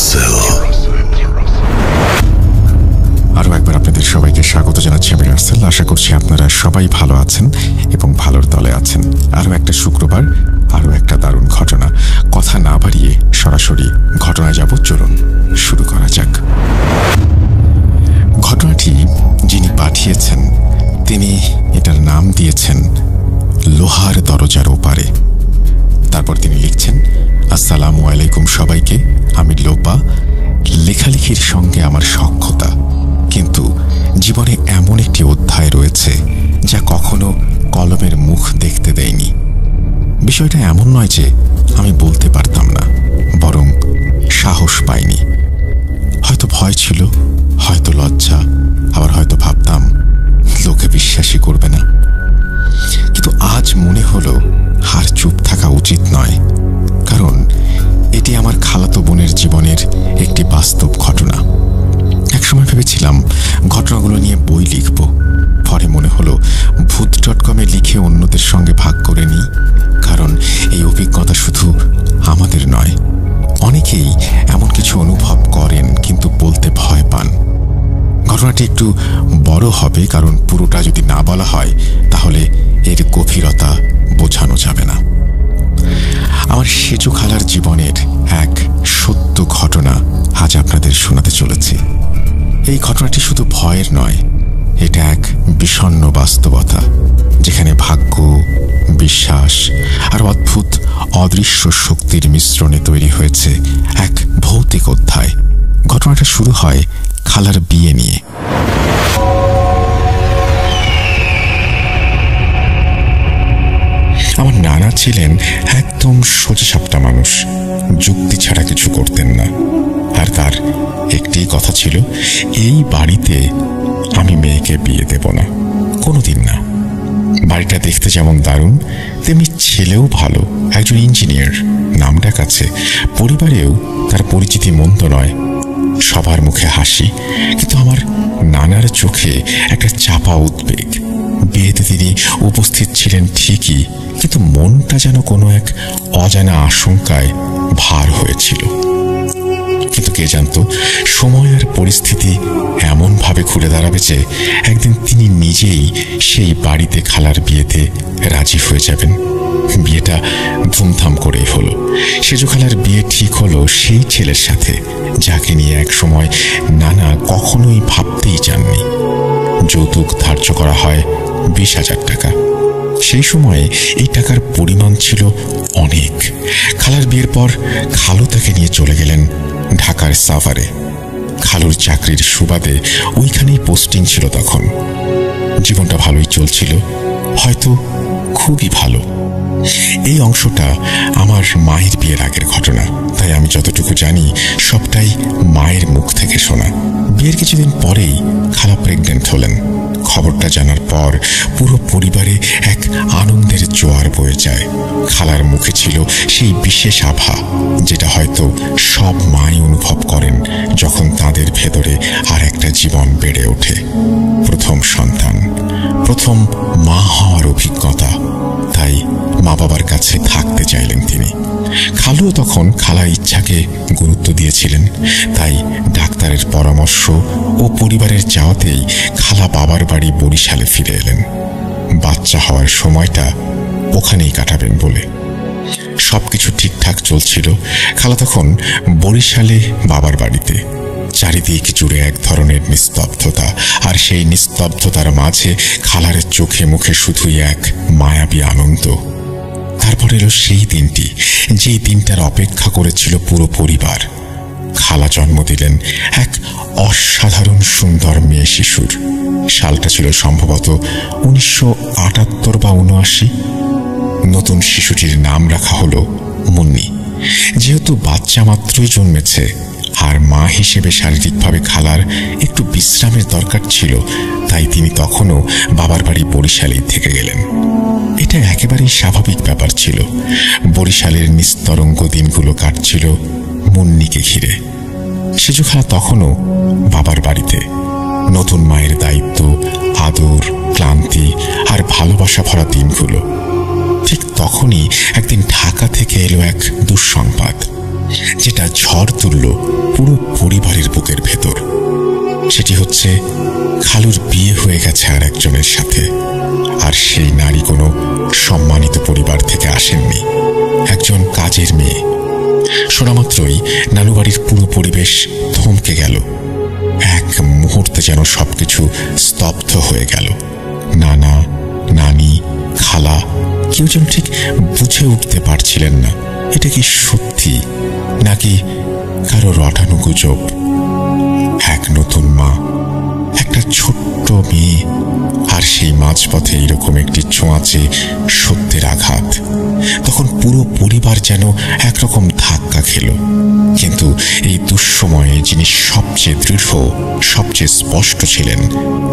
রাসেল। আরো একবার আপনাদের সবাইকে স্বাগত জানাচ্ছি আমি রাসেল। আশা করছি আপনারা সবাই ভালো আছেন এবং ভালোর দলে আছেন। আরো একটা শুক্রবার, আরো একটা দারুণ ঘটনা। কথা না বাড়িয়ে সরাসরি ঘটনায় যাব, চলুন শুরু করা যাক। ঘটনাটি যিনি পাঠিয়েছেন তিনি এটার নাম দিয়েছেন লোহার দরজার ওপারে। তারপর তিনি লিখছেন, আসসালামু আলাইকুম সবাইকে, আমি লোপা। লেখালেখির সঙ্গে আমার সখ্যতা, কিন্তু জীবনে এমন একটি অধ্যায় রয়েছে যা কখনো কলমের মুখ দেখতে দেয়নি। বিষয়টা এমন নয় যে আমি বলতে পারতাম না, বরং সাহস পাইনি। হয়তো ভয় ছিল, হয়তো লজ্জা, আবার হয়তো ভাবতাম লোকে বিশ্বাসই করবে না। কিন্তু আজ মনে হলো আর চুপ থাকা উচিত নয়, কারণ এটি আমার খালাতো বোনের জীবনের একটি বাস্তব ঘটনা। একসময় ভেবেছিলাম ঘটনাগুলো নিয়ে বই লিখব, পরে মনে হলো ভূত.com-এ লিখে অন্যদের সঙ্গে ভাগ করে নিই, কারণ এই অভিজ্ঞতা শুধু আমাদের নয়, অনেকেই এমন কিছু অনুভব করেন কিন্তু বলতে ভয় পান। ঘটনাটি একটু বড় হবে, কারণ পুরোটা যদি না বলা হয় তাহলে এর গভীরতা বোঝানো যাবে না। আমার সেজু খালার জীবনের এক সত্য ঘটনা আজ আপনাদের শোনাতে চলেছি। এই ঘটনাটি শুধু ভয়ের নয়, এটা এক বিষণ্ণ বাস্তবতা, যেখানে ভাগ্য, বিশ্বাস আর অদ্ভুত অদৃশ্য শক্তির মিশ্রণে তৈরি হয়েছে এক ভৌতিক অধ্যায়। ঘটনাটা শুরু হয় খালার বিয়ে নিয়ে। আমার নানা ছিলেন একদম সোজাসাপটা মানুষ, যুক্তি ছাড়া কিছু করতেন না। আর তার একটি কথা ছিল, এই বাড়িতে আমি মেয়েকে বিয়ে দেব না, কোনোদিন না। বাড়িটা দেখতে যেমন দারুণ, তেমনি ছেলেও ভালো, একজন ইঞ্জিনিয়ার, নামডাক আছে। পরিবারেও তার পরিচিতি মন্দ নয়, সবার মুখে হাসি। কিন্তু আমার নানার চোখে একটা চাপা উদ্বেগ। বিয়েতে তিনি উপস্থিত ছিলেন ঠিকই, কিন্তু মনটা যেন কোনো এক অজানা আশঙ্কায় ভার হয়েছিল। কিন্তু কে জানত, সময় আর পরিস্থিতি এমনভাবে ঘুরে দাঁড়াবে যে একদিন তিনি নিজেই সেই বাড়িতে খালার বিয়েতে রাজি হয়ে যাবেন। বিয়েটা ধুমধাম করেই হলো। সেজু খালার বিয়ে ঠিক হলো সেই ছেলের সাথে যাকে নিয়ে এক সময় নানা কখনোই ভাবতেই চাননি। যৌতুক ধার্য করা হয় 20,000 টাকা। সেই সময়ে এই টাকার পরিমাণ ছিল অনেক। খালার বিয়ের পর খালু তাকে নিয়ে চলে গেলেন ঢাকার সাভারে। খালুর চাকরির সুবাদে ওইখানেই পোস্টিং ছিল তখন। জীবনটা ভালোই চলছিল, হয়তো খুবই ভালো। এই অংশটা আমার মায়ের বিয়ের আগের ঘটনা, তাই আমি যতটুকু জানি সবটাই মায়ের মুখ থেকে শোনা। বিয়ের কিছুদিন পরেই খালা প্রেগনেন্ট হলেন। খবরটা জানার পর পুরো পরিবারে এক আনন্দের জোয়ার বয়ে যায়। খালার মুখে ছিল সেই বিশেষ আভা, যেটা হয়তো সব মাই অনুভব করেন যখন তাদের ভেতরে আর একটা জীবন বেড়ে ওঠে। প্রথম সন্তান, প্রথম মা হওয়ার অভিজ্ঞতা, তাই মা বাবার কাছে থাকতে চাইলেন তিনি। খালুও তখন খালার ইচ্ছাকে গুরুত্ব দিয়েছিলেন, তাই ডাক্তারের পরামর্শ ও পরিবারের চাওয়াতেই খালা বাবার বাড়ি বরিশালে ফিরে এলেন। বাচ্চা হওয়ার সময়টা ওখানেই কাটাবেন বলে। সবকিছু ঠিকঠাক চলছিল। খালা তখন বরিশালে বাবার বাড়িতে। চারিদিক জুড়ে এক ধরনের নিস্তব্ধতা, আর সেই নিস্তব্ধতার মাঝে খালার চোখে মুখে শুধুই এক মায়াবী আনন্দ। তারপর এলো সেই দিনটি, যেই দিনটার অপেক্ষা করেছিল পুরো পরিবার। খালা জন্ম দিলেন এক অসাধারণ সুন্দর মেয়ে শিশুর। সালটা ছিল সম্ভবত 1978 বা 79। নতুন শিশুটির নাম রাখা হলো মুন্নি। যেহেতু বাচ্চা মাত্রই জন্মেছে আর মা হিসেবে শারীরিকভাবে খালার একটু বিশ্রামের দরকার ছিল, তাই তিনি তখনও বাবার বাড়ি বরিশালেই থেকে গেলেন। এটা একেবারেই স্বাভাবিক ব্যাপার ছিল। বরিশালের নিস্তরঙ্গ দিনগুলো কাটছিল মুন্নিকে ঘিরে। সেজু খালা তখনও বাবার বাড়িতে। নতুন মায়ের দায়িত্ব, আদর, ক্লান্তি আর ভালোবাসা ভরা দিনগুলো। ঠিক তখনই একদিন ঢাকা থেকে এলো এক দুঃসংবাদ। যেটা ঝড় তুলল পুরো পরিবারের বুকের ভেতর। সেটি হচ্ছে খালুর বিয়ে হয়ে গেছে আর একজনের সাথে। আর সেই নারী কোনো সম্মানিত পরিবার থেকে আসেননি, একজন কাজের মেয়ে। শোনা মাত্রই নানুবাড়ির পুরো পরিবেশ থমকে গেল। এক মুহূর্তে যেন সবকিছু স্তব্ধ হয়ে গেল। নানা, নানি, খালা কেউ যেন ঠিক বুঝে উঠতে পারছিলেন না এটা কি সত্যি নাকি কারো রটানো গুজব। এক নতুন মা, একটা ছোট্ট মেয়ে, আর সেই মাঝপথে এরকম একটি ছোঁয়াচে সত্যের আঘাত। তখন পুরো পরিবার যেন একরকম ধাক্কা খেল। কিন্তু এই দুঃসময়ে যিনি সবচেয়ে দৃঢ়, সবচেয়ে স্পষ্ট ছিলেন,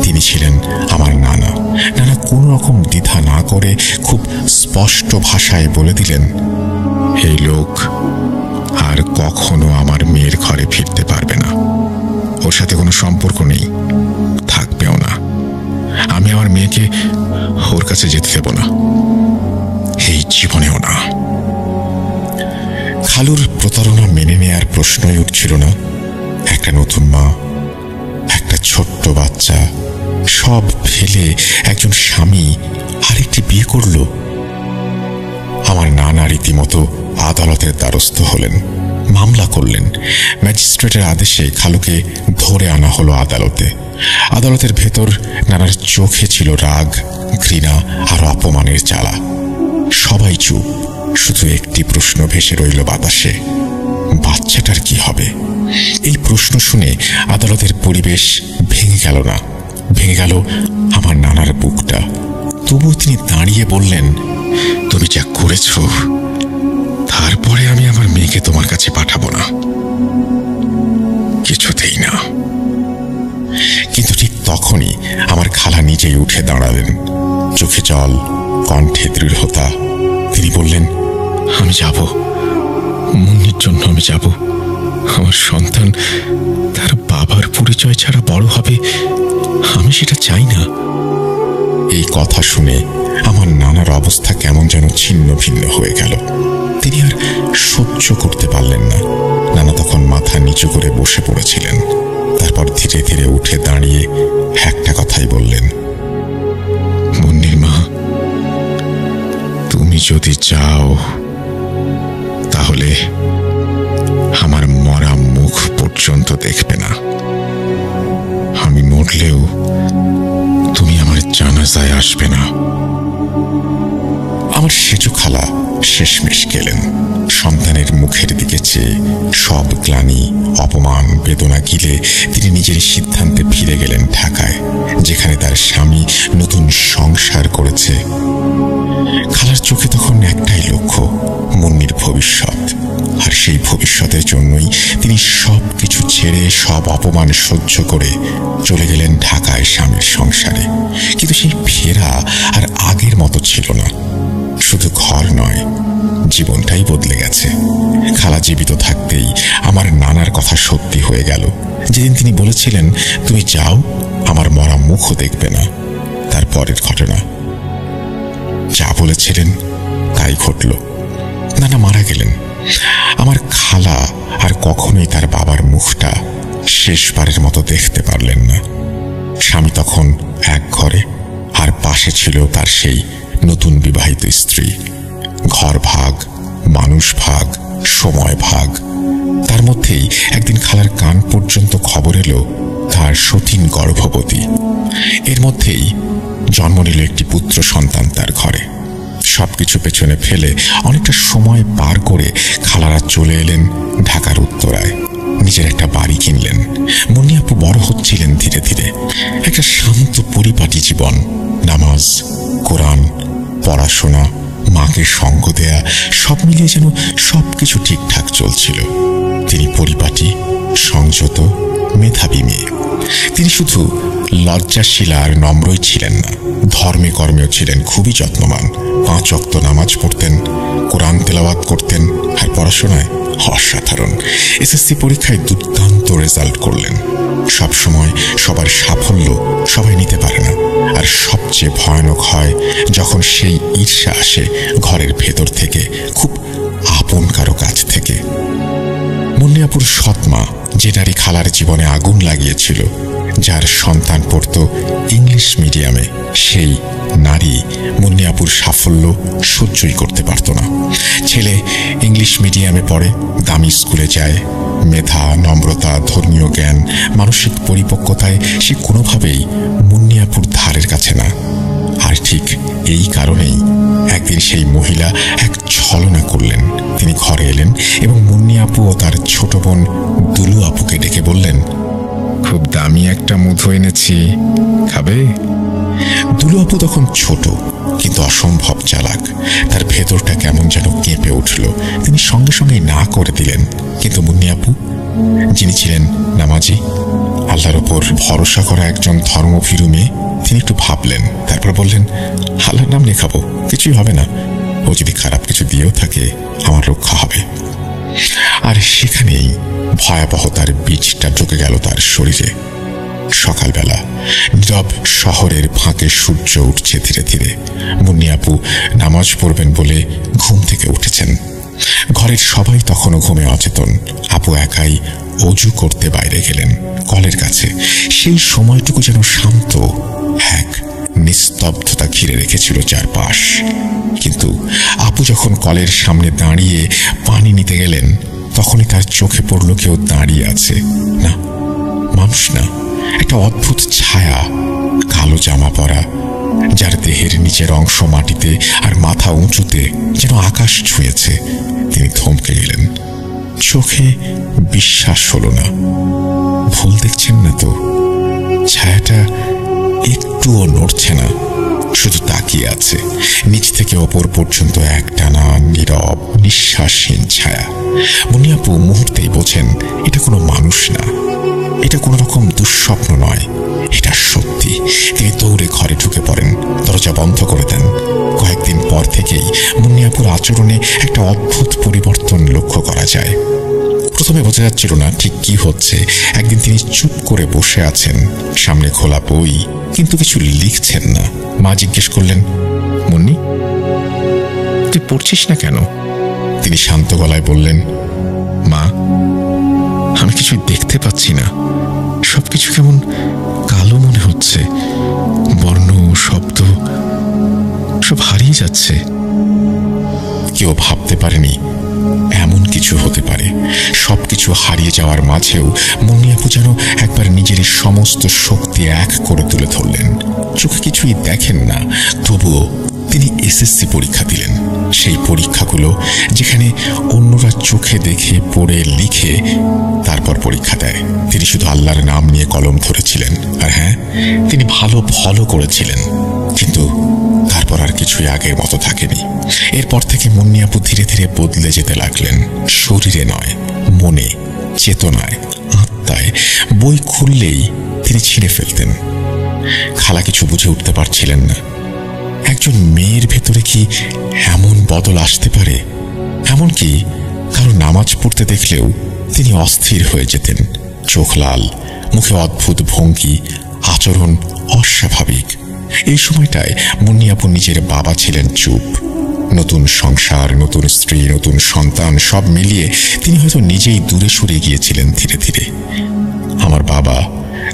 তিনি ছিলেন আমার নানা। নানা কোনো রকম দ্বিধা না করে খুব স্পষ্ট ভাষায় বলে দিলেন, এই লোক আর কখনো আমার মেয়ের ঘরে ফিরতে পারবে না। ওর সাথে কোনো সম্পর্ক নেই, থাকবেও না। আমি আমার মেয়েকে ওর কাছে যেতে দেব না, এই জীবনেও না। খালুর প্রতারণা মেনে নেয়ার প্রশ্নই উঠছিল না। একটা নতুন মা, একটা ছোট্ট বাচ্চা, সব ফেলে একজন স্বামী আরেকটি বিয়ে করল। আমার নানা রীতিমতো আদালতের দ্বারস্থ হলেন, মামলা করলেন। ম্যাজিস্ট্রেটের আদেশে খালুকে ধরে আনা হলো আদালতে। আদালতের ভেতর নানার চোখে ছিল রাগ, ঘৃণা আর অপমানের জ্বালা। সবাই চুপ, শুধু একটি প্রশ্ন ভেসে রইল বাতাসে, বাচ্চাটার কি হবে? এই প্রশ্ন শুনে আদালতের পরিবেশ ভেঙে গেল না, ভেঙে গেল আমার নানার বুকটা। তবুও তিনি দাঁড়িয়ে বললেন, তুমি যা করেছ, তারপরে আমি আমার মেয়েকে তোমার কাছে পাঠাবো না, কিছুতেই না। কিন্তু ঠিক তখনই আমার খালা নিজেই উঠে দাঁড়ালেন, চোখে জল, কণ্ঠে দৃঢ়তা। তিনি বললেন, আমি যাব, মুন্নির জন্য আমি যাব। আমার সন্তান তার বাবার পরিচয় ছাড়া বড় হবে, আমি সেটা চাই না। এই কথা শুনে আমার নানার অবস্থা কেমন যেন ছিন্ন ভিন্ন হয়ে গেল। তিনি আর সহ্য করতে পারলেন না। নানা তখন মাথা নিচু করে বসে পড়েছিলেন। তারপর ধীরে ধীরে উঠে দাঁড়িয়ে একটা কথাই বললেন, মুন্নির মা, তুমি যদি চাও তাহলে আমার মরা মুখ পর্যন্ত দেখবে না। আমি মরলেও তুমি আমার জানাজায় আসবে না। আমার সেজু খালা শেষমেশ গেলেন। সন্তানের মুখের দিকে চেয়ে সব গ্লানি, অপমান, বেদনা গিলে তিনি নিজের সিদ্ধান্তে ফিরে গেলেন ঢাকায়, যেখানে তার স্বামী নতুন সংসার করেছে। খালার চোখে তখন একটাই লক্ষ্য, মুন্নির ভবিষ্যৎ। আর সেই ভবিষ্যতের জন্যই তিনি সব কিছু ছেড়ে, সব অপমান সহ্য করে চলে গেলেন ঢাকায় স্বামীর সংসারে। কিন্তু সেই ফেরা আর আগের মতো ছিল না। শুধু ঘর নয়, জীবনটাই বদলে গেছে। খালা জীবিত থাকতেই আমার নানার কথা সত্যি হয়ে গেল। যেদিন তিনি বলেছিলেন, তুমি যাও, আমার মরা মুখও দেখবে না, তারপরের ঘটনা। যা বলেছিলেন তাই ঘটল। নানা মারা গেলেন। আমার খালা আর কখনোই তার বাবার মুখটা শেষবারের মতো দেখতে পারলেন না। স্বামী তখন এক ঘরে, আর পাশে ছিল তার সেই নতুন বিবাহিত স্ত্রী। ঘর ভাগ, মানুষ ভাগ, সময় ভাগ। তার মধ্যেই একদিন খালার কান পর্যন্ত খবর এলো তার সতীন গর্ভবতী। এর মধ্যেই জন্ম নিল একটি পুত্র সন্তান তার ঘরে। সবকিছু পেছনে ফেলে অনেকটা সময় পার করে খালারা চলে এলেন ঢাকার উত্তরায়। নিজের একটা বাড়ি কিনলেন। মুন্নি আপু বড় হচ্ছিলেন ধীরে ধীরে। একটা শান্ত পরিপাটি জীবন, নামাজ, কোরআন, পড়াশোনা, মাকে সঙ্গ দেয়া, সব মিলিয়ে যেন সবকিছু ঠিকঠাক চলছিল। তিনি পরিপাটি, সংযত, মেধাবী মেয়ে। তিনি শুধু লজ্জাশীল আর নম্রই ছিলেন না, ধর্মে কর্মেও ছিলেন খুবই যত্নবান। 5 ওয়াক্ত নামাজ পড়তেন, কোরআন তেলাওয়াত করতেন, আর পড়াশোনায় অসাধারণ। এসএসসি পরীক্ষায় দুর্দান্ত রেজাল্ট করলেন। সবসময় সবার সাফল্য সবাই নিতে পারে না, আর সবচেয়ে ভয়ানক হয় যখন সেই ঈর্ষা আসে ঘরের ভেতর থেকে, খুব আপন কারো কাছ থেকে। মুন্নিয়াপুর সৎমা যে নারী খালার জীবনে আগুন লাগিয়েছিল, যার সন্তান পড়ত ইংলিশ মিডিয়ামে, সেই নারী মুন্নিয়াপুর সাফল্য সহ্যই করতে পারত না। ছেলে ইংলিশ মিডিয়ামে পড়ে, দামি স্কুলে যায়, মেধা, নম্রতা, ধর্মীয় জ্ঞান, মানসিক পরিপক্কতায় সে কোনোভাবেই মুন্নিয়াপুর ধারের কাছে না। আর ঠিক এই কারণেই একদিন সেই মহিলা এক ছলনা করলেন। তিনি ঘরে এলেন এবং মুন্নিয়াপু ও তার ছোট বোন দুলু আপুকে ডেকে বললেন, খুব দামি একটা মধু এনেছি, খাবে? দুলু আপু তখন ছোট কিন্তু অসম্ভব চালাক। তার ভেতরটা কেমন যেন কেঁপে উঠল। তিনি সঙ্গে সঙ্গে না করে দিলেন। কিন্তু মুন্নিয়াপু, যিনি ছিলেন নামাজি, আল্লাহর ওপর ভরসা করা একজন ধর্মভীরু মেয়ে, তিনি একটু ভাবলেন, তারপর বললেন, আল্লাহর নাম নিয়ে খাবো, কিছুই হবে না। ও যদি খারাপ কিছু দিয়েও থাকে আমার রক্ষা হবে। আর সেখানেই ভয়াবহতার বীজটা ঢুকে গেল তার শরীরে। সকালবেলা নীরব শহরের ফাঁকে সূর্য উঠছে ধীরে ধীরে। মুন্নিয়াপু নামাজ পড়বেন বলে ঘুম থেকে উঠেছেন। ঘরের সবাই তখনও ঘুমে অচেতন। আপু একাই অজু করতে বাইরে গেলেন কলের কাছে। সেই সময়টুকু যেন শান্ত, এক নিস্তব্ধতা ঘিরে রেখেছিল চারপাশ। কিন্তু আপু যখন কলের সামনে দাঁড়িয়ে পানি নিতে গেলেন, তখনই তার চোখে পড়ল কেউ দাঁড়িয়ে আছে। না, মানুষ না, একটা অদ্ভুত ছায়া, কালো জামা পরা, যার দেহের নিচের অংশ মাটিতে আর মাথা উঁচুতে, যেন আকাশ ছুঁয়েছে। তিনি থমকে গেলেন। চোখে বিশ্বাস হলো না। ভুল দেখছেন না তো? ছায়াটা একটুও নড়ছে না, শুধু তাকিয়ে আছে। নিচ থেকে ওপর পর্যন্ত একটানা নীরব নিঃশ্বাসহীন ছায়া। মুন্নিয়াপু মুহূর্তেই বোঝেন এটা কোনো মানুষ না, এটা কোনো রকম দুঃস্বপ্ন নয়, এটা সত্যি। তিনি দৌড়ে ঘরে ঢুকে পড়েন, দরজা বন্ধ করে দেন। কয়েকদিন পর থেকেই মুন্নিয়াপুর আচরণে একটা অদ্ভুত পরিবর্তন লক্ষ্য করা যায়। প্রথমে বোঝা যাচ্ছিল না ঠিক কি হচ্ছে। একদিন তিনি চুপ করে বসে আছেন, সামনে খোলা বই, কিন্তু কিছু লিখছেন না। মা জিজ্ঞেস করলেন, মুন্নি, তুই পড়ছিস না কেন? তিনি শান্ত গলায় বললেন, মা, আমি কিছু দেখতে পাচ্ছি না, সবকিছু কেমন কালো মনে হচ্ছে, বর্ণ, শব্দ সব হারিয়ে যাচ্ছে। কেউ ভাবতে পারেনি এমন কিছু হতে পারে। সবকিছু হারিয়ে যাওয়ার মাঝেও মুন্নিয়াপু যেন একবার নিজের সমস্ত শক্তি এক করে তুলে ধরলেন। চোখে কিছুই দেখেন না, তবুও তিনি এসএসসি পরীক্ষা দিলেন। সেই পরীক্ষাগুলো যেখানে অন্যরা চোখে দেখে, পড়ে, লিখে তারপর পরীক্ষা দেয়, তিনি শুধু আল্লাহর নাম নিয়ে কলম ধরেছিলেন। আর হ্যাঁ, তিনি ভালো ফলও করেছিলেন। কিন্তু তারপর আর কিছুই আগের মতো থাকেনি। এরপর থেকে মুন্নিয়াপু ধীরে ধীরে বদলে যেতে লাগলেন। শরীরে নয়, মনে, চেতনায়, আত্মায়। বই খুললেই তিনি ছিঁড়ে ফেলতেন। খালা কিছু বুঝে উঠতে পারছিলেন না। একজন মেয়ের ভেতরে কি এমন বদল আসতে পারে? এমনকি কারো নামাজ পড়তে দেখলেও তিনি অস্থির হয়ে যেতেন। চোখ লাল, মুখে অদ্ভুত ভঙ্গি, আচরণ অস্বাভাবিক। এই সময়টায় মুন্নিয়াপু নিজের বাবা ছিলেন চুপ। নতুন সংসার, নতুন স্ত্রী, নতুন সন্তান, সব মিলিয়ে তিনি হয়তো নিজেই দূরে সরে গিয়েছিলেন ধীরে ধীরে। আমার বাবা,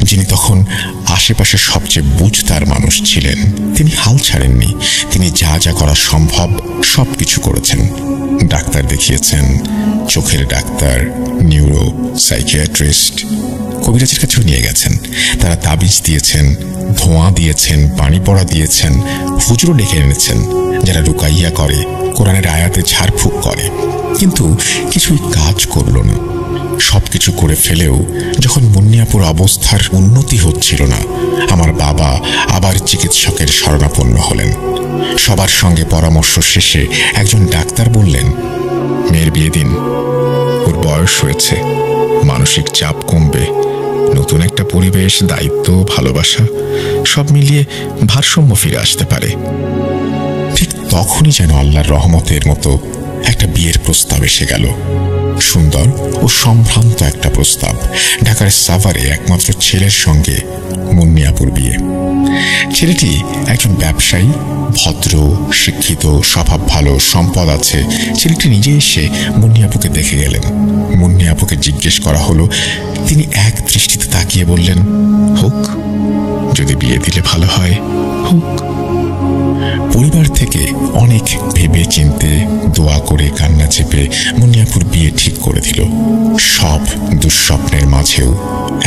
যিনি তখন আশেপাশে সবচেয়ে বুঝতার মানুষ ছিলেন, তিনি হাল ছাড়েননি। তিনি যা যা করা সম্ভব সবকিছু করেছেন। ডাক্তার দেখিয়েছেন, চোখের ডাক্তার, নিউরো, সাইকিয়াট্রিস্ট, কবিরাজের কাছেও নিয়ে গেছেন। তারা তাবিজ দিয়েছেন, ধোঁয়া দিয়েছেন, পানি পড়া দিয়েছেন, হুজুরও ডেকে এনেছেন যারা রুকাইয়া করে, কোরআনের আয়াতে ঝাড়ফুঁক করে। কিন্তু কিছুই কাজ করল না। সবকিছু করে ফেলেও যখন মুন্নিয়াপুর অবস্থার উন্নতি হচ্ছিল না, আমার বাবা আবার চিকিৎসকের শরণাপন্ন হলেন। সবার সঙ্গে পরামর্শ শেষে একজন ডাক্তার বললেন, মেয়ের বিয়ে দিন, ওর বয়স হয়েছে, মানসিক চাপ কমবে, নতুন একটা পরিবেশ, দায়িত্ব, ভালোবাসা সব মিলিয়ে ভারসাম্য ফিরে আসতে পারে। ঠিক তখনই যেন আল্লাহর রহমতের মতো একটা বিয়ের প্রস্তাব এসে গেল। সুন্দর ও সম্ভ্রান্ত একটা প্রস্তাব। ঢাকার সাভারে একমাত্র ছেলের সঙ্গে মুন্নিয়াপুর বিয়ে। ছেলেটি একজন ব্যবসায়ী, ভদ্র, শিক্ষিত, স্বভাব ভালো, সম্পদ আছে। ছেলেটি নিজে এসে মুন্নি আপুকে দেখে গেলেন। মুন্নি আপুকে জিজ্ঞেস করা হলো, তিনি এক দৃষ্টিতে তাকিয়ে বললেন, হোক, যদি বিয়ে দিলে ভালো হয়, হোক। পরিবার থেকে অনেক ভেবে চিনতে, দোয়া করে, কান্না চেপে মুন্নি আপুর বিয়ে ঠিক করে দিল। সব দুঃস্বপ্নের মাঝেও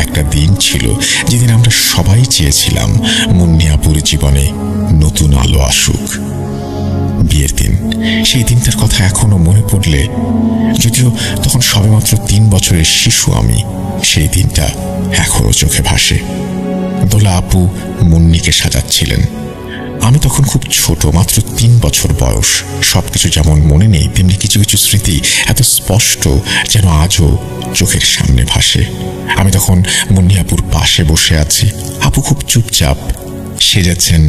একটা দিন ছিল যেদিন আমরা সবাই চেয়েছিলাম মুন্নি আপুর জীবনে নতুন আলো আসুক। বিয়ের দিন, সেই দিনটার কথা এখনো মনে পড়লে, যদিও তখন সবেমাত্র 3 বছরের শিশু আমি, সেই দিনটা এখনো চোখে ভাসে। দোলা আপু মুন্নিকে সাজাচ্ছিলেন। আমি তখন খুব ছোট, মাত্র 3 বছর বয়স। সবকিছু যেমন মনে নেই, তেমনি কিছু কিছু স্মৃতি এত স্পষ্ট যেন আজও চোখের সামনে ভাসে। আমি তখন মুন্নি আপুর পাশে বসে আছি। আপু খুব চুপচাপ সেজেছেন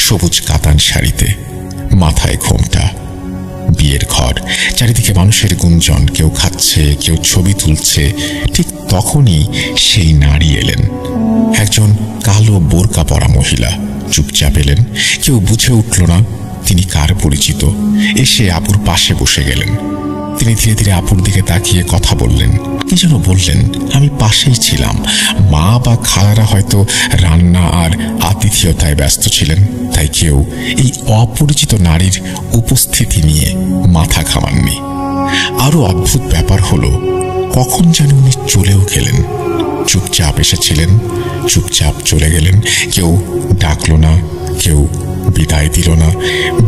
সবুজ কাতান শাড়িতে, মাথায় ঘোমটা। বিয়ের ঘর, চারিদিকে মানুষের গুঞ্জন, কেউ খাচ্ছে, কেউ ছবি তুলছে। ঠিক তখনই সেই নারী এলেন, একজন কালো বোরকা পরা মহিলা। চুপচাপ এলেন, কেউ বুঝে উঠল না তিনি কার পরিচিত। এসে আপুর পাশে বসে গেলেন। তিনি ধীরে ধীরে আপুর দিকে তাকিয়ে কথা বললেন, কি যেন বললেন। আমি পাশেই ছিলাম। মা বা খালারা হয়তো রান্না আর আতিথেয়তায় ব্যস্ত ছিলেন, তাই কেউ এই অপরিচিত নারীর উপস্থিতি নিয়ে মাথা ঘামাননি। আরো অদ্ভুত ব্যাপার হলো, কখন যেন উনি চলেও গেলেন। চুপচাপ এসেছিলেন, চুপচাপ চলে গেলেন। কেউ ডাকলো না, কেউ বিদায় দিল না।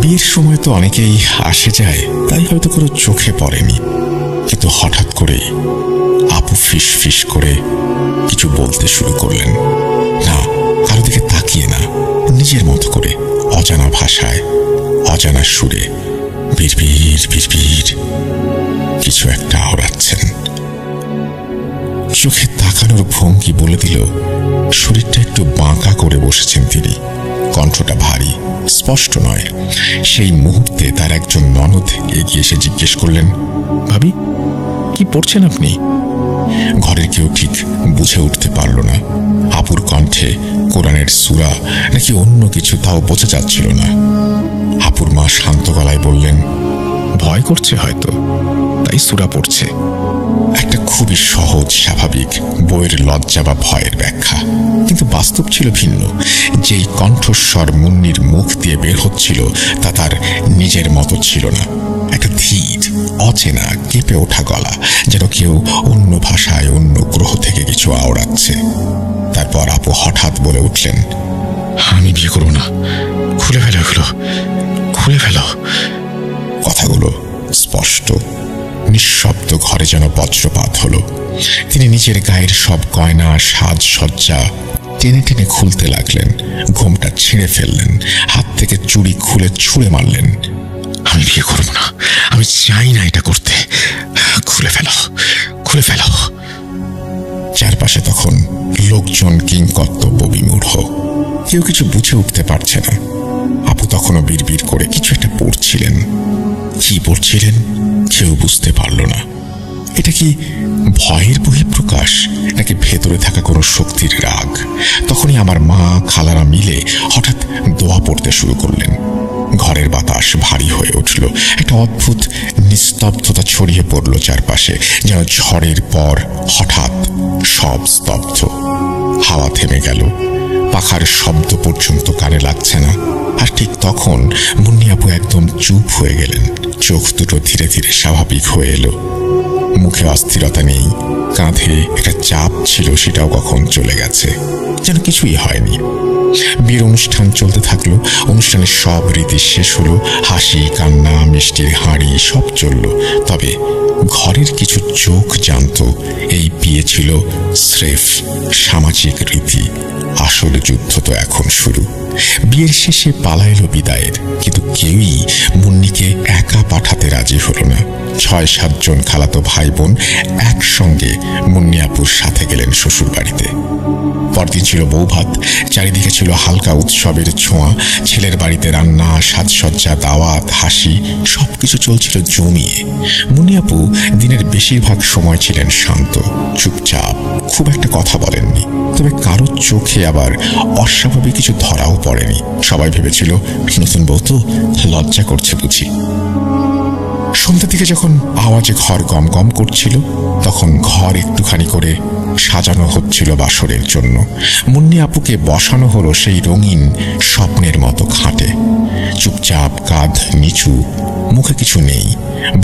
বিয়ের সময় তো অনেকেই আসে যায়, তাই হয়তো কোনো চোখে পড়েনি। কিন্তু হঠাৎ করে আপু ফিস ফিস করে কিছু বলতে শুরু করলেন। না, কারো দিকে তাকিয়ে না, নিজের মতো করে, অজানা ভাষায়, অজানা সুরে বিড়বিড় বিড়বিড় কিছু একটা আওড়াচ্ছেন। চোখে তাকানোর ভঙ্গি বলে দিল, শরীরটা একটু বাঁকা করে বসেছেন তিনি। কণ্ঠটা ভারী, স্পষ্ট নয়। সেই মুহূর্তে তার একজন ননদ এগিয়ে এসে জিজ্ঞেস করলেন, ভাবি, কি পড়ছেন আপনি? ঘরের কেউ ঠিক বুঝে উঠতে পারল না আপুর কণ্ঠে কোরআনের সূরা নাকি অন্য কিছু, তাও বোঝা যাচ্ছিল না। আপুর মা শান্ত গলায় বললেন, ভয় করছে হয়তো, তাই সূরা পড়ছে। একটা খুবই সহজ, স্বাভাবিক বইয়ের লজ্জা বা ভয়ের ব্যাখ্যা, কিন্তু বাস্তব ছিল ভিন্ন। যেই কণ্ঠস্বর মুন্নির মুখ দিয়ে বের হচ্ছিল তা তার নিজের মতো ছিল না। একটা ধীর, অচেনা, কেঁপে ওঠা গলা, যেন কেউ অন্য ভাষায়, অন্য গ্রহ থেকে কিছু আওড়াচ্ছে। তারপর আপু হঠাৎ বলে উঠলেন, আমি বিয়ে করব না, খুলে ফেলো এগুলো, খুলে ফেলো। কথাগুলো স্পষ্ট, নিঃশব্দ। ঘরে যেন বজ্রপাত হলো। তিনি নিজের গায়ের সব গয়না, সাজসজ্জা টেনে টেনে খুলতে লাগলেন। ঘোমটা ছিঁড়ে ফেললেন, হাত থেকে চুড়ি খুলে ছুঁড়ে মারলেন। আমি বিয়ে করব না, আমি চাই না এটা করতে, খুলে ফেলো, খুলে ফেলো। চারপাশে তখন লোকজন কিংকর্তব্য বিমূঢ়, কেউ কিছু বুঝে উঠতে পারছে না। আপু তখনও বিড়বিড় করে কিছু একটা পড়ছিলেন। কি পড়ছিলেন কেউ বুঝতে পারল না। এটা কি ভয়ের বহিঃপ্রকাশ নাকি ভেতরে থাকা কোনো শক্তির রাগ? তখনই আমার মা, খালারা মিলে হঠাৎ দোয়া পড়তে শুরু করলেন। ঘরের বাতাস ভারী হয়ে উঠল। একটা অদ্ভুত নিস্তব্ধতা ছড়িয়ে পড়ল চারপাশে, যেন ঝড়ের পর হঠাৎ সব স্তব্ধ। হাওয়া থেমে গেল, পাখার শব্দ পর্যন্ত কানে লাগছে না। আর ঠিক তখন মুন্নি আপু একদম চুপ হয়ে গেলেন। চোখ দুটো ধীরে ধীরে স্বাভাবিক হয়ে এলো। মুখে অস্থিরতা নেই, কাঁধে একটা চাপ ছিল, সেটাও কখন চলে গেছে, যেন কিছুই হয়নি। বিয়ের অনুষ্ঠান চলতে থাকলো। অনুষ্ঠানের সব রীতি শেষ হলো। হাসি, কান্না, মিষ্টির হাঁড়ি সব চলল। তবে ঘরের কিছু চোখ জানত এই বিয়ে ছিল স্রেফ সামাজিক রীতি। আসল যুদ্ধ তো এখন শুরু। বিয়ের শেষে পালা এলো বিদায়ের, কিন্তু কেউই মুন্নিকে একা পাঠাতে রাজি হলো না। 6-7 জন খালাতো ভাই বোন একসঙ্গে মুন্নি আপুর সাথে গেলেন শ্বশুর বাড়িতে। পরদিন ছিল বৌভাত। চারিদিকে ছিল হালকা উৎসবের ছোঁয়া। ছেলের বাড়িতে রান্না, সাজসজ্জা, দাওয়াত, হাসি, সবকিছু চলছিল জমিয়ে। মুন্নি আপু দিনের বেশিরভাগ সময় ছিলেন শান্ত, চুপচাপ, খুব একটা কথা বলেননি। তবে কারোর চোখে আবার অস্বাভাবিক কিছু ধরাও পড়েনি। সবাই ভেবেছিল নতুন বউ তো লজ্জা করছে বুঝি। সন্ধ্যার দিকে যখন আওয়াজে ঘর গম গম করছিল, তখন ঘর একটুখানি করে সাজানো হচ্ছিল বাসরের জন্য। মুন্নি আপুকে বসানো হলো সেই রঙিন স্বপ্নের মতো খাটে। চুপচাপ, কাঁধ নিচু, মুখে কিছু নেই।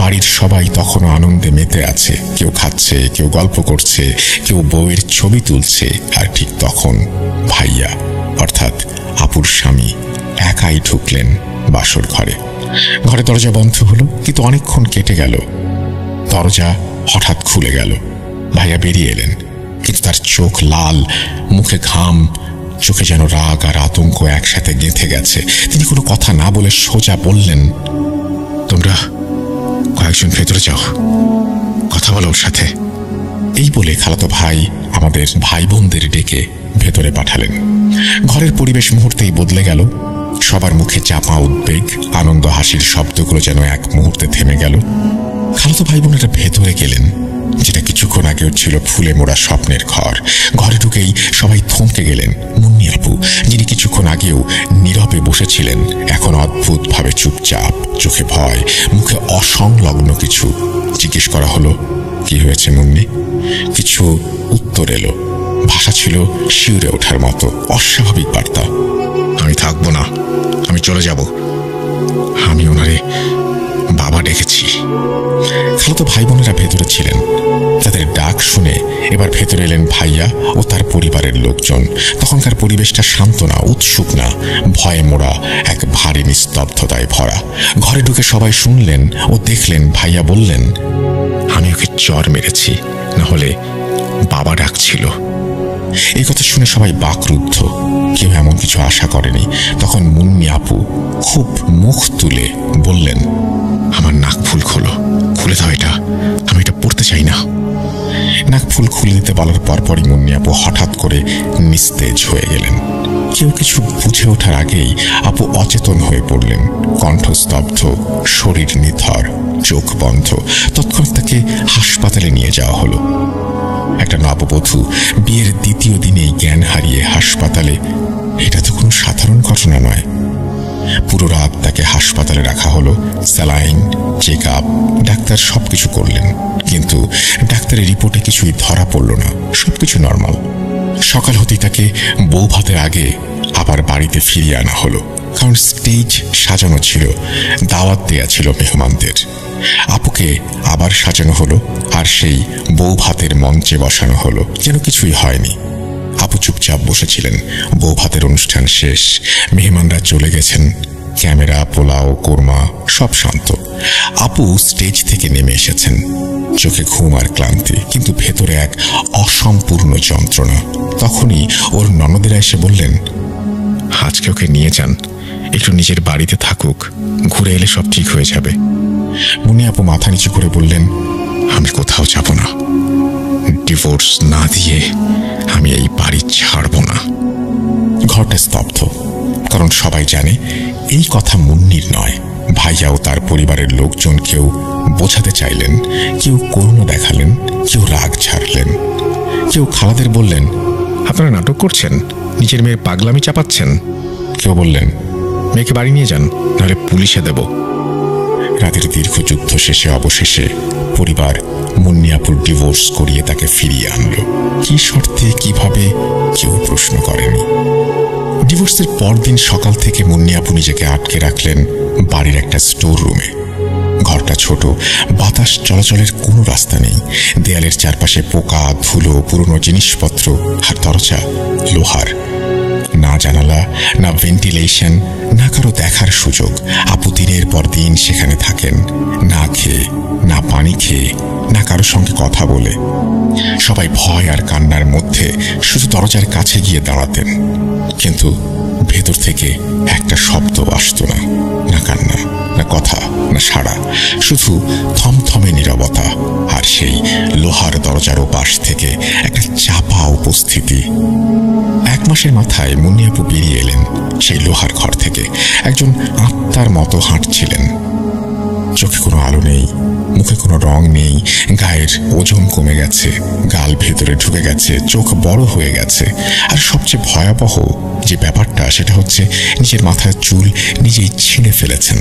বাড়ির সবাই তখনও আনন্দে মেতে আছে। কেউ খাচ্ছে, কেউ গল্প করছে, কেউ বউয়ের ছবি তুলছে। আর ঠিক তখন ভাইয়া অর্থাৎ আপুর স্বামী একাই ঢুকলেন বাসর ঘরে। ঘরে দরজা বন্ধ হলো, কিন্তু অনেকক্ষণ কেটে গেল। দরজা হঠাৎ খুলে গেল। ভাইয়া বেরিয়ে এলেন, কিন্তু তার চোখ লাল, মুখে ঘাম, চোখে যেন রাগ আর আতঙ্ক একসাথে গেঁথে গেছে। তিনি কোনো কথা না বলে সোজা বললেন, তোমরা কয়েকজন ভেতরে যাও, কথা বলো ওর সাথে। এই বলে খালাতো ভাই আমাদের ভাই বোনদের ডেকে ভেতরে পাঠালেন। ঘরের পরিবেশ মুহূর্তেই বদলে গেল। সবার মুখে চাপা উদ্বেগ, আনন্দ, হাসির শব্দগুলো যেন এক মুহূর্তে থেমে গেল। খালাতো ভাই বোনেরা ভেতরে গেলেন, যেটা কিছুক্ষণ আগেও ছিল ফুলে মোড়া স্বপ্নের ঘর। ঘরে ঢুকেই সবাই থমকে গেলেন। মুন্নি আপু, যিনি কিছুক্ষণ আগেও নীরবে বসেছিলেন, এখন অদ্ভুতভাবে চুপচাপ, চোখে ভয়, মুখে অসংলগ্ন কিছু। জিজ্ঞেস করা হলো, কি হয়েছে মুন্নি? কিছু উত্তর এলো। ভাষা ছিল শিউরে ওঠার মতো, অস্বাভাবিক বার্তা। আমি থাকবো না, আমি চলে যাব। আমি ওনারে বাবা ডেকেছি। খালাতো ভাই বোনেরা ভেতরে ছিলেন। তাদের ডাক শুনে এবার ভেতরে এলেন ভাইয়া ও তার পরিবারের লোকজন। তখনকার পরিবেশটা শান্ত না, উৎসুক না, ভয়ে মোড়া, এক ভারী নিস্তব্ধতায় ভরা। ঘরে ঢুকে সবাই শুনলেন ও দেখলেন ভাইয়া বললেন, আমি ওকে চর মেরেছি, না হলে বাবা ডাকছিল। এই কথা শুনে সবাই বাকরুদ্ধ। কেউ এমন কিছু আশা করেনি। তখন মুন্নি আপু খুব মুখ তুলে বললেন, আমার নাক ফুল খোলো, খুলে দাও এটা, আমি এটা পড়তে চাই না। নাক ফুল খুলে দিতে বলার পরপরই মুন্নি আপু হঠাৎ করে নিস্তেজ হয়ে গেলেন। কেউ কিছু বুঝে ওঠার আগেই আপু অচেতন হয়ে পড়লেন। কণ্ঠ স্তব্ধ, শরীর নিথর, চোখ বন্ধ। তৎক্ষণাৎ তাকে হাসপাতালে নিয়ে যাওয়া হলো। একটা নববধূ বিয়ের দ্বিতীয় দিনেই জ্ঞান হারিয়ে হাসপাতালে, এটা তো কোনো সাধারণ ঘটনা নয়। পুরো রাত তাকে হাসপাতালে রাখা হলো। স্যালাইন, চেক আপ, ডাক্তার সবকিছু করলেন, কিন্তু ডাক্তারের রিপোর্টে কিছুই ধরা পড়ল না। সবকিছু নর্মাল। সকাল হতেই তাকে বউ ভাতের আগে আবার বাড়িতে ফিরিয়ে আনা হলো, কারণ স্টেজ সাজানো ছিল, দাওয়াত দেয়া ছিল মেহমানদের। আপুকে আবার সাজানো হলো, আর সেই বউ ভাতের মঞ্চে বসানো হলো যেন কিছুই হয়নি। আপু চুপচাপ বসেছিলেন। বউ ভাতের অনুষ্ঠান শেষ, মেহমানরা চলে গেছেন। ক্যামেরা, পোলাও, কোরমা সব শান্ত। আপু স্টেজ থেকে নেমে এসেছেন। চোখে ঘুম আর ক্লান্তি, কিন্তু ভেতরে এক অসম্পূর্ণ যন্ত্রণা। তখনই ওর ননদেরা এসে বললেন, আজকে ওকে নিয়ে যান, একটু নিজের বাড়িতে থাকুক, ঘুরে এলে সব ঠিক হয়ে যাবে। মুন্নি আপু মাথা নিচু করে বললেন, আমি কোথাও যাব না, ডিভোর্স না দিয়ে আমি এই বাড়ি ছাড়ব না। ঘরটা স্তব্ধ, কারণ সবাই জানে এই কথা মুন্নির নয়। ভাইয়া ও তার পরিবারের লোকজন কেউ বোঝাতে চাইলেন, কেউ করুণা দেখালেন, কেউ রাগ ছাড়লেন, কেউ খালাদের বললেন, আপনারা নাটক করছেন, নিজের মেয়ের পাগলামি চাপাচ্ছেন। কেউ বললেন, মেয়েকে বাড়ি নিয়ে যান, নাহলে পুলিশে দেব। রাতের দীর্ঘ যুদ্ধ শেষে অবশেষে পরিবার মুন্নি আপুর ডিভোর্স করিয়ে তাকে ফিরিয়ে আনলো। কি শর্তে, কিভাবে, কেউ প্রশ্ন করেনি। ডিভোর্সের পরদিন সকাল থেকে মুন্নি আপু নিজেকে আটকে রাখলেন বাড়ির একটা স্টোর রুমে। ঘরটা ছোট, বাতাস চলাচলের কোনো রাস্তা নেই। দেয়ালের চারপাশে পোকা, ধুলো, পুরনো জিনিসপত্র, আর দরজা লোহার। না জানালা, না ভেন্টিলেশন, না কারো দেখার সুযোগ। আপু দিনের পর দিন সেখানে থাকেন, না খেয়ে, না পানি খেয়ে, না কারোর সঙ্গে কথা বলে। সবাই ভয় আর কান্নার মধ্যে শুধু দরজার কাছে গিয়ে দাঁড়াতেন, কিন্তু ভেতর থেকে একটা শব্দ আসত না। না কান্না, না কথা, না সাড়া, শুধু থমথমে নীরবতা। আর সেই লোহার দরজার ওপাশ থেকে একটা চাপা উপস্থিতি। 1 মাসের মাথায় মুন্নি আপু বেরিয়ে এলেন সেই লোহার ঘর থেকে। একজন আত্মার মতো হাঁটছিলেন। চোখে কোনো আলো নেই, মুখে কোনো রং নেই, গায়ের ওজন কমে গেছে, গাল ভেতরে ঢুকে গেছে, চোখ বড় হয়ে গেছে। আর সবচেয়ে ভয়াবহ যে ব্যাপারটা সেটা হচ্ছে নিজের মাথার চুল নিজেই ছিঁড়ে ফেলেছেন,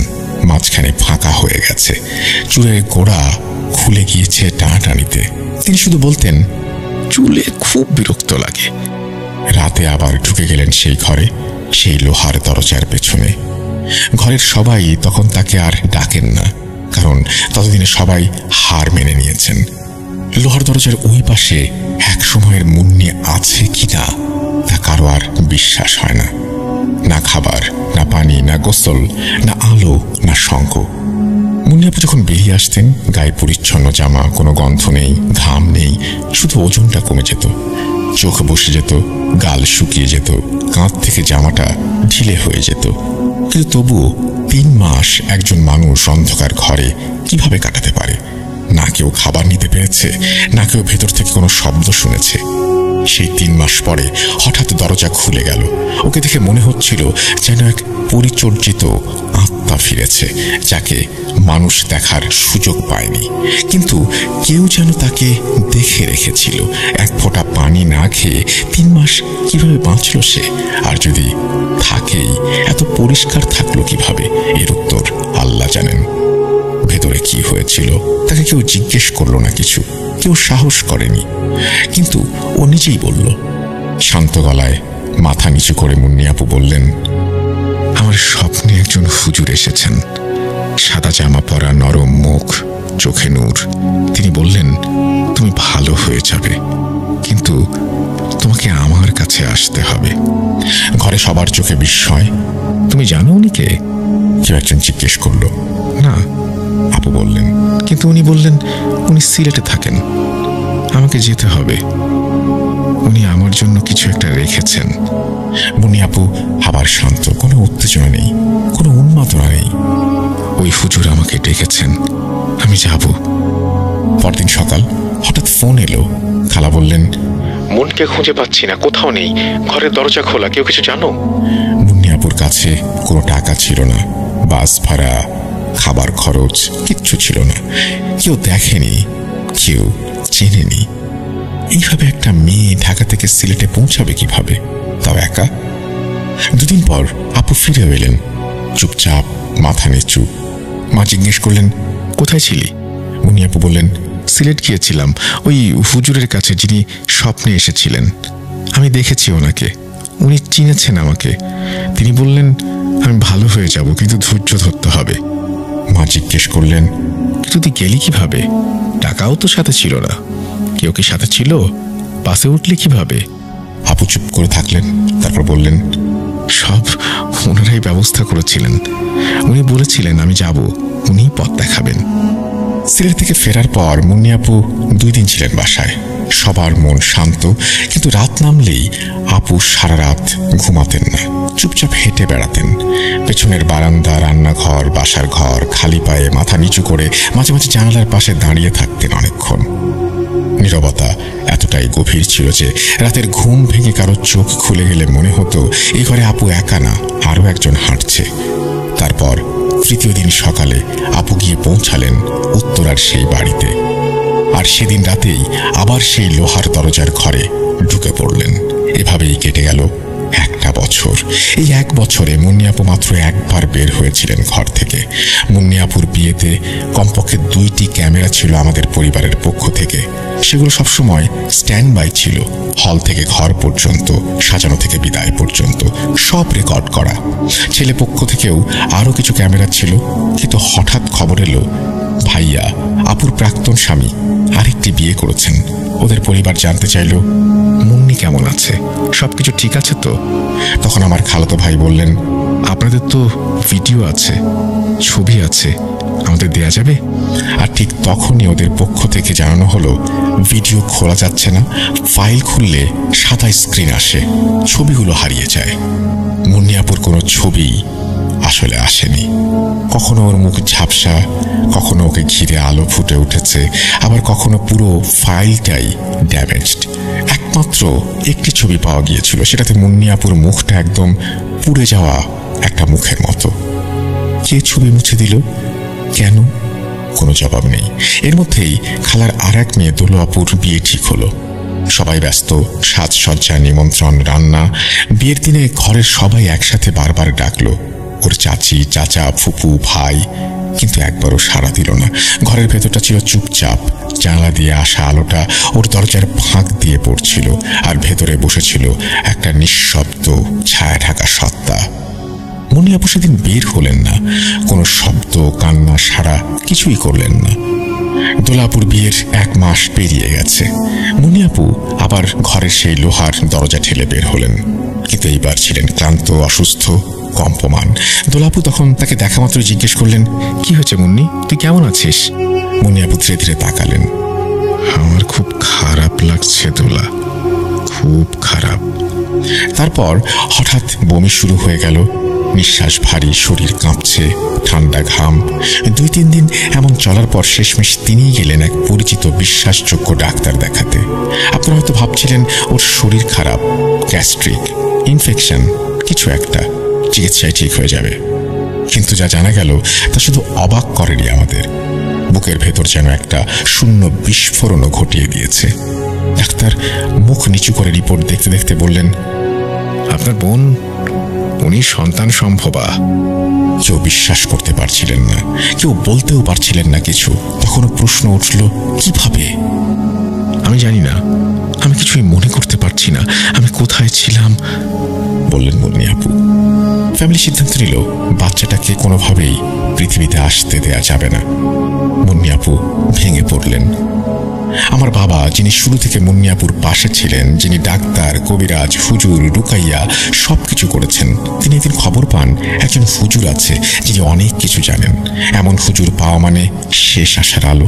মাঝখানে ফাঁকা হয়ে গেছে, চুলের গোড়া খুলে গিয়েছে টানাটানিতে। তিনি শুধু বলতেন, চুলে খুব বিরক্ত লাগে। রাতে আবার ঢুকে গেলেন সেই ঘরে, সেই লোহার দরজার পেছনে। ঘরের সবাই তখন তাকে আর ডাকেন না, কারণ ততদিনে সবাই হার মেনে নিয়েছেন। লোহার দরজার ওই পাশে এক সময়ের মুন্নি আছে কিনা তা কারো আর বিশ্বাস হয় না। না খাবার, না পানি, না গোসল, না আলো, না শঙ্খ। মুন্নিয়াপু যখন বেরিয়ে আসতেন, গায়ে পরিচ্ছন্ন জামা, কোনো গন্ধ নেই, ঘাম নেই, শুধু ওজনটা কমে যেত, চোখ বসে যেত, গাল শুকিয়ে যেত, কাঁধ থেকে জামাটা ঢিলে হয়ে যেত। কিন্তু তবুও 3 মাস একজন মানুষ অন্ধকার ঘরে কিভাবে কাটাতে পারে? না কেউ খাবার নিতে পেরেছে, না কেউ ভেতর থেকে কোনো শব্দ শুনেছে। সেই 3 মাস পরে হঠাৎ দরজা খুলে গেল। ওকে দেখে মনে হচ্ছিল যেন এক পরিচর্যিত আত্মা ফিরেছে, যাকে মানুষ দেখার সুযোগ পায়নি, কিন্তু কেউ যেন তাকে দেখে রেখেছিল। এক ফোঁটা পানি না খেয়ে 3 মাস কিভাবে বাঁচল সে? আর যদি থাকেই, এত পরিষ্কার থাকলো কিভাবে? এর উত্তর আল্লাহ জানেন। ভেতরে কি হয়েছিল তাকে কেউ জিজ্ঞেস করলো না, কিছু কেউ সাহস করেনি, কিন্তু ও নিজেই বলল। শান্ত গলায় মাথা নিচু করে মুন্নিয়াপু বললেন, আমার স্বপ্নে একজন হুজুর এসেছেন, সাদা জামা পরা, নরম মুখ, চোখে নূর। তিনি বললেন, তুমি ভালো হয়ে যাবে, কিন্তু তোমাকে আমার কাছে আসতে হবে। ঘরে সবার চোখে বিস্ময়। তুমি জানো উনি কে? কেউ একজন জিজ্ঞেস করল। না, আপু বললেন। কিন্তু উনি বললেন উনি সিলেটে থাকেন, আমাকে যেতে হবে, উনি আমার জন্য কিছু একটা রেখেছেন। মুন্নিয়াপু আবার শান্ত, কোনো উত্তেজনা নেই, কোনো উন্মাদনা নেই। ওই হুজুর আমাকে ডেকেছেন, আমি যাব। পরদিন সকাল হঠাৎ ফোন এলো। খালা বললেন, মনকে খুঁজে পাচ্ছি না, কোথাও নেই, ঘরের দরজা খোলা, কেউ কিছু জানো? মুন্নিয়াপুর কাছে কোনো টাকা ছিল না, বাস ভাড়া, খাবার খরচ কিচ্ছু ছিল না। কেউ দেখেনি, কেউ চেনেনি। এইভাবে একটা মেয়ে ঢাকা থেকে সিলেটে পৌঁছাবে কিভাবে, তাও একা? 2 দিন পর আপু ফিরে এলেন, চুপচাপ, মাথা নিচু। মা জিজ্ঞেস করলেন, কোথায় ছিলি? মুন্নিয়াপু বললেন, সিলেট গিয়েছিলাম, ওই হুজুরের কাছে যিনি স্বপ্নে এসেছিলেন। আমি দেখেছি ওনাকে, উনি চিনেছেন আমাকে। তিনি বললেন আমি ভালো হয়ে যাব, কিন্তু ধৈর্য ধরতে হবে। মা জিজ্ঞেস করলেন, কিন্তু তুই গেলি কিভাবে? টাকাও তো সাথে ছিল না। কেউ কি সাথে ছিল? বাসে উঠলি কিভাবে? আপু চুপ করে থাকলেন, তারপর বললেন, সব ওনারাই ব্যবস্থা করেছিলেন। উনি বলেছিলেন আমি যাব, উনি পথ দেখাবেন। সিলেট থেকে ফেরার পর মুন্নিয়াপু 2 দিন ছিলেন বাসায়। সবার মন শান্ত, কিন্তু রাত নামলেই আপু সারা রাত ঘুমাতেন না, চুপচাপ হেঁটে বেড়াতেন। পেছনের বারান্দা, রান্নাঘর, বাসার ঘর, খালি পায়ে মাথা নিচু করে মাঝে মাঝে জানালার পাশে দাঁড়িয়ে থাকতেন অনেকক্ষণ। নীরবতা এতটাই গভীর ছিল যে রাতের ঘুম ভেঙে কারো চোখ খুলে গেলে মনে হতো এই ঘরে আপু একা না, আরও একজন হাঁটছে। তারপর 3য় দিন সকালে আপু গিয়ে পৌঁছালেন উত্তরার সেই বাড়িতে, আর সেদিন রাতেই আবার সেই লোহার দরজার ঘরে ঢুকে পড়লেন। এভাবেই কেটে গেল 1টা বছর। এই 1 বছরে মুন্নিয়াপু মাত্র একবার বের হয়েছিলেন ঘর থেকে। মুন্নিয়াপুর বিয়েতে কমপক্ষে 2টি ক্যামেরা ছিল আমাদের পরিবারের পক্ষ থেকে। সেগুলো সবসময় স্ট্যান্ড বাই ছিল, হল থেকে ঘর পর্যন্ত, সাজানো থেকে বিদায় পর্যন্ত সব রেকর্ড করা। ছেলে পক্ষ থেকেও আরও কিছু ক্যামেরা ছিল, কিন্তু হঠাৎ খবর এলো ভাইয়া, আপুর প্রাক্তন স্বামী, আরেকটি বিয়ে করেছেন। ওদের পরিবার জানতে চাইল মুন্নি কেমন আছে, সবকিছু ঠিক আছে তো? তখন আমার খালাতো ভাই বললেন, আপনাদের তো ভিডিও আছে, ছবি আছে, আমাদের দেয়া যাবে? আর ঠিক তখনই ওদের পক্ষ থেকে জানানো হলো ভিডিও খোলা যাচ্ছে না, ফাইল খুললে সাদা স্ক্রিন আসে, ছবিগুলো হারিয়ে যায়। মুন্নিয়াপুর কোনো ছবি আসলে আসেনি। কখনো ওর মুখ ঝাপসা, কখনো ওকে ঘিরে আলো ফুটে উঠেছে, আবার কখনো পুরো ফাইলটাই ড্যামেজড। একমাত্র একটি ছবি পাওয়া গিয়েছিল, সেটাতে মুন্নিয়াপুর মুখটা একদম পুড়ে যাওয়া একটা মুখের মতো। কে ছবি মুছে দিল? কেন? কোনো জবাব নেই। এর মধ্যেই খালার আর এক মেয়ে দোলা আপুর বিয়ে ঠিক হলো। সবাই ব্যস্ত, সাজসজ্জা, নিমন্ত্রণ, রান্না। বিয়ের দিনে ঘরের সবাই একসাথে বারবার ডাকলো, ওর চাচি, চাচা, ফুপু, ভাই, কিন্তু একবারও সাড়া দিল না। ঘরের ভেতরটা ছিল চুপচাপ। জানলা দিয়ে আসা আলোটা ওর দরজার ফাঁক দিয়ে পড়ছিল, আর ভেতরে বসেছিল একটা নিঃশব্দ ছায়া ঢাকা সত্তা। মুন্নি আপু সেদিন বের হলেন না, কোনো শব্দ, কান্না, সাড়া কিছুই করলেন না। দোলাপুর বিয়ের 1 মাস পেরিয়ে গেছে। মুন্নি আপু আবার ঘরের সেই লোহার দরজা ঠেলে বের হলেন, কিন্তু এইবার ছিলেন ক্লান্ত, অসুস্থ, কম্পমান। দোলাপু তখন তাকে দেখা মাত্র জিজ্ঞেস করলেন, কি হয়েছে মুন্নি, তুই কেমন আছিস? মুন্নি আপু ধীরে ধীরে তাকালেন। আমার খুব খারাপ লাগছে দোলা, খুব খারাপ। তারপর হঠাৎ বমি শুরু হয়ে গেল, নিঃশ্বাস ভারী, শরীর কাঁপছে, ঠান্ডা ঘাম। 2-3 দিন এমন চলার পর শেষমেশ তিনিই গেলেন এক পরিচিত বিশ্বাসযোগ্য ডাক্তার দেখাতে। আপনারা হয়তো ভাবছিলেন ওর শরীর খারাপ, গ্যাস্ট্রিক ইনফেকশন, কিছু একটা, চিকিৎসায় ঠিক হয়ে যাবে। কিন্তু যা জানা গেল তা শুধু অবাক করেনি আমাদের। বুকের ভেতর যেন একটা শূন্য বিস্ফোরণও ঘটিয়ে দিয়েছে। ডাক্তার মুখ নিচু করে রিপোর্ট দেখতে দেখতে বললেন, আপনার বোন, উনি সন্তান সম্ভবা। কেউ বিশ্বাস করতে পারছিলেন না, কেউ বলতেও পারছিলেন না কিছু। তখনও প্রশ্ন উঠল, কিভাবে? আমি জানি না, আমি কিছুই মনে করতে পারছি না, আমি কোথায় ছিলাম, বললেন মুন্নি আপু। ফ্যামিলি সিদ্ধান্ত নিল বাচ্চাটাকে কোনোভাবেই পৃথিবীতে আসতে দেয়া যাবে না। মুন্নি আপু ভেঙে পড়লেন। আমার বাবা, যিনি শুরু থেকে মুন্নি আপুর পাশে ছিলেন, যিনি ডাক্তার, কবিরাজ, হুজুর, রুকাইয়া সবকিছু করেছেন, তিনি একদিন খবর পান একজন হুজুর আছে যিনি অনেক কিছু জানেন। এমন হুজুর পাওয়া মানে শেষ আসার আলো।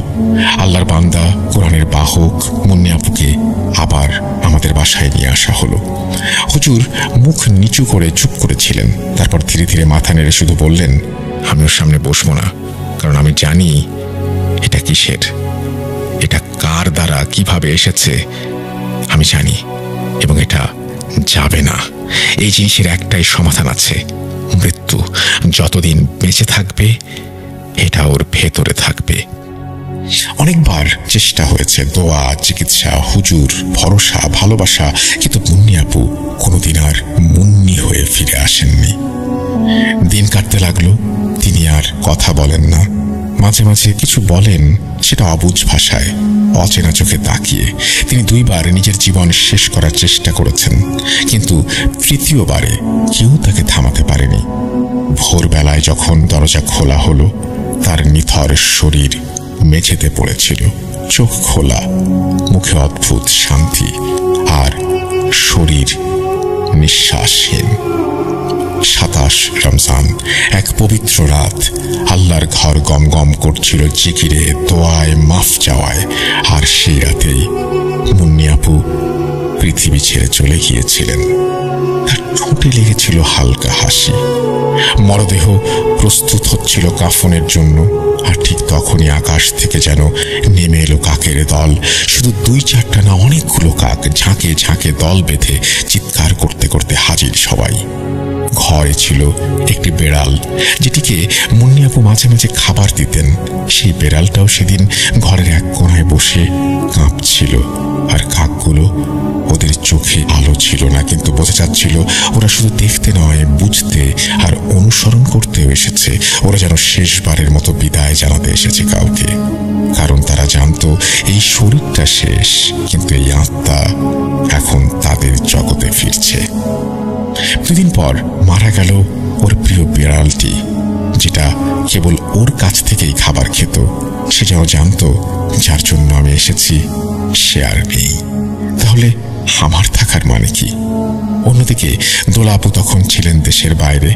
আল্লাহর বান্দা, কোরআনের বাহক মুন্নি আপুকে আবার আমাদের বাসায় নিয়ে আসা হলো। হুজুর মুখ নিচু করে চুপ করেছিলেন, তারপর ধীরে ধীরে মাথা নেড়ে শুধু বললেন, আমি ওর সামনে বসবো না, কারণ আমি জানি এটা কিসের, এটা কার দ্বারা কিভাবে এসেছে আমি জানি, এবং এটা যাবে না। এই জিনিসের একটাই সমাধান আছে, মৃত্যু। যতদিন বেঁচে থাকবে এটা ওর ভেতরে থাকবে। অনেকবার চেষ্টা হয়েছে, দোয়া, চিকিৎসা, হুজুর, ভরসা, ভালোবাসা, কিন্তু মুন্নি আপু কোনোদিন আর মুন্নি হয়ে ফিরে আসেননি। দিন কাটতে লাগলো, তিনি আর কথা বলেন না। মাঝে মাঝে কিছু বলেন, সেটা অবুঝ ভাষায়, অচেনা চোখে তাকিয়ে। তিনি 2 বার নিজের জীবন শেষ করার চেষ্টা করেছেন, কিন্তু 3য়-বারে কেউ তাকে থামাতে পারেনি। ভোরবেলায় যখন দরজা খোলা হলো, তার নিথর শরীর মেঝেতে পড়েছিল, চোখ খোলা, মুখে অদ্ভুত শান্তি, আর শরীর নিঃশ্বাসহীন। 27 রমজান, এক পবিত্র রাত। আল্লাহর ঘর গমগম করছিল জিকিরে, দোয়ায়, মাফ চাওয়ায়। আর সেই রাতেই মুন্নি আপু পৃথিবী ছেড়ে চলে গিয়েছিলেন। তার ঠোঁটে লেগেছিল হালকা হাসি। মরদেহ প্রস্তুত হচ্ছিল কাফনের জন্য, আর ঠিক তখনই আকাশ থেকে যেন নেমে এলো কাকের দল। শুধু 2-4টা না, অনেকগুলো কাক ঝাঁকে ঝাঁকে দল বেঁধে চিৎকার করতে করতে হাজির সবাই। ঘরে ছিল একটি বেড়াল, যেটিকে মুন্নি আপু মাঝে মাঝে খাবার দিতেন। সেই বেড়ালটাও সেদিন ঘরের এক কোণায় বসে কাঁপছিল। আর কাকগুলো, ওদের চোখে আলো ছিল না, কিন্তু বোঝা যাচ্ছিল ওরা শুধু দেখতে নয়, বুঝতে আর অনুসরণ করতেও এসেছে। ওরা যেন শেষবারের মতো বিদায় জানাতে এসেছে কাউকে, কারণ তারা জানতো এই শরীরটা শেষ, কিন্তু এই আত্মা এখন তাদের জগতে ফিরছে। 2 দিন পর মারা গেল ওর প্রিয় বিড়ালটি, যেটা কেবল ওর কাছ থেকেই খাবার খেত। সে যেন জানতো, যার জন্য আমি এসেছি সে আর নেই, তাহলে আমার থাকার মানে কি? অন্যদিকে দোলা আপু তখন ছিলেন দেশের বাইরে।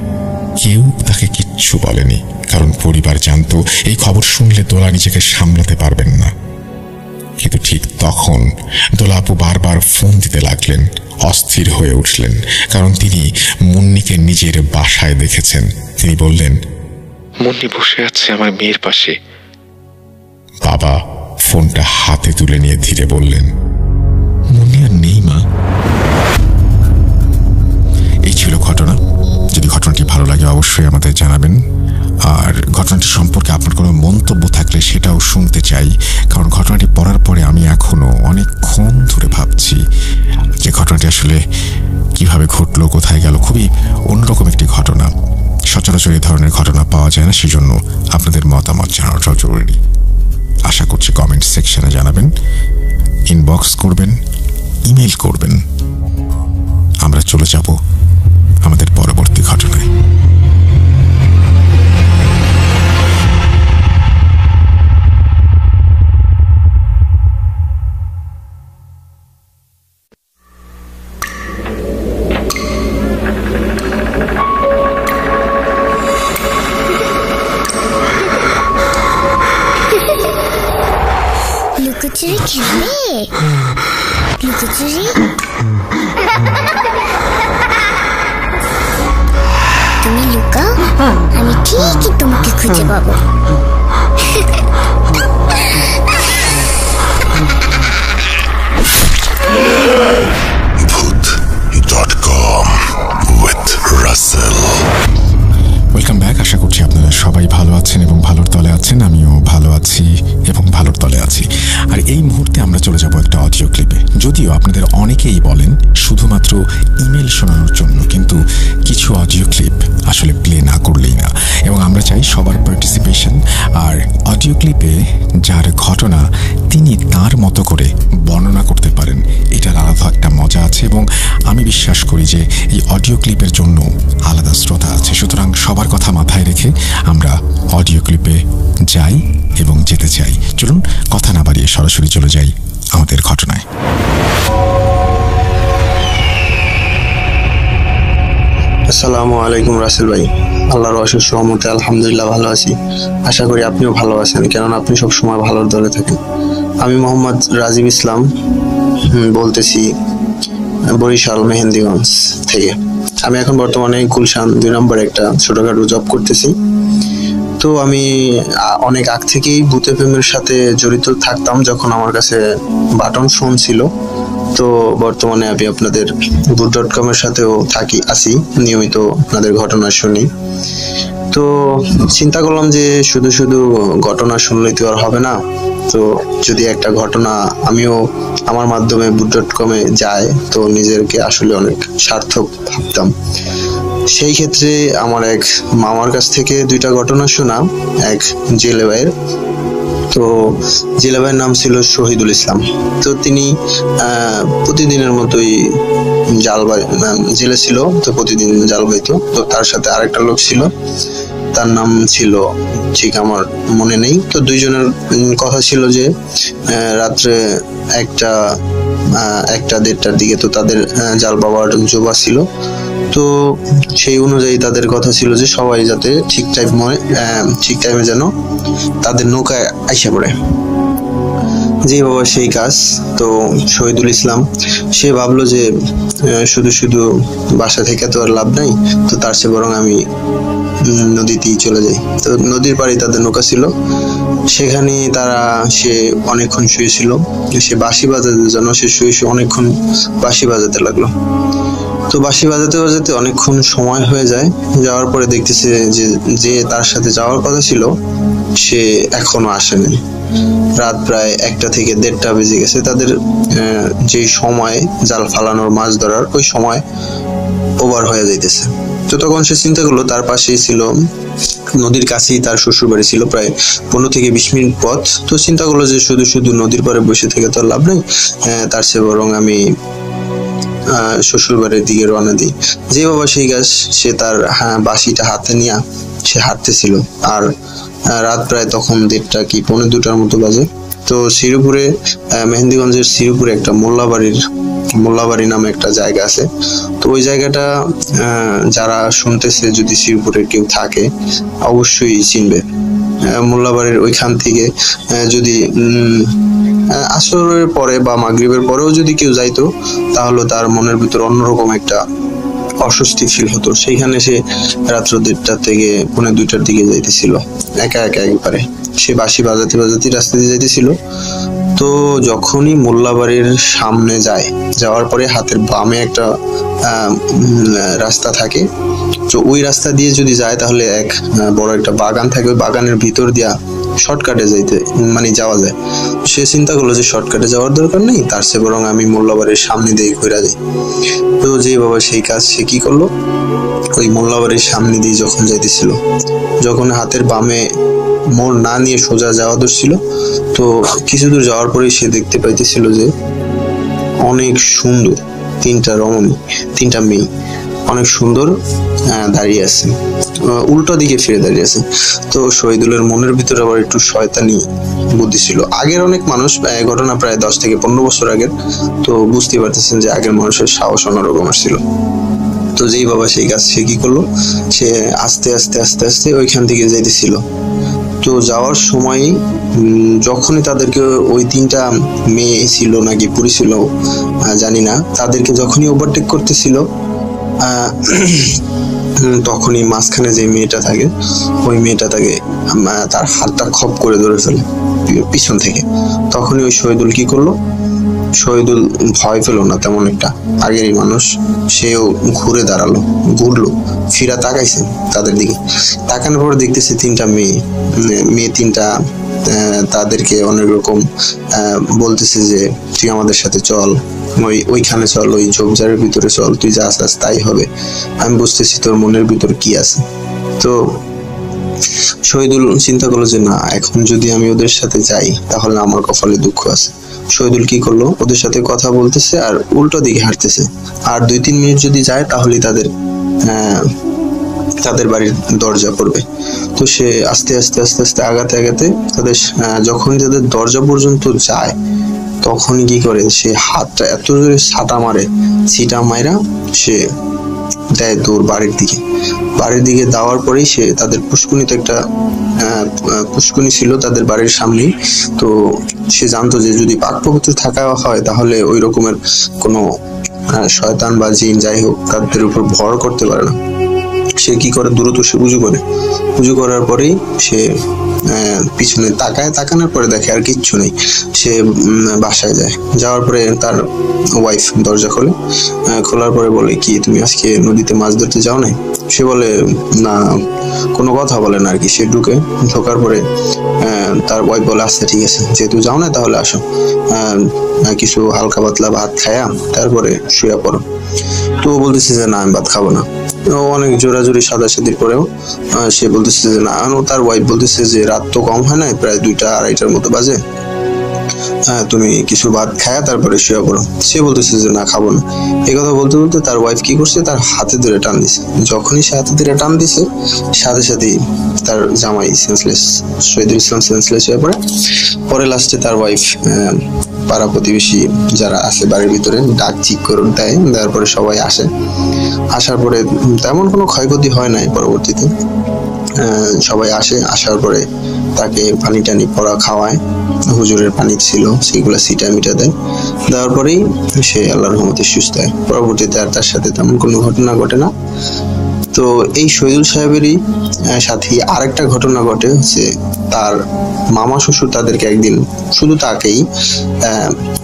কেউ তাকে কিচ্ছু বলেনি, কারণ পরিবার জানতো এই খবর শুনলে দোলা নিজেকে সামলাতে পারবেন না। কিন্তু ঠিক তখন দোলা আপু বারবার ফোন দিতে লাগলেন। অস্থির হয়ে উঠলেন, কারণ তিনি মুন্নিকে নিজের বাসায় দেখেছেন। তিনি বললেন, মুন্নি বসে আছে আমার মেয়ের পাশে। বাবা ফোনটা হাতে তুলে নিয়ে ধীরে বললেন, মুন্নি আর নেই মা। এই ছিল ঘটনা। যদি ঘটনাটি ভালো লাগে অবশ্যই আমাদের জানাবেন। আর ঘটনাটি সম্পর্কে আপনার কোনো মন্তব্য থাকলে সেটাও শুনতে চাই, কারণ ঘটনাটি পড়ার পরে আমি এখনও অনেকক্ষণ ধরে ভাবছি যে ঘটনাটি আসলে কিভাবে ঘটলো, কোথায় গেল। খুবই অন্যরকম একটি ঘটনা, সচরাচর এই ধরনের ঘটনা পাওয়া যায় না, সেজন্য আপনাদের মতামত জানানোটা জরুরি। আশা করছি কমেন্ট সেকশনে জানাবেন, ইনবক্স করবেন, ইমেল করবেন। আমরা চলে যাব আমাদের পরবর্তী ঘটনায়। লুকোচুরি খেলবে? লুকোচুরি তুমি লুকাও, আমি ঠিকই তোমাকে খুঁজে পাবো। ভূত.com with Russell। Welcome back. আশা করছি আপনারা সবাই ভালো আছেন এবং ভালোর তলে আছেন। আমিও ভালো আছি এবং ভালোর তলে আছি। আর এই মুহূর্তে আমরা চলে যাব একটা অডিও ক্লিপে। যদিও আপনাদের অনেকেই বলেন শুধুমাত্র ইমেল শোনানোর জন্য, কিন্তু কিছু অডিও ক্লিপ আসলে প্লে না করলেই না, এবং আমরা চাই সবার পার্টিসিপেশন। আর অডিও ক্লিপে যার ঘটনা তিনি তার মতো করে বর্ণনা করতে পারেন, এটার আলাদা একটা মজা আছে, এবং আমি বিশ্বাস করি যে এই অডিও ক্লিপের জন্য আলাদা শ্রোতা আছে। সুতরাং সবার কথা মাথায় রেখে আমরা অডিও ক্লিপে যাই এবং যেতে চাই। চলুন কথা না বাড়িয়ে সরাসরি চলে যাই আমাদের ঘটনায়। আসসালামু আলাইকুম রাসেল ভাই। আল্লাহর অশেষ রহমতে আলহামদুলিল্লাহ ভালো আছি। আশা করি আপনিও ভালো আছেন, কেননা আপনি সবসময় ভালোর দলে থাকেন। আমি মোহাম্মদ রাজীব ইসলাম বলতেছি, বরিশাল মেহেন্দিগঞ্জ থেকে। আমি এখন বর্তমানে গুলশান 2 নম্বর একটা ছোটখাটো জব করতেছি। তো আমি অনেক আগ থেকেই ভূতে প্রেমের সাথে জড়িত থাকতাম, যখন আমার কাছে বাটন ফোন ছিল। তো বর্তমানে আমি আপনাদের ভূত.com এর সাথেও আছি, নিয়মিত আপনাদের ঘটনা শুনি। তো চিন্তা করলাম যে শুধু শুধু ঘটনা শুনলেই তো আর হবে না, তো যদি একটা ঘটনা আমিও আমার মাধ্যমে ভূত.com এ যায়, তো নিজেকে আসলে অনেক সার্থক ভাবতাম। সেই ক্ষেত্রে আমার এক মামার কাছ থেকে 2টা ঘটনা শোনা, এক জেলে ভাইয়ের। তো জেলে ভাইয়ের নাম ছিল শহীদুল ইসলাম। তো তিনি প্রতিদিনের মতোই জেলে ছিল, তো প্রতিদিন জাল বাইতো। তো তার সাথে আরেকটা লোক ছিল, তার নাম ছিল ঠিক আমার মনে নেই। তো 2 জনের কথা ছিল যে রাত্রে 1-1:30টার দিকে তো তাদের জাল বাবার জোবা ছিল। তো সেই অনুযায়ী তাদের কথা ছিল যে সবাই যাতে ঠিক টাইমে যেন তাদের নৌকায় আইসা পড়ে। যে বাবা সেই কাজ। তো শহীদুল ইসলাম সে ভাবলো যে শুধু শুধু বাসা থেকে তো আর লাভ নাই, তো তার চেয়ে বরং আমি নদীতেই চলে যাই। তো নদীর পাড়ে তাদের নৌকা ছিল, সেখানে সে অনেকক্ষণ শুয়েছিল। সে বাঁশি বাজাতে যেন সে শুয়ে অনেকক্ষণ বাঁশি বাজাতে লাগলো। তো বাঁশি বাজাতে বাজাতে অনেকক্ষণ সময় হয়ে যায়। যাওয়ার পরে দেখতেছে যে তার সাথে যাওয়ার কথা ছিল সে এখনো আসেনি। রাত প্রায় 1টা থেকে 1:30 বেজে গেছে। তাদের যে সময় জাল ফালানোর, মাছ ধরার, ওই সময় ওভার হয়ে যাইতেছে। তো তখন সে চিন্তা করলো, তার পাশেই ছিল নদীর কাছেই তার শ্বশুর বাড়ি ছিল, প্রায় 15 থেকে 20 মিনিট পথ। তো চিন্তা করলো যে শুধু শুধু নদীর পাড়ে বসে থেকে তো লাভ নেই, তার চেয়ে বরং আমি শ্বশুর বাড়ির দিকে রওনা দিই। যে বাবা সেই গাছ, সে তার বাঁশিটা হাতে নিয়ে সে হাঁটতেছিল। আর রাত প্রায় তখন 1:30 কি 1:45টার মতো বাজে। তো শ্রীপুরে, মেহেন্দিগঞ্জের শ্রীপুরে একটা মোল্লাবাড়ি নামে একটা জায়গা আছে। তো ওই জায়গাটা যারা শুনতেছে, যদি শ্রীপুরের কেউ থাকে অবশ্যই চিনবে। মোল্লাবাড়ির ওইখান থেকে যদি আসরের পরে বা মাগরিবের পরেও যদি কেউ যাইতো, তাহলে তার মনের ভিতর অন্যরকম একটা অস্বস্তি ফিল হতো। সেইখানে সে রাত্র 1:30 থেকে 1:45টার দিকে যাইতেছিল একা একবারে। সে বাঁশি বাজাতে বাজাতে রাস্তা দিয়ে যাইতেছিল। তো যখনই মোল্লাবাড়ির সামনে যায়, যাওয়ার পরে হাতের বামে একটা রাস্তা থাকে, তো ওই রাস্তা দিয়ে যদি যায় তাহলে এক বড় একটা বাগান থাকে, ওই বাগানের ভিতর দিয়া শর্টকাটে যাওয়া যায়। সে চিন্তা করলো যে শর্টকাটে যাওয়ার দরকার নেই, তার চেয়ে বরং আমি মোল্লাবাড়ির সামনে দিয়ে ঘুরে যাই। তো যে বাবা সেই কাজ, সে কি করলো, ওই মোল্লাবাড়ির সামনে দিয়ে যখন যাইতেছিল, যখন হাতের বামে মোড় না নিয়ে সোজা যাওয়া ধরছিল, তো কিছু দূর যাওয়ার পরেই সে দেখতে পাইতেছিল যে অনেক সুন্দর তিনটা মেয়ে অনেক সুন্দর দাঁড়িয়ে আছে, উল্টো দিকে ফিরে দাঁড়িয়ে আছে। তো শহীদুলের মনের ভিতরে আবার একটু শয়তানি বুদ্ধি ছিল। আগের অনেক মানুষ, ঘটনা প্রায় 10 থেকে 15 বছর আগের, তো বুঝতে পারতেছেন যে আগের মানুষের সাহস অন্যরকম ছিল। তো যেই বাবা সেই কাজ, সে কি করলো, সে আস্তে আস্তে আস্তে আস্তে ওইখান থেকে যাইতেছিল। তো যাওয়ার সময় যখনই তাদেরকে, ওই 3টা মেয়ে ছিল নাকি পুরী ছিল জানি না, তাদেরকে যখনই ওভারটেক করতেছিল, তখনই মাঝখানে যে মেয়েটা থাকে, ওই মেয়েটা তাকে তার হাতটা খপ করে ধরে ফেলে পিছন থেকে। তখনই ওই শহীদুল কি করলো, শহীদুল ভয় পেল না তেমন একটা, আগেরই মানুষ, সেও ঘুরে দাঁড়ালো, ঘুরলো, ফিরা তাকাইছে তাদের দিকে। তাকানোর পর দেখতেছে 3টা মেয়ে 3টা তাদেরকে অনেক রকম বলতেছে যে তুই আমাদের সাথে চল, ওইখানে চল, ওই ঝোপঝাড়ের ভিতরে চল, তুই যা চাস তাই হবে, আমি বুঝতেছি তোর মনের ভিতর কি আছে। তো শহীদুল চিন্তা করলো যে না, এখন যদি আমি ওদের সাথে যাই তাহলে আমার কপালে দুঃখ আছে। শহীদুল কি করলো, ওদের সাথে কথা বলতেছে আর উল্টো দিকে হাঁটতেছে, আর 2-3 মিনিট যদি যায় তাহলে তাদের বাড়ির দরজা পড়বে। তো সে আস্তে আস্তে আস্তে আস্তে আগাতে তাদের যখন তাদের দরজা পর্যন্ত যায়, তখনই কি করে, সে হাতটা এত জোরে ছিটা মাইরা সে দেয় দৌড় বাড়ির দিকে দেওয়ার পরেই সে তাদের পুষ্কুনিতে একটা পুষ্কুনি ছিল তাদের বাড়ির সামনেই। তো সে জানতো যে যদি পাকপবিত্র থাকা হয় তাহলে ওই রকমের কোনো শয়তান বা জিন যাই হোক তাদের উপর ভর করতে পারে না। সে কি করে, দ্রুত সে উজু করার পরেই সে পিছনে তাকানোর পরে দেখে আর কিচ্ছু নেই। সে বাসায় যাওয়ার পরে তার ওয়াইফ দরজা খোলার পরে বলে, কি তুমি আজকে নদীতে মাছ ধরতে যাও নাই? সে বলে না, কোনো কথা বলে না আর কি। সে ঢোকার পরে তার ওয়াইফ বলে, আচ্ছা ঠিক আছে, যেহেতু যাও না তাহলে আসো, কিছু হালকা পাতলা ভাত খায়া তারপরে শুয়ে পড়ো। তো ও বলতেছে যে না, আমি ভাত খাবো না। অনেক জোরাজোরি সাদাসাদির পরেও সে বলতেছে যে না। তার ওয়াইফ বলতেছে যে রাত তো কম হয় না, প্রায় 2টা-2:30টার মতো বাজে, তুমি কিছু ভাত খায়া তারপরে শুয়ে পড়ো। সে বলতেছে যে না, খাবো না। এই কথা বলতে বলতে তার ওয়াইফ কি করছে, তার হাতে ধরে টান দিছে। যখনই সে হাতে ধরে টান দিছে, সাথে সাথেই তার জামাই সেন্সলেস, শহীদুল ইসলাম সেন্সলেস হয়ে পড়ে। পরে লাস্টে তার ওয়াইফ পাড়া প্রতিবেশী যারা আছে বাড়ির ভিতরে ডাক চিক করে দেওয়ার পরে সবাই আসার পরে তেমন কোনো ক্ষয়ক্ষতি হয় নাই। পরবর্তীতে সবাই আসার পরে তাকে পানি টানি পড়া খাওয়ায়, হুজুরের পানি ছিল সেগুলো সিটা মিটা দেওয়ার পরেই সে আল্লাহর রহমতে সুস্থ হয়। পরবর্তীতে আর তার সাথে তেমন কোনো ঘটনা ঘটে না। তো এই শহীদুল সাহেবেরই সাথে আরেকটা ঘটনা ঘটে, হচ্ছে তার মামা শ্বশুর তাদেরকে একদিন, শুধু তাকেই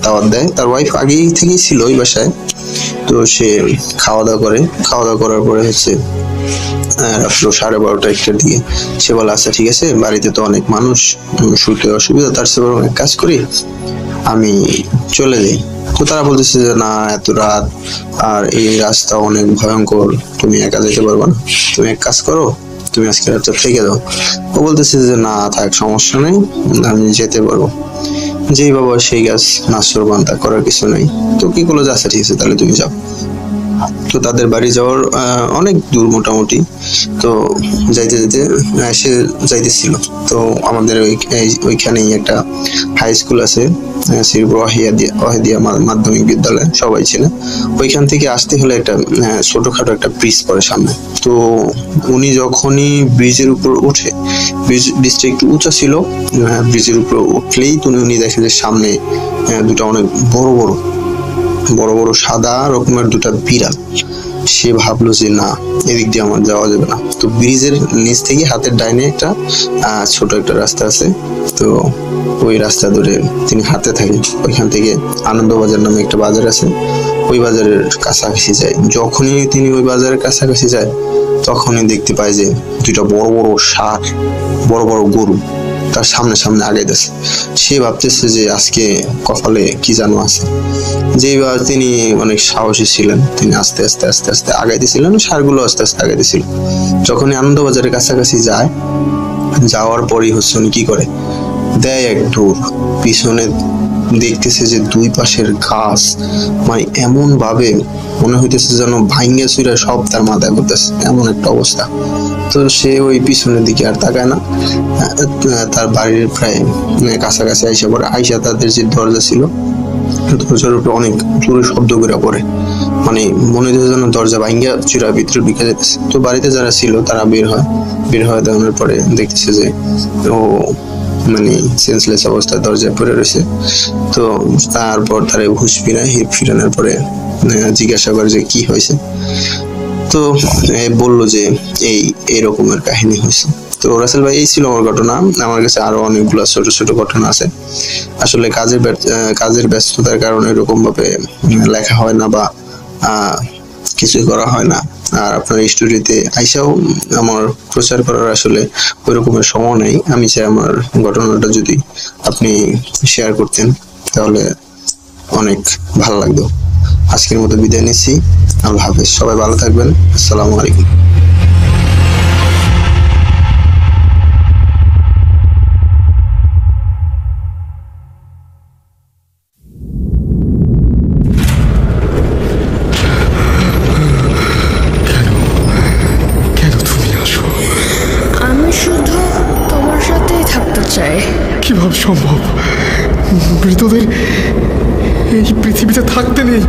দাওয়াত দেয়। তার ওয়াইফ আগেই থেকেই ছিল ওই বাসায়। তো সে খাওয়া দাওয়া করার পরে হচ্ছে রাত্র 12:30-1টার দিকে সে বলে, আচ্ছা ঠিক আছে, বাড়িতে তো অনেক মানুষ, শুতে অসুবিধা, তার চেয়ে বরং এক কাজ করি, আমি চলে যাই। তো তারা বলতেছে যে না, এত রাত আর এই রাস্তা অনেক ভয়ঙ্কর, তুমি একা যেতে পারবে না, তুমি এক কাজ করো, তুমি আজকে রাতটা থেকে দাও। ও বলতেছে যে না থাক, সমস্যা নেই, আমি যেতে পারবো। যেই বাবা সেই গাছ, নাসর বান্তা করার কিছু নেই। তো কি করলো, আচ্ছা ঠিক আছে, তাহলে তুমি যাও। তো তাদের বাড়ি যাওয়ার অনেক দূর মোটামুটি। তো যাইতে সে যাইতেছিল। তো আমাদের ওইখানেই একটা হাই স্কুল আছে, শ্রীপুর ওয়াহিদিয়া মাধ্যমিক বিদ্যালয়, সবাই ছিল। ওইখান থেকে আসতে হলে একটা ছোটখাটো একটা ব্রিজ পড়ে সামনে। তো উনি যখনই ব্রিজের উপর উঠে, ব্রিজটা একটু উঁচা ছিল, ব্রিজের উপর উঠলেই উনি দেখে যে সামনে দুটা অনেক বড় বড় সাদা রকমের দুটা বিড়াল সে ভাবলো যে না, এদিক দিয়ে আমার যাওয়া যাবে না। তো ব্রিজের নিচ থেকে হাতের ডাইনে একটা ছোট একটা রাস্তা আছে, তো ওই রাস্তা ধরে তিনি হাঁটতে থাকেন। ওইখান থেকে আনন্দবাজার নামে একটা বাজার আছে, ওই বাজারের কাছাকাছি যায়। যখনই তিনি ওই বাজারের কাছাকাছি যায় তখনই দেখতে পায় যে দুইটা বড় বড় ষাঁড়, বড় বড় গরু তার সামনে সামনে আগাইতেছে। সে ভাবতেছে যে আজকে কপালে কি জানো আছে। যেবার তিনি অনেক সাহসী ছিলেন, তিনি আস্তে আস্তে আস্তে আস্তে আগাইতেছিলেন, ষাঁড়গুলো আস্তে আস্তে আগাইতেছিল। যখনই আনন্দবাজারের কাছাকাছি যায়, যাওয়ার পরই হচ্ছে উনি কি করে, দেয় এক দৌড়। পিছনে দেখতেছে যে দুই পাশের ঘাস মানে এমন ভাবে মনে হইতেছে যেন ভাঙ্গে চুরে সব তার মাথায় করতেছে, এমন একটা অবস্থা। তো সে ওই পিছনের দিকে আর তাকায় না, তার বাড়ির প্রায় কাছাকাছি আইসা পড়ে। আইসা তাদের যে দরজা ছিল, দরজার উপরে অনেক জোরে শব্দ করে পড়ে, মানে মনে হচ্ছে যেন দরজা ভাঙ্গা চূড়া ভিতরে ঢুকে যেতেছে। তো বাড়িতে যারা ছিল তারা বের হয় দেওয়ার পরে দেখতেছে যে ও মানে সেন্সলেস অবস্থায় দরজায় পড়ে রয়েছে। তো তারপর তারা হুঁশ ফিরানোর পরে জিজ্ঞাসা করে যে কি হয়েছে। তো বললো যে এই রকমের কাহিনী হয়েছে। তো রাসেল ভাই, এই ছিল আমার ঘটনা। আমার কাছে আরো অনেকগুলো ছোট ছোট ঘটনা আছে। আসলে কাজের ব্যস্ততার কারণে এরকম ভাবে লেখা হয় না বা কিছুই করা হয় না। আর আপনার স্টুডিওতে আইসাও আমার প্রচার করার আসলে ওই রকমের সময় নেই। আমি চাই আমার ঘটনাটা যদি আপনি শেয়ার করতেন তাহলে অনেক ভালো লাগতো। আজকের মতো বিদায় নিচ্ছি। আল্লাহ হাফেজ, সবাই ভালো থাকবেন। আসসালামু আলাইকুম। কিভাবে সম্ভব? মৃতদের এই পৃথিবীতে থাকতে নেই।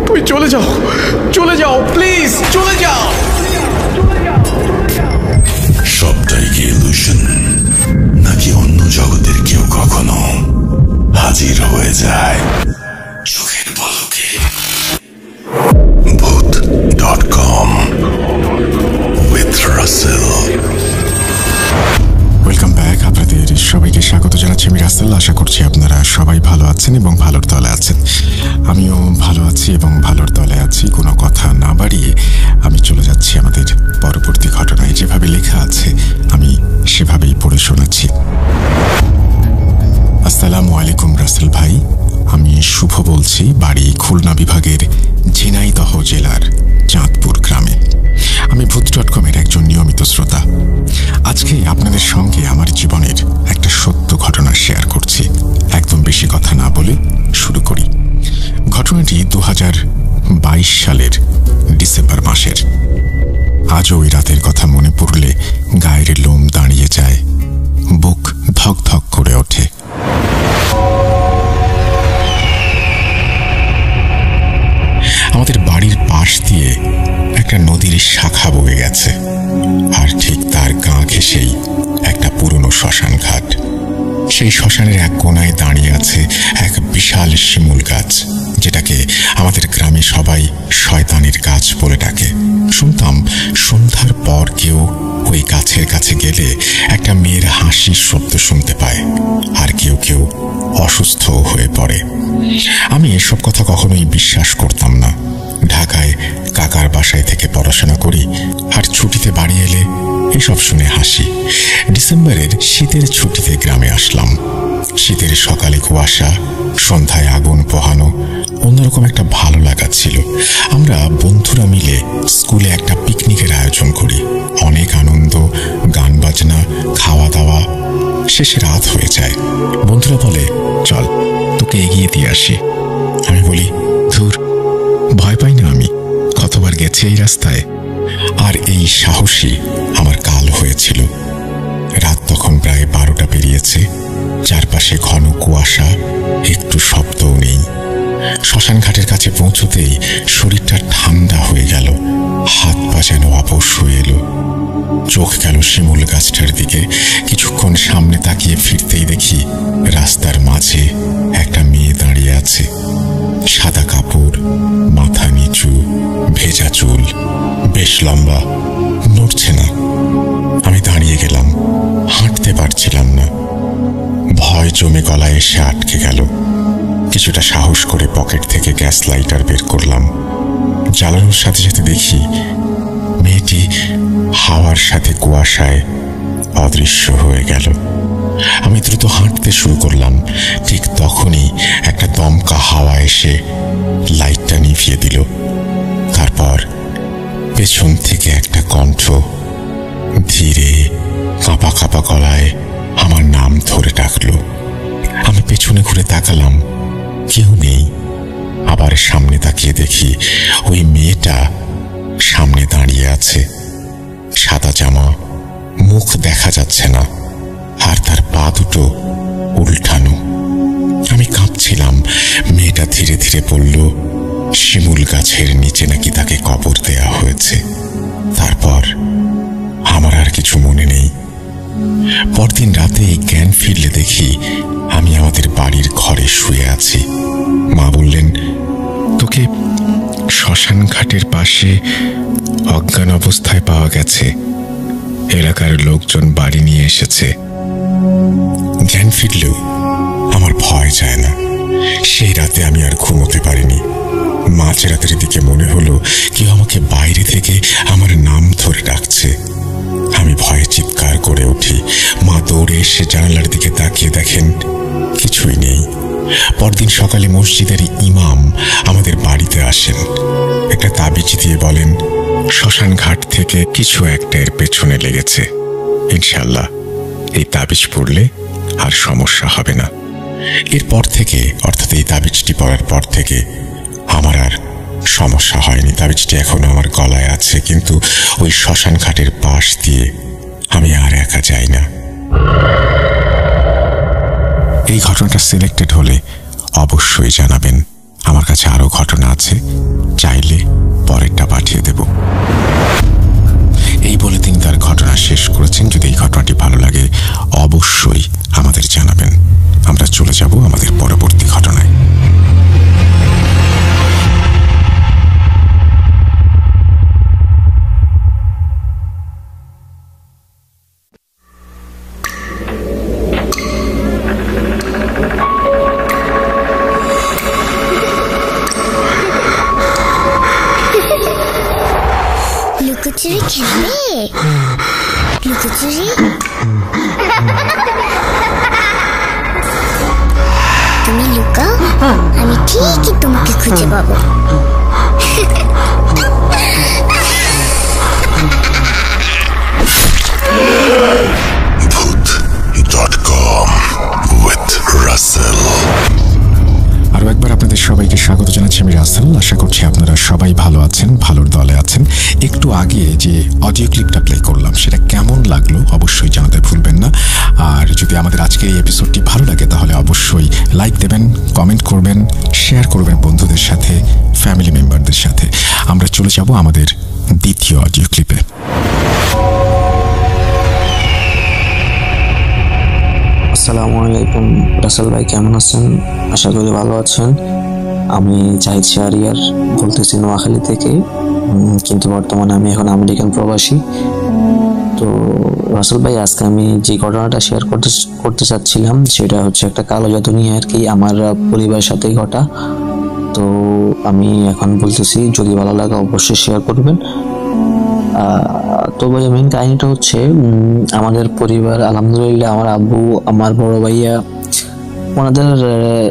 তুমি চলে যাও প্লিজ, চলে যাও। সবটাই কি ইলুশন, নাকি অন্য জগতের কেউ কখনো হাজির হয়ে যায় চোখের পলকে? ভূত.com with Russell। Welcome back. আপনাদের সবাইকে স্বাগত জানাচ্ছি আমি রাসেল। আশা করছি আপনারা সবাই ভালো আছেন এবং ভালোর দলে আছেন। আমিও ভালো আছি এবং ভালোর দলে আছি। কোনো কথা না বাড়িয়ে আমি চলে যাচ্ছি আমাদের পরবর্তী ঘটনায়। যেভাবে লেখা আছে আমি সেভাবেই পড়ে শোনাচ্ছি। আসসালামু আলাইকুম রাসেল ভাই, আমি শুভ বলছি, বাড়ি খুলনা বিভাগের ঝিনাইদহ জেলার চাঁদপুর গ্রামে। আমি ভূত.com-এর একজন নিয়মিত শ্রোতা। আজকে আপনাদের সঙ্গে আমার জীবনের একটা সত্য ঘটনা শেয়ার করছি। একদম বেশি কথা না বলে শুরু করি। ঘটনাটি 2022 সালের ডিসেম্বর মাসের। আজও ওই রাতের কথা মনে পড়লে গায়ের লোম দাঁড়িয়ে যায়, বুক ধক ধক করে ওঠে। আমাদের বাড়ির পাশ দিয়ে একটা নদীর শাখা বয়ে গেছে, আর ঠিক তার গা ঘেঁষেই একটা পুরনো শ্মশান ঘাট। সেই শ্মশানের এক কোনায় দাঁড়িয়ে আছে এক বিশাল শিমুল গাছ, যেটাকে আমাদের গ্রামে সবাই শয়তানের গাছ বলে ডাকে। শুনতাম সন্ধ্যার পর কেউ ওই গাছের কাছে গেলে একটা মেয়ের হাসির শব্দ শুনতে পায়, আর কেউ কেউ অসুস্থ হয়ে পড়ে। আমি এসব কথা কখনোই বিশ্বাস করতাম না। ঢাকায় কাকার বাসায় থেকে পড়াশোনা করি, আর ছুটিতে বাড়ি এলে এসব শুনে হাসি। ডিসেম্বরের শীতের ছুটিতে গ্রামে আসলাম। শীতের সকালে কুয়াশা, সন্ধ্যায় আগুন পোহানো, অন্যরকম একটা ভালো লাগা ছিল। আমরা বন্ধুরা মিলে স্কুলে একটা পিকনিকের আয়োজন করি। অনেক আনন্দ, গান বাজনা, খাওয়া দাওয়া। শেষে রাত হয়ে যায়। বন্ধুরা বলে, চল তোকে এগিয়ে দিয়ে আসি। আমি বলি, ধুর, ভয় পাই না আমি, কতবার গেছি এই রাস্তায়। আর এই সাহসী আমার কাল হয়েছিল। রাত তখন প্রায় 12টা পেরিয়েছে। চারপাশে ঘন কুয়াশা, একটু শব্দও নেই। শ্মশান ঘাটের কাছে পৌঁছতেই শরীরটা ঠান্ডা হয়ে গেল, হাত পা যেন অবশ হয়ে এলো। চোখ গেল শিমুল গাছটার দিকে। কিছুক্ষণ সামনে তাকিয়ে ফিরতেই দেখি রাস্তার মাঝে একটা মেয়ে দাঁড়িয়ে আছে। সাদা কাপড়, মাথা নিচু, লম্বা, নড়ছে না। আমি দাঁড়িয়ে গেলাম, হাঁটতে পারছিলাম না। ভয় জমে গলায় এসে আটকে গেল। কিছুটা সাহস করে পকেট থেকে গ্যাস লাইটার বের করলাম। জ্বালানোর সাথে সাথে দেখি মেয়েটি হাওয়ার সাথে কুয়াশায় অদৃশ্য হয়ে গেল। আমি দ্রুত হাঁটতে শুরু করলাম। ঠিক তখনই একটা দমকা হাওয়া এসে লাইটটা নিভিয়ে দিল। তারপর পেছন থেকে একটা কণ্ঠ ধীরে কাঁপা কাঁপা গলায় আমার নাম ধরে ডাকলো। আমি পেছনে ঘুরে তাকালাম, কেউ নেই। আবার সামনে তাকিয়ে দেখি ওই মেয়েটা সামনে দাঁড়িয়ে আছে। সাদা জামা, মুখ দেখা যাচ্ছে না, আর তার পা দুটো উল্টানো। আমি কাঁপছিলাম। মেয়েটা ধীরে ধীরে বলল শিমুল গাছের নিচে নাকি তাকে কবর দেয়া হয়েছে। তারপর আমার আর কিছু মনে নেই। পরদিন রাতে জ্ঞান ফিরলে দেখি আমি আমাদের বাড়ির ঘরে শুয়ে আছি। মা বললেন, তোকে শ্মশান ঘাটের পাশে অজ্ঞান অবস্থায় পাওয়া গেছে। এলাকার লোকজন বাড়ি নিয়ে এসেছে। জ্ঞান ফিরলেও আমার ভয় যায় না। সেই রাতে আমি আর ঘুমোতে পারিনি। মাঝরাতের দিকে মনে হলো কেউ আমাকে বাইরে থেকে আমার নাম ধরে ডাকছে। আমি ভয়ে চিৎকার করে উঠি। মা দৌড়ে এসে জানালার দিকে তাকিয়ে দেখেন কিছুই নেই। পরদিন সকালে মসজিদের ইমাম আমাদের বাড়িতে আসেন। একটা তাবিজ দিয়ে বলেন, শ্মশান ঘাট থেকে কিছু একটা এর পেছনে লেগেছে। ইনশাল্লাহ এই তাবিজ পড়লে আর সমস্যা হবে না। এরপর থেকে, অর্থাৎ এই তাবিজটি পড়ার পর থেকে আমার আর সমস্যা হয়নি। তাবিজটি এখনো আমার গলায় আছে, কিন্তু ওই শ্মশান ঘাটের পাশ দিয়ে আমি আর একা যাই না। এই ঘটনাটা সিলেক্টেড হলে অবশ্যই জানাবেন। আমার কাছে আরো ঘটনা আছে, চাইলে পরেরটা পাঠিয়ে দেব। এই বলে তিনি তার ঘটনা শেষ করেছেন। যদি এই ঘটনাটি ভালো লাগে অবশ্যই আমাদের জানাবেন। আমরা চলে যাব আমাদের পরবর্তী ঘটনায়। লুকোচুরি খেলবে? লুকোচুরি? তুমি লুকাও, আমি ঠিকই তোমাকে খুঁজে পাবো। Voot.com with Russell. আরো একবার আপনাদের সবাইকে স্বাগত জানাচ্ছি। আমি রাসেল। আশা করছি আপনারা সবাই ভালো আছেন, ভালোর দলে আছেন। একটু আগে যে অডিও ক্লিপটা প্লে করলাম সেটা কেমন লাগলো অবশ্যই জানাতে ভুলবেন না। আর যদি আমাদের আজকের এই এপিসোডটি ভালো লাগে তাহলে অবশ্যই লাইক দেবেন, কমেন্ট করবেন, শেয়ার করবেন বন্ধুদের সাথে, ফ্যামিলি মেম্বারদের সাথে। আমরা চলে যাব আমাদের দ্বিতীয় অডিও ক্লিপে। আসসালামু আলাইকুম রাসেল ভাই, কেমন আছেন? আশা করি ভালো আছেন। আমি জাহিদ শাহরিয়ার বলতেছি নোয়াখালী থেকে, কিন্তু বর্তমানে আমি এখন আমেরিকান প্রবাসী। তো রাসেল ভাই, আজকে আমি যে ঘটনাটা শেয়ার করতে চাচ্ছিলাম সেটা হচ্ছে একটা কালো জাদু নিয়ে আর কি, আমার পরিবারের সাথেই ঘটা। তো আমি এখন বলতেছি, যদি ভালো লাগে অবশ্যই শেয়ার করবেন। তো ভাই, মেন কাহিনীটা হচ্ছে আমাদের পরিবার আলহামদুলিল্লাহ, আমার আব্বু, আমার বড় ভাইয়া, ওনাদের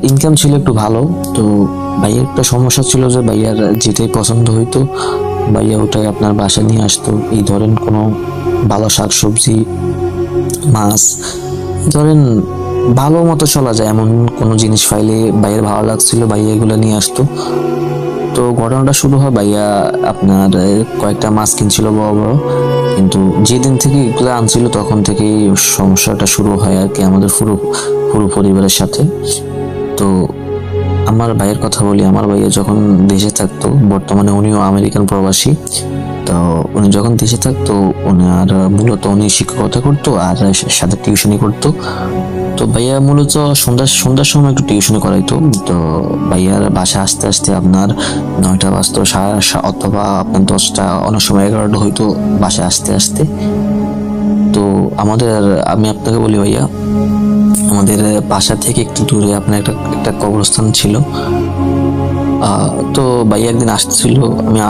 ইনকাম ছিল একটু ভালো। তো ভাইয়ের একটা সমস্যা ছিল যে ভাইয়ার যেটাই পছন্দ হইতো ভাইয়া ওটাই আপনার বাসায় নিয়ে আসতো। এই ধরেন কোনো ভালো শাকসবজি, মাছ, ধরেন ভালো মতো চলা যায় এমন কোনো জিনিস পাইলে ভাইয়ের ভালো লাগছিল, ভাইয়া এগুলো নিয়ে আসতো। তো ঘটনাটা শুরু হয়, ভাইয়া আপনার কয়েকটা মাছ কিনছিল বড় বড়, কিন্তু যেদিন থেকে এগুলো আনছিল তখন থেকেই সমস্যাটা শুরু হয় আর কি আমাদের পুরো পরিবারের সাথে। তো আমার ভাইয়ের কথা বলি, আমার ভাইয়া যখন দেশে থাকতো, বর্তমানে উনিও আমেরিকান প্রবাসী। তো উনি যখন দেশে থাকতো, উনি আর মূলত উনি শিক্ষকতা করতো আর সাথে টিউশনি করতো। তো ভাইয়া মূলত সন্ধ্যার সময় একটু টিউশন করাইতো। তো ভাইয়ার বাসা আসতে আসতে আপনার 9টা বাজতো, অথবা আপনার 10টা, অনেক সময় 11টা হইতো বাসায় আসতে আসতে। তো আমি আপনাকে বলি ভাইয়া, আমাদের বাসা থেকে একটু দূরে আপনার একটা কবরস্থান ছিল। তো ভাইয়া একদিন আসতেছিল।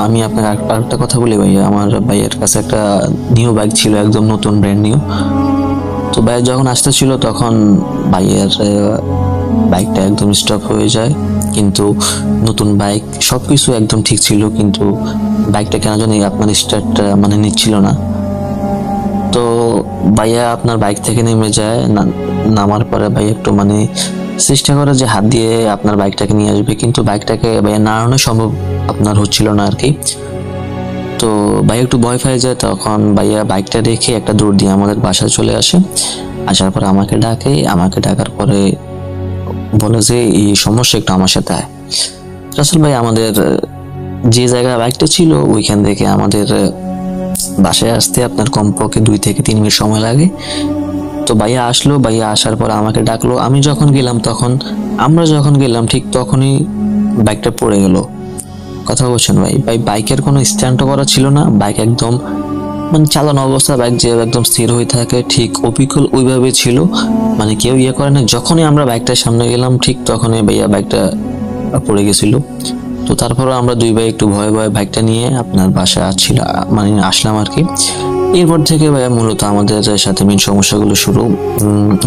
আমি আপনাকে আরেকটা কথা বলি ভাইয়া, আমার ভাইয়ের কাছে একটা নিউ বাইক ছিল, একদম নতুন ব্র্যান্ড নিউ। তো ভাইয়া যখন আসতেছিল তখন ভাইয়ের বাইকটা একদম স্টপ হয়ে যায়। কিন্তু নতুন বাইক, সবকিছু একদম ঠিক ছিল, কিন্তু বাইকটা কেন জানি আপনার স্টার্ট নিচ্ছিল না। তো ভাইয়া আপনার বাইক থেকে নেমে যায়। নামার পরে ভাইয়া একটু চেষ্টা করে যে হাত দিয়ে আপনার বাইকটাকে নিয়ে আসবে, কিন্তু বাইকটাকে ভাইয়া নাড়ানো সম্ভব আপনার হচ্ছিল না আর কি। তো ভাইয়া একটু ভয় পেয়ে যায়। তখন ভাইয়া বাইকটা রেখে একটা দৌড় দিয়ে আমাদের বাসায় চলে আসে। আসার পর আমাকে ডাকার পরে বলে যে এই সমস্যা একটু আমার সাথে আয়। রাসেল ভাই, আমাদের যে জায়গায় বাইকটা ছিল ওইখান থেকে আমাদের বাসায় আসতে আপনার কমপক্ষে 2 থেকে 3 মিনিট সময় লাগে। তো ভাইয়া আসলো, ভাইয়া আসার পর আমাকে ডাকলো। আমরা যখন গেলাম ঠিক তখনই বাইকটা পড়ে গেল। কথা বলছেন ভাই, বাইকের কোনো স্ট্যান্ডও করা ছিল না। বাইক একদম চালানো অবস্থা, বাইক যে একদম স্থির হয়ে থাকে ঠিক অবিকল ওইভাবে ছিল, কেউ করে না। যখনই আমরা বাইকটার সামনে গেলাম ঠিক তখনই ভাইয়া বাইকটা পড়ে গেছিল। তো তারপরে আমরা 2 ভাই একটু ভয়ে বাইকটা নিয়ে আপনার বাসায় আসলাম আর কি। এরপর থেকে ভাইয়া মূলত আমাদের সাথে মেন সমস্যাগুলো শুরু।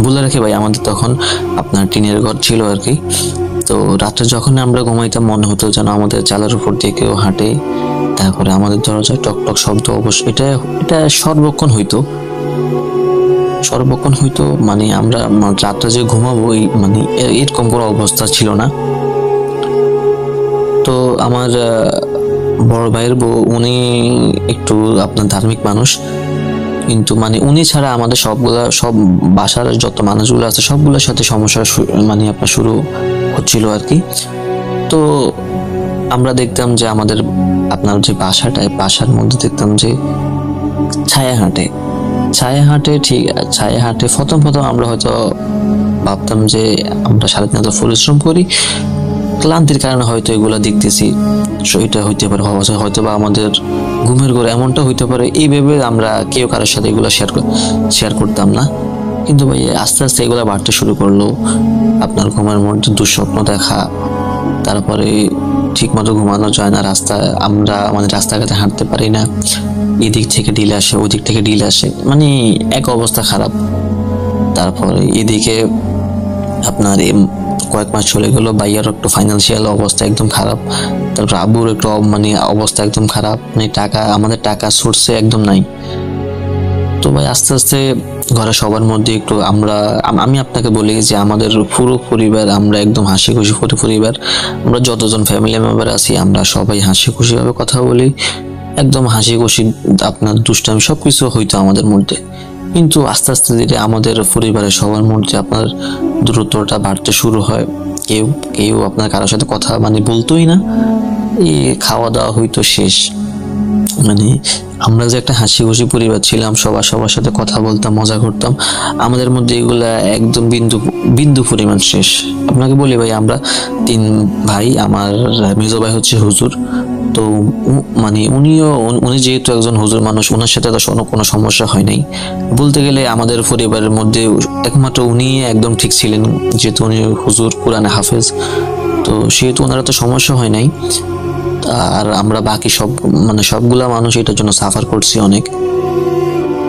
বলে রাখি ভাই, আমাদের তখন আপনার টিনের ঘর ছিল আর কি। তো রাত্রে যখন আমরা ঘুমাইতাম মনে হতো যেন আমাদের চালের উপর দিয়ে কেউ হাঁটে। তারপরে আমাদের দরজায় টকটক শব্দ, অবশ্য এটা সর্বক্ষণ হইতো। আমরা রাত্রে যে ঘুমাবো এরকম কোনো অবস্থা ছিল না। তো আমার বড় ভাইয়ের বউ, উনি একটু আপনার ধার্মিক মানুষ, কিন্তু উনি ছাড়া আমাদের সব বাসার যত মানুষগুলো আছে সবগুলোর সাথে সমস্যা আপনার শুরু হচ্ছিল আর কি। তো আমরা দেখতাম যে আমাদের আপনার যে বাসার মধ্যে দেখতাম যে ছায়া হাঁটে। প্রথম আমরা হয়তো ভাবতাম যে আমরা সারাদিন এত পরিশ্রম করি, ক্লান্তির কারণে হয়তো এগুলা দেখতেছি, এটা হইতে পারে, হয়তো বা আমাদের ঘুমের ঘরে এমনটা হইতে পারে। এই ভেবে আমরা কেউ কারোর সাথে এগুলো শেয়ার করতাম না। কিন্তু ভাই আস্তে আস্তে এগুলো বাড়তে শুরু করলো। আপনার ঘুমের মধ্যে দুঃস্বপ্ন দেখা, তারপরে ঠিক মতো ঘুমানো যায় না, আমরা রাস্তাঘাটে হাঁটতে পারি না, এদিক থেকে ঢিল আসে, ওদিক থেকে ঢিল আসে, এক অবস্থা খারাপ। তারপরে এদিকে আপনার কয়েক মাস চলে গেল, ভাইয়ার একটু ফাইন্যান্সিয়াল অবস্থা একদম খারাপ। তারপর আব্বুর একটু অবস্থা একদম খারাপ, আমাদের টাকা সোর্সে একদম নাই। তো ভাই আস্তে আস্তে ঘরে সবার মধ্যে একটু আমি আপনাকে বলি যে আমাদের পুরো পরিবার, আমরা একদম হাসি খুশি পরিবার। আমরা যতজন ফ্যামিলি মেম্বার আছি আমরা সবাই হাসি খুশি ভাবে কথা বলি, একদম হাসি খুশি, আপনার দুষ্টামি সবকিছু হইতো আমাদের মধ্যে। কিন্তু আস্তে আস্তে ধীরে আমাদের পরিবারের সবার মধ্যে আপনার দূরত্বটা বাড়তে শুরু হয়। কেউ আপনার কারোর সাথে কথা বলতোই না। এই খাওয়া দাওয়া হইতো শেষ। আমরা যে একটা হাসি খুশি পরিবার ছিলাম, সবার সাথে কথা বলতাম, মজা করতাম, আমাদের মধ্যে এগুলা একদম বিন্দু পরিমাণ শেষ। আপনাকে বলি ভাই, আমরা 3 ভাই, আমার মেজো ভাই হচ্ছে হুজুর। তো উনি যেহেতু একজন হুজুর মানুষ, ওনার সাথে তো কোনো সমস্যা হয় নাই বলতে গেলে। আমাদের পরিবারের মধ্যে একমাত্র উনি একদম ঠিক ছিলেন, যেহেতু উনি হুজুর, কোরআনে হাফেজ। তো সেহেতু ওনারা তো সমস্যা হয় নাই। আর আমরা বাকি সবগুলা মানুষ এটার জন্য সাফার করছি অনেক।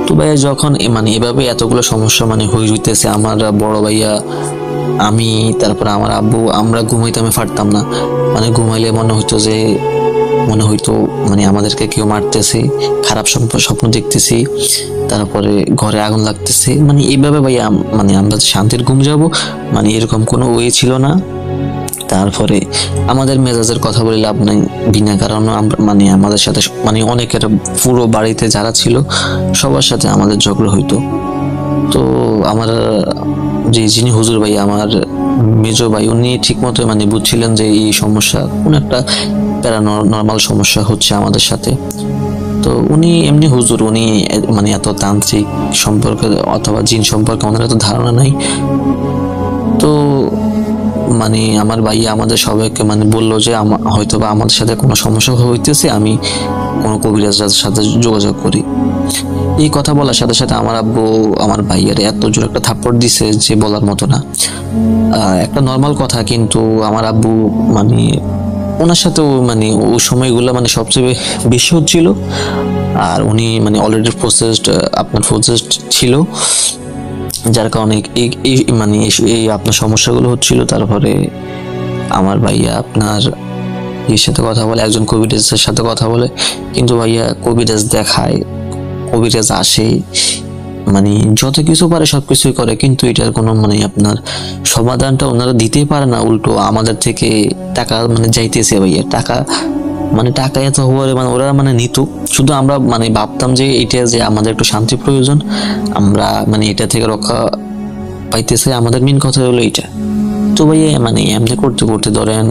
তো ভাইয়া যখন এভাবে এতগুলো সমস্যা হয়ে যেতেছে, আমার বড় ভাইয়া, আমি, তারপর আমার আব্বু, আমরা ঘুমাইতে পারতাম না। ঘুমাইলে মনে হইতো আমাদেরকে কেউ মারতেছে, খারাপ স্বপ্ন দেখতেছি, তারপরে ঘরে আগুন লাগতেছে। এইভাবে ভাইয়া আমরা শান্তির ঘুম যাবো এরকম কোনো ওয়ে ছিল না। তারপরে আমাদের মেজাজের কথা বলে লাভ নাই, বিনা কারণে আমাদের সাথে অনেকের, পুরো বাড়িতে যারা ছিল সবার সাথে আমাদের ঝগড়া হইতো। তো আমার যিনি হুজুর ভাই, আমার মেজো ভাই, উনি ঠিক মতো বুঝছিলেন যে এই সমস্যা কোন একটা প্যারানর্মাল সমস্যা হচ্ছে আমাদের সাথে। তো উনি এমনি হুজুর, উনি এত তান্ত্রিক সম্পর্কে অথবা জিন সম্পর্কে আমাদের এত ধারণা নাই। মানে আমার ভাইয়া আমাদের সবাইকে মানে বললো যে হয়তো বা আমাদের সাথে কোনো সমস্যা হইতেছে, আমি কোনো কবিরাজের সাথে যোগাযোগ করি। এই কথা বলার সাথে সাথে আমার আব্বু আমার ভাইয়ার এত জোর একটা থাপ্পড় দিছে যে বলার মতো না। একটা নর্মাল কথা, কিন্তু আমার আব্বু মানে ওনার সাথেও মানে ওই সময়গুলো মানে সবচেয়ে বেশি হচ্ছিল। আর উনি মানে অলরেডি প্রসেসড ছিল, যার কারণে এই মানে এই আপনার সমস্যাগুলো হচ্ছিল। তারপরে আমার ভাইয়া আপনার এর সাথে কথা বলে, একজন কবিরাজের সাথে কথা বলে, কিন্তু ভাইয়া কবিরাজ দেখায়, কবিরাজ আসে, মানে যত কিছু পারে সবকিছুই করে, কিন্তু এটার কোনো মানে আপনার সমাধানটা ওনারা দিতেই পারে না। উল্টো আমাদের থেকে টাকা মানে যাইতেছে ভাইয়া, টাকা এত হওয়ার মানে ওরা মানে নিত। শুধু আমরা মানে ভাবতাম যে এটা যে আমাদের একটু শান্তি প্রয়োজন, আমরা মানে এটা থেকে রক্ষা পাইতেছে, আমাদের মেন কথা হলো এটা। তো ভাইয়া মানে এমনি করতে করতে ধরেন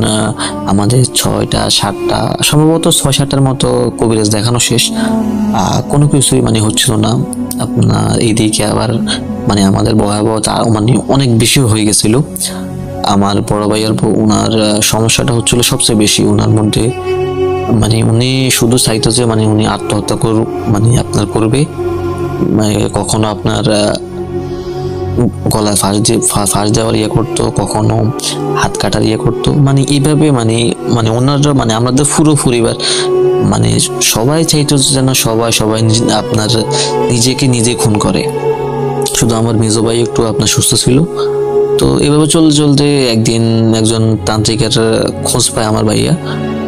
আমাদের 6টা 7টা সম্ভবত 6-7টার মতো কবিরাজ দেখানো শেষ, কোনো কিছুই মানে হচ্ছিল না। আপনার এইদিকে আবার মানে আমাদের ভয়াবহতা মানে অনেক বেশি হয়ে গেছিল। আমার বড় ভাইয়ার ওনার সমস্যাটা হচ্ছিল সবচেয়ে বেশি ওনার মধ্যে, মানে উনি শুধু চাইতো যে মানে উনি আত্মহত্যা করুক, মানে আপনার করবে, মানে কখনো আপনার গলায় ফাঁস দেওয়ার ইয়ে করতো, কখনো হাত কাটার ইয়ে করতো, মানে এইভাবে মানে ওনারা মানে আমাদের পুরো পরিবার মানে সবাই চাইতো যেন সবাই আপনার নিজেকে নিজে খুন করে। শুধু আমার মেজো ভাই একটু আপনার সুস্থ ছিল। তো এভাবে চলতে চলতে একদিন একজন তান্ত্রিকের খোঁজ পায় আমার ভাইয়া।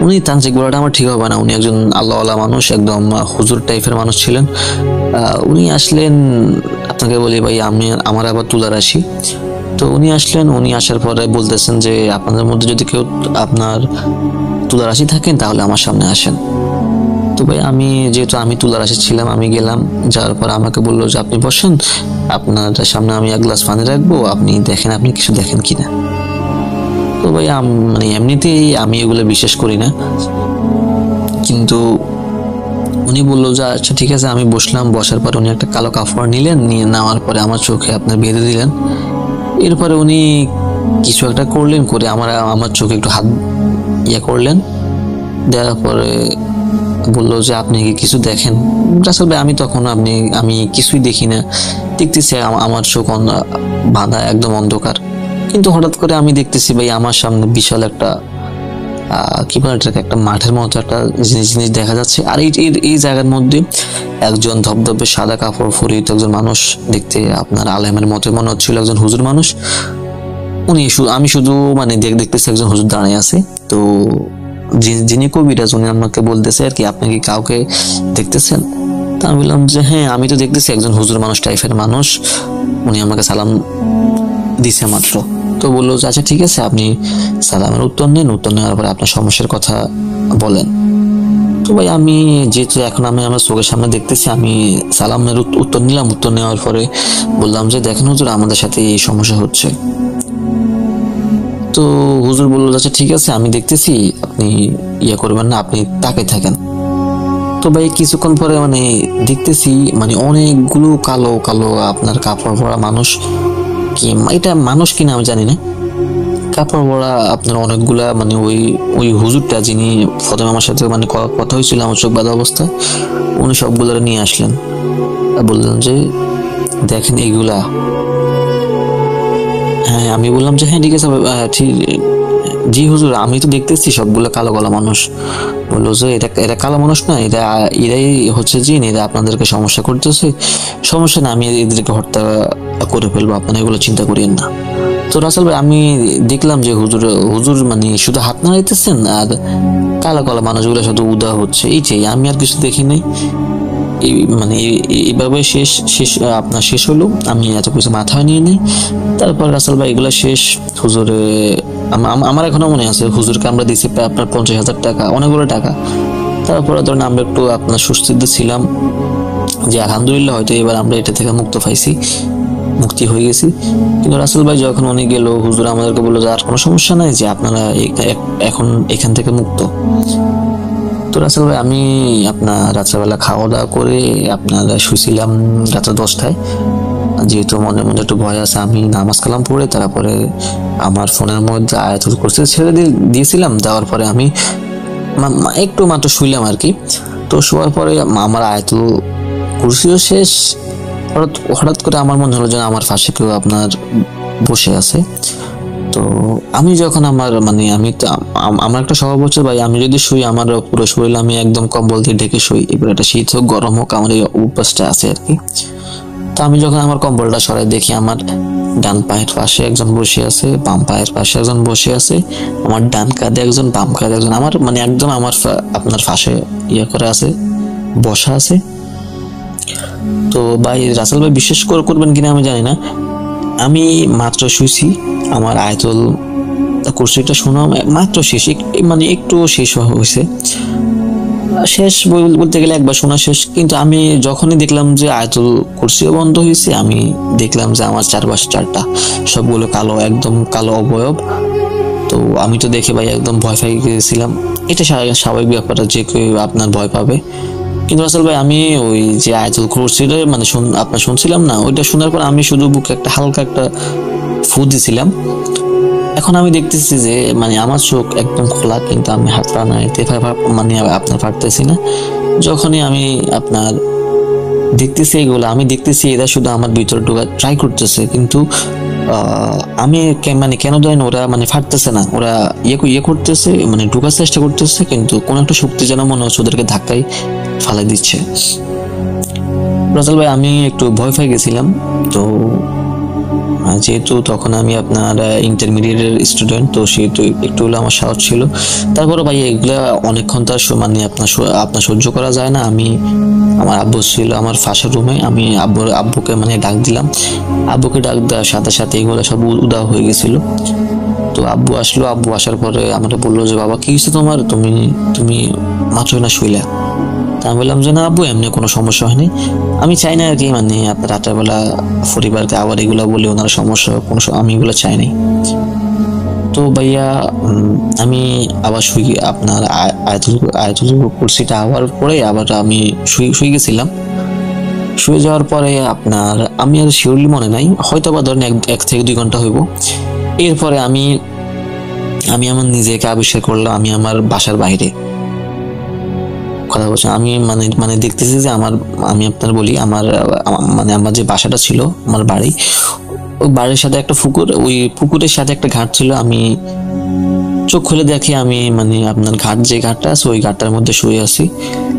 উনি তান্ত্রিক বলাটা আমার ঠিক হবে না, উনি একজন আল্লাহওয়ালা মানুষ, একদম হুজুর টাইপের মানুষ ছিলেন। উনি আসলেন, আপনাকে বলি ভাই আমার আবার তুলা রাশি। তো উনি আসলেন, উনি আসার পরে বলতেছেন যে আপনাদের মধ্যে যদি কেউ আপনার তুলা রাশি থাকেন তাহলে আমার সামনে আসেন। তো ভাই যেহেতু আমি তুলা রাশি ছিলাম, আমি গেলাম, যাওয়ার পর আমাকে বললো যে আপনি বসেন, আপনার সামনে আমি 1 গ্লাস পানি রাখবো, আপনি দেখেন আপনি কিছু দেখেন কিনা। তো ভাই মানে এমনিতেই আমি এগুলো বিশ্বাস করি না, কিন্তু উনি বললো যে আচ্ছা ঠিক আছে। আমি বসলাম, বসার পরে উনি একটা কালো কাপড় নিলেন, নিয়ে নেওয়ার পরে আমার চোখে আপনার বেঁধে দিলেন। এরপরে উনি কিছু একটা করলেন, করে আমার চোখে একটু হাত ইয়ে করলেন, দেওয়ার পরে বললো যে আপনি কি কিছু দেখেন? আসলে আমি তখন আমি কিছুই দেখি না, দেখতেছি আমার চোখ বাঁধা, একদম অন্ধকার। কিন্তু হঠাৎ করে আমি দেখতেছি ভাই আমার সামনে বিশাল একটা কি বলে এটাকে, একটা মাঠের মতো একটা জিনিস দেখা যাচ্ছে। আর এই জায়গার মধ্যে একজন ধবধবে সাদা কাপড় পরিহিত একজন মানুষ, দেখতে আপনার আলেমের মতো মনে হচ্ছিল, একজন হুজুর মানুষ। আমি শুধু মানে দেখতেছি একজন হুজুর দাঁড়িয়ে আছে। তো যিনি কবিরাজ উনি আমাকে বলতেছে আর কি, আপনি কি কাউকে দেখতেছেন? তা আমি বললাম যে হ্যাঁ, আমি তো দেখতেছি একজন হুজুর মানুষ টাইপের মানুষ, উনি আমাকে সালাম দিছে মাত্র। তো বললো যে আচ্ছা ঠিক আছে, আপনি সালামের উত্তর নেন, উত্তর নেওয়ার পরে আপনার সমস্যার কথা বলেন। তো ভাই আমি যেহেতু এখন আমার চোখের সামনে দেখতেছি, আমি সালামের উত্তর নিলাম। উত্তর নেওয়ার পরে বললাম যে দেখেন হুজুর, আমাদের সাথে এই সমস্যা হচ্ছে। তো হুজুর বললো আচ্ছা ঠিক আছে, আমি দেখতেছি, আপনি ইয়ে করবেন না, আপনি তাকাই থাকেন। তো ভাই কিছুক্ষণ পরে মানে দেখতেছি মানে অনেকগুলো কালো কালো আপনার কাপড় পরা মানুষ, কি এটা মানুষ কিনা আমি জানি না, কাপড় পরা আপনার অনেকগুলা, মানে ওই হুজুরটা যিনি প্রথমে আমার সাথে মানে কথা হয়েছিল আমার চোখ বাঁধা অবস্থায়, উনি সবগুলো নিয়ে আসলেন, বললেন যে দেখেন এইগুলা। হ্যাঁ, আমি বললাম যে হ্যাঁ ঠিক আছে, ঠিক, জি হুজুর, আমি তো দেখতেছি সবগুলো কালো কালো মানুষ। বললো যে এটা কালো মানুষ না, এরাই হচ্ছে জিন, এরা আপনাদেরকে সমস্যা করতেছে। সমস্যা না, আমি এদেরকে হত্যা করে ফেলবো, আপনারা এগুলো চিন্তা করিয়েন না। তো রাসেল ভাই আমি দেখলাম যে হুজুর মানে শুধু হাত নাড়াইতেছেন, আর কালো কালো মানুষগুলো শুধু উদা হচ্ছে, এইটাই, আমি আর কিছু দেখি নাই। মানে এইভাবে শেষ হলো, আমি এত কিছু মাথায় নিয়ে নিই। তারপর রাসেল ভাই এগুলো শেষ, হুজুরে আমার এখনো মনে আছে হুজুরকে আমরা দিছি আপনার 50,000 টাকা, অনেকগুলো টাকা। তারপরে ধরেন আমরা একটু আপনার সুস্থিত ছিলাম যে আলহামদুলিল্লাহ হয়তো এবার আমরা এটা থেকে মুক্তি হয়ে গেছি। কিন্তু রাসেল ভাই যখন উনি গেল, হুজুর আমাদেরকে বললো যে আর কোনো সমস্যা নাই, যে আপনারা এখন এখান থেকে মুক্ত। তো রাসেল ভাই আমি আপনার রাত্রেবেলা খাওয়া দাওয়া করে আপনার শুয়েছিলাম রাত্রে 10টায়। যেহেতু মনের মধ্যে একটু ভয় আছে, আমি নামাজ কালাম পড়ে তারপরে আমার ফোনের মধ্যে আয়াতুল কুরসি ছেড়ে দিয়েছিলাম। দেওয়ার পরে আমি একটু মাত্র শুইলাম আর কি। তো শোয়ার পরে আমার আয়াতুল কুরসিও শেষ। হঠাৎ করে আমার মনে হলো যেন আমার পাশে কেউ আপনার বসে আছে। তো আমি যখন আমার আমার একটা স্বভাব হচ্ছে ভাই, আমি যদি শুই আমার পুরো শরীর আমি একদম কম্বল দিয়ে ঢেকে শুই। এবার একটা শীত হোক গরম হোক আমার এই অভ্যাসটা আছে আর কি। তো আমি যখন আমার কম্বলটা সরাই দেখি আমার ডান পায়ের পাশে একজন বসে আছে, বাম পায়ের পাশে একজন বসে আছে, আমার ডান কাঁধে একজন, বাম কাঁধে একজন, আমার একদম আমার আপনার পাশে করে আছে, বসা আছে। তো ভাই রাসেল ভাই বিশ্বাস করবেন কিনা আমি জানি না, আমি মাত্র শুইছি, আমার আয়াতুল কুরসিটা শোনা মাত্র শেষ, একটু শেষ হয়েছে। শেষ বলতে গেলে একবার শোনা শেষ, কিন্তু আমি যখনই দেখলাম যে আয়াতুল কুরসিও বন্ধ হয়েছে, আমি দেখলাম যে আমার চারপাশে চারটা সবগুলো কালো, একদম কালো অবয়ব। তো আমি তো দেখে ভাই একদম ভয় পেয়ে গেছিলাম। এটা স্বাভাবিক ব্যাপার, যে কেউ আপনার ভয় পাবে। কিন্তু রাসেল ভাই আমি ওই যে আয়াতুল কুরসিটা আপনার শুনছিলাম না, ওইটা শোনার পর আমি শুধু বুকে একটা হালকা একটা ফু দিছিলাম। এখন আমি দেখতেছি যে আমার চোখ একদম খোলা, কিন্তু আমি হাত পা নাড়াইতে আপনার পারতেছি না। যখনই আমি আপনার দেখতেছি এগুলো, আমি দেখতেছি এরা শুধু আমার ভিতরে ঢোকার ট্রাই করতেছে, কিন্তু আমি কেন জানি ওরা ফাটতেছে না, ওরা ইয়ে করতেছে, ঢোকার চেষ্টা করতেছে, কিন্তু কোন একটা শক্তি যেন মনে হচ্ছে ওদেরকে ধাক্কায় ফালাই দিচ্ছে। রাসেল ভাই আমি একটু ভয় পেয়ে গেছিলাম। তো যেহেতু তখন আমি আপনার ইন্টারমিডিয়েটের স্টুডেন্ট, তো সেহেতু একটু হলে আমার সাহস ছিল। তারপরে ভাই এগুলা অনেকক্ষণ তার আপনার সহ্য করা যায় না। আমার আব্বু ছিল আমার পাশের রুমে, আমি আব্বুকে ডাক দিলাম। আব্বুকে ডাক দেওয়ার সাথে সাথে এগুলো সব উদাও হয়ে গেছিল। তো আব্বু আসলো, আব্বু আসার পরে আমাকে বললো যে বাবা কি হয়েছে তোমার, তুমি মাত্র না শুইলা? তা আমি বললাম যে না আব্বু এমনি কোনো সমস্যা হয়নি। আমি চাই না আর কি আপনার রাতের বেলা পরিবারকে আবার এগুলো বলে ওনার সমস্যা আমি এগুলো চাই নাই। তো ভাইয়া আমি আবার আপনার আয়াতুল কুরসিটা আবার পরে আবার আমি শুয়ে গেছিলাম। শুয়ে যাওয়ার পরে আপনার আমি আর শিওরলি মনে নাই, হয়তো বা ধরেন 1 থেকে 2 ঘন্টা হইব। এরপরে আমি আমার নিজেকে আবিষ্কার করলাম আমি আমার বাসার বাইরে কথা বলছি। আমি দেখতেছি যে আমি আপনার বলি আমার যে বাসাটা ছিল, আমার বাড়ি, ওই বাড়ির সাথে একটা পুকুর, ওই পুকুরের সাথে একটা ঘাট ছিল। আমি চোখ খুলে দেখি আমি আপনার যে ঘাটটা আছে ওই ঘাটটার মধ্যে শুয়ে আছি।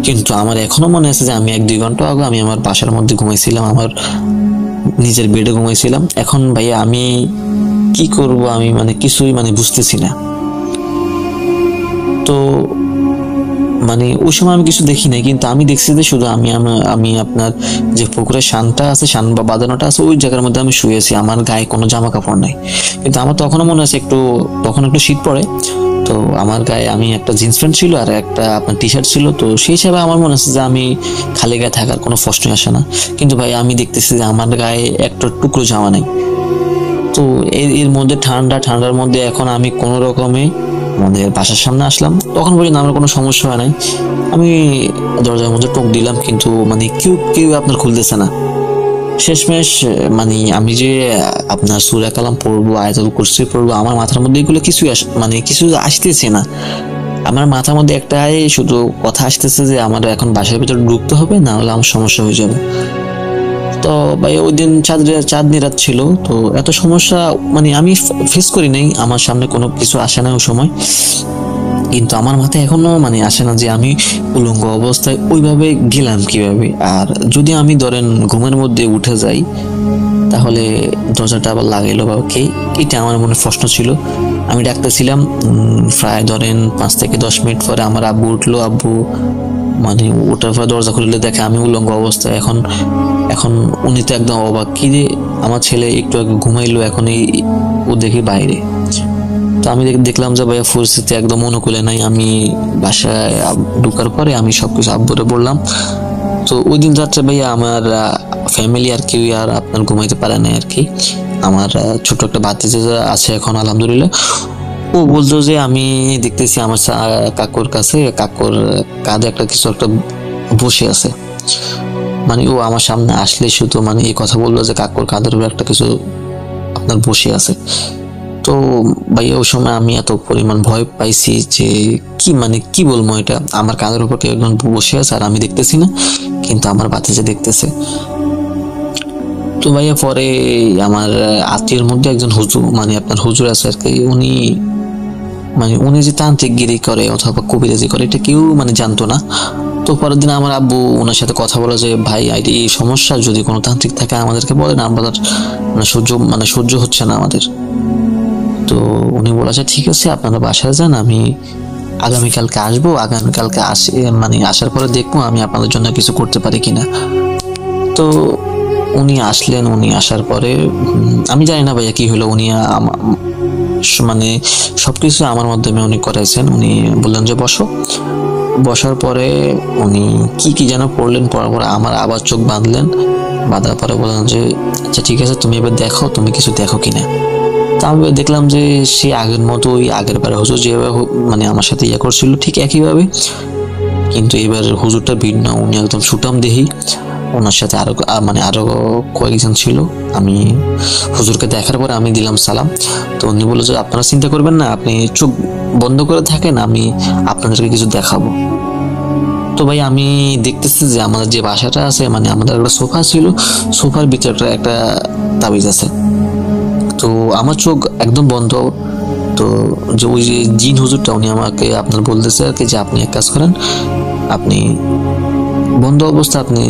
কিন্তু আমার এখনো মনে আছে যে আমি 1-2 ঘন্টা আগে আমি আমার বাসার মধ্যে ঘুমাইছিলাম, আমার নিজের বেডে ঘুমাইছিলাম। এখন ভাইয়া আমি কি করব, আমি কিছুই বুঝতেছি না। তো ওই সময় আমি কিছু দেখি নাই, কিন্তু আমি দেখছি যে শুধু আমি আপনার যে পুকুরের শানটা আছে, শান বা বাঁধানোটা আছে, ওই জায়গার মধ্যে আমি শুয়েছি। আমার গায়ে কোনো জামা কাপড় নাই, কিন্তু আমার তখনও মনে আছে তখন একটু শীত পড়ে। তো আমার গায়ে আমি একটা জিন্স প্যান্ট ছিল আর একটা আপনার টি শার্ট ছিল। তো সেই হিসাবে আমার মনে আছে যে আমি খালি গায়ে থাকার কোনো প্রশ্নই আসে না। কিন্তু ভাই আমি দেখতেছি যে আমার গায়ে একটা টুকরো জামা নাই। তো এর মধ্যে ঠান্ডার মধ্যে এখন আমি কোনো রকমে আমাদের বাসার সামনে আসলাম। তখন পর্যন্ত আমার কোনো সমস্যা হয় নাই। আমি দরজার মধ্যে টোক দিলাম, কিন্তু কেউ আপনার খুলতেছে না। শেষমেশ আমি যে আপনার সূরা কালাম পড়বো, আয়াতুল কুরসি পড়বো, আমার মাথার মধ্যে এগুলো কিছু আসতেছে না। আমার মাথার মধ্যে একটাই শুধু কথা আসতেছে যে আমার এখন বাসার ভিতরে ঢুকতে হবে, না হলে আমার সমস্যা হয়ে যাবে। তো ভাই ওই দিন চাঁদনি রাত ছিল, তো এত সমস্যা আমি ফেস করি নাই। আমার সামনে কোনো কিছু আসে না ওই সময়, কিন্তু আমার মাথায় এখনো আসে না যে আমি উলঙ্গ অবস্থায় ওইভাবে গেলাম কিভাবে। আর যদি আমি ধরেন ঘুমের মধ্যে উঠে যাই তাহলে দরজাটা আবার লাগাইলো বা কে, এটা আমার মনে প্রশ্ন ছিল। আমি ডাকতেছিলাম, প্রায় ধরেন 5 থেকে 10 মিনিট পরে আমার আব্বু উঠলো। আব্বু ওটার পর দরজা খুললে দেখে আমি উলঙ্গ অবস্থায়। এখন উনি তো একদম অবাক, কি রে আমার ছেলে একটু আগে ঘুমাইলো, এখন ও দেখি বাইরে। তো আমি দেখলাম যে ভাইয়া পরিস্থিতি একদম অনুকূলে নাই। আমি বাসায় ঢুকার পরে আমি সবকিছু আব্বুরে বললাম। তো ওই দিন রাত্রে ভাইয়া আমার ফ্যামিলি আর কেউ আর আপনার ঘুমাইতে পারে না আর কি। আমার ছোট একটা ভাতিজা আছে এখন আলহামদুলিল্লাহ, ও বলতো যে আমি দেখতেছি আমার কাকুর কাছে, কাকুর কাঁধে একটা কিছু একটা বসে আছে। মানে ও আমার সামনে আসলে শুধু মানে এই কথা বললো যে কাকুর কাঁধের উপর একটা কিছু আপনার বসে আছে। তো ভাইয়া ওই সময় আমি এত পরিমাণ ভয় পাইছি যে কি বলবো, এটা আমার কাঁধের উপর কেউ একজন বসে আছে আর আমি দেখতেছি না, কিন্তু আমার ভাতিজা দেখতেছে। তো ভাইয়া পরে আমার আত্মীয়ের মধ্যে একজন হুজুর মানে আপনার হুজুর আছে আর কি, উনি যে তান্ত্রিকগিরি করে অথবা কবিরাজি করে এটা কেউ মানে জানতো না। তো পরের দিন আমার আব্বু ওনার সাথে কথা বলে যে ভাই এই সমস্যা, যদি কোনো তান্ত্রিক থাকে আমাদেরকে বলেন, আমাদের সহ্য হচ্ছে না আমাদের। তো উনি বলেছে ঠিক আছে আপনারা বাসায় যান, আমি আগামীকালকে আসবো, আগামীকালকে আসার পরে দেখবো আমি আপনাদের জন্য কিছু করতে পারি কিনা। তো উনি আসলেন, উনি আসার পরে আমি জানি না ভাইয়া কি হলো, উনি মানে সবকিছু আমার মাধ্যমে উনি করাইছেন। উনি বললেন যে বসার পরে উনি কি যেন পড়লেন, পড়ার পরে আমার আবার চোখ বাঁধার পরে বললেন যে আচ্ছা ঠিক আছে তুমি এবার দেখো, তুমি কিছু দেখো কিনা। তা আমি দেখলাম যে সে আগের মতোই, আগের বারে হুজুর যেভাবে মানে আমার সাথে করছিল ঠিক একইভাবে, কিন্তু এবার হুজুরটা ভিন্ন, উনি একদম সুটাম দেহি, ওনার সাথে আরো কয়েকজন ছিল। আমি হুজুরকে দেখার পরে আমি দিলাম সালাম। তো উনি বললো যে আপনারা চিন্তা করবেন না, আপনি চোখ বন্ধ করে থাকেন, আমি আপনাদেরকে কিছু দেখাবো। তো ভাই আমি দেখতেছি যে আমাদের যে বাসাটা আছে মানে আমাদের একটা সোফা ছিল, সোফার ভিতরে একটা তাবিজ আছে। তো আমার চোখ একদম বন্ধ। তো যে ওই যে জিন হুজুরটা উনি আমাকে আপনার বলতেছে আর কি যে আপনি এক কাজ করেন, আপনি বন্ধ অবস্থা আপনি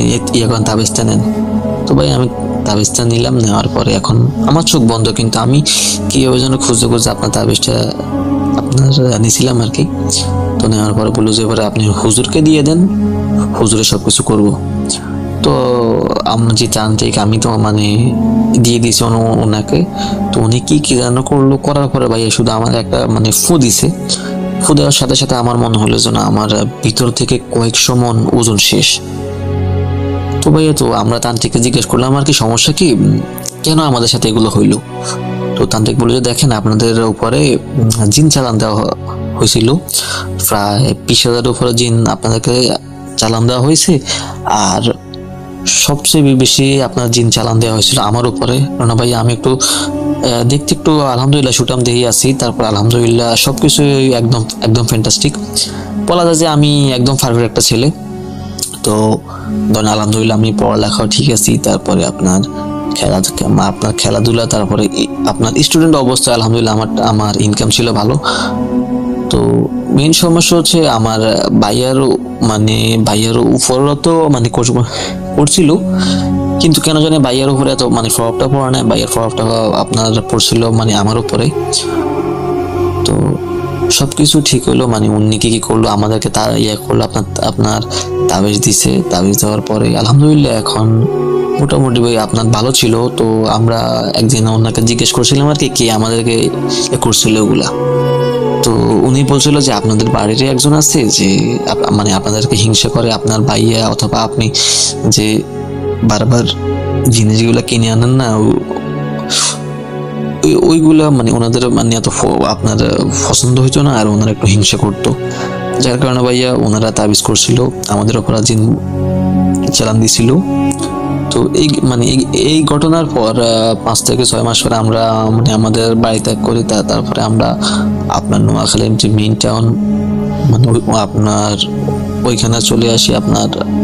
এখন তাবিজটা নেন। তো ভাই আমি তাবিজটা নিলাম, নেওয়ার পরে এখন আমার চোখ বন্ধ, কিন্তু আমি কিভাবে যেন খুঁজতে আপনার তাবিজটা নিয়েছিলাম আর কি। তো নেওয়ার পরে বললো যে এবারে আপনি হুজুরকে দিয়ে দেন, হুজুরে সবকিছু করবো। তো আমি যে তান্ত্রিক আমি তো মানে দিয়ে দিয়েছি ওনাকে। তো উনি কি যেন করলো, করার পরে ভাইয়া শুধু আমার একটা মানে ফু দিছে। ফু দেওয়ার সাথে সাথে আমার মনে হলো যেন আমার ভিতর থেকে কয়েকশো মন ওজন শেষ। তো ভাইয়া তো আমরা তান্ত্রিককে জিজ্ঞেস করলাম আর কি সমস্যা কি, কেন আমাদের সাথে এগুলো হইলো। তো তান্ত্রিক বলে যে দেখেন আপনাদের উপরে জিন চালান দেওয়া হয়েছিল, প্রায় 20,000-এর উপরে জিন আপনাদেরকে চালান দেওয়া হয়েছে, আর সবচেয়ে বেশি আপনার জিন চালান দেওয়া হয়েছিল আমার উপরে। কারণ ভাই আমি দেখতে একটু আলহামদুলিল্লাহ সুটাম দেহি আছি, তারপর আলহামদুলিল্লাহ সবকিছু একদম ফ্যান্টাস্টিক, বলা যায় যে আমি একদম পারফেক্ট একটা ছেলে। তো ধরেন আলহামদুলিল্লাহ আমি পড়ালেখাও ঠিক আছি, তারপরে আপনার খেলাধুলা, তারপরে আপনার স্টুডেন্ট অবস্থায় আলহামদুলিল্লাহ আমার ইনকাম ছিল ভালো। তো মেইন সমস্যা হচ্ছে আমার ভাইয়ারও উপরও তো মানে করছিল, কিন্তু কেন জানি ভাইয়ার উপরে এত মানে প্রভাবটা পড়ে না, ভাইয়ার প্রভাবটা আপনার পড়ছিল মানে আমার উপরে। তো সবকিছু ঠিক হলো, মানে উনি কি করলো আমাদেরকে করলো, আপনার তাবিজ দিছে। তাবিজ দেওয়ার পরে আলহামদুলিল্লাহ এখন মোটামুটি ভাই আপনার ভালো ছিল। তো আমরা একদিন ওনাকে জিজ্ঞেস করছিলাম আর কি আমাদেরকে করছিল ওগুলা। তো উনি বলছিল যে আপনাদের বাড়ির একজন আছে যে মানে আপনাদেরকে হিংসা করে, আপনার ভাইয়া অথবা আপনি যে বারবার জিনিসগুলা কিনে আনেন না, ওইগুলা মানে ওনাদের মানে এত আপনার পছন্দ হইতো না, আর ওনারা একটু হিংসা করতো, যার কারণে ভাইয়া ওনারা তাবিজ করছিল, আমাদের উপর জিন চালান দিছিল। তো এই ঘটনার পর 5 থেকে 6 মাস পরে আমরা মানে আমাদের বাড়ি ত্যাগ করি। তারপরে আমরা আপনার নোয়াখালীর যে মেইন টাউন মানে আপনার ওইখানে চলে আসি।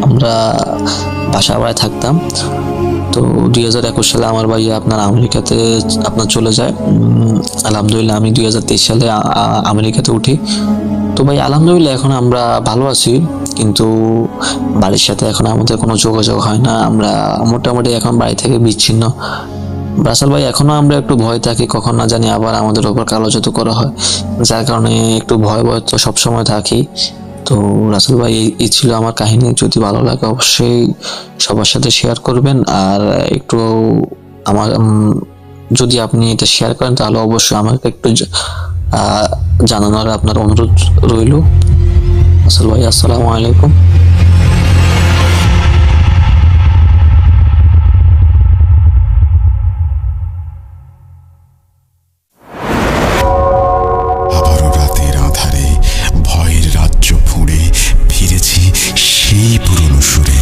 আমরা বাসা বাড়ায় থাকতাম। তো 2021 সালে আমার ভাইয়া আপনার আমেরিকাতে চলে যায়। আলহামদুলিল্লাহ আমি 2023 সালে আমেরিকাতে উঠি। তো ভাই আলহামদুলিল্লাহ এখন আমরা ভালো আছি, কিন্তু বাড়ির সাথে এখন আমাদের কোনো যোগাযোগ হয় না। আমরা মোটামুটি এখন বাড়ি থেকে বিচ্ছিন্ন। রাসেল ভাই এখনো আমরা একটু ভয় থাকি, কখন না জানি আবার আমাদের উপর কালো জাদু করা হয়, যার কারণে একটু ভয় তো সবসময় থাকি। তো রাসেল ভাই এই ছিল আমার কাহিনী। যদি ভালো লাগে অবশ্যই সবার সাথে শেয়ার করবেন, আর একটু যদি আপনি এটা শেয়ার করেন তাহলে অবশ্যই আমাকে একটু জানানোর আপনার অনুরোধ রইল। রাসেল ভাই আসসালামু আলাইকুম। আবারও রাতের আধারে ভয়ের রাজ্য ফুঁড়ে ফিরেছি সেই পুরনো সুরে।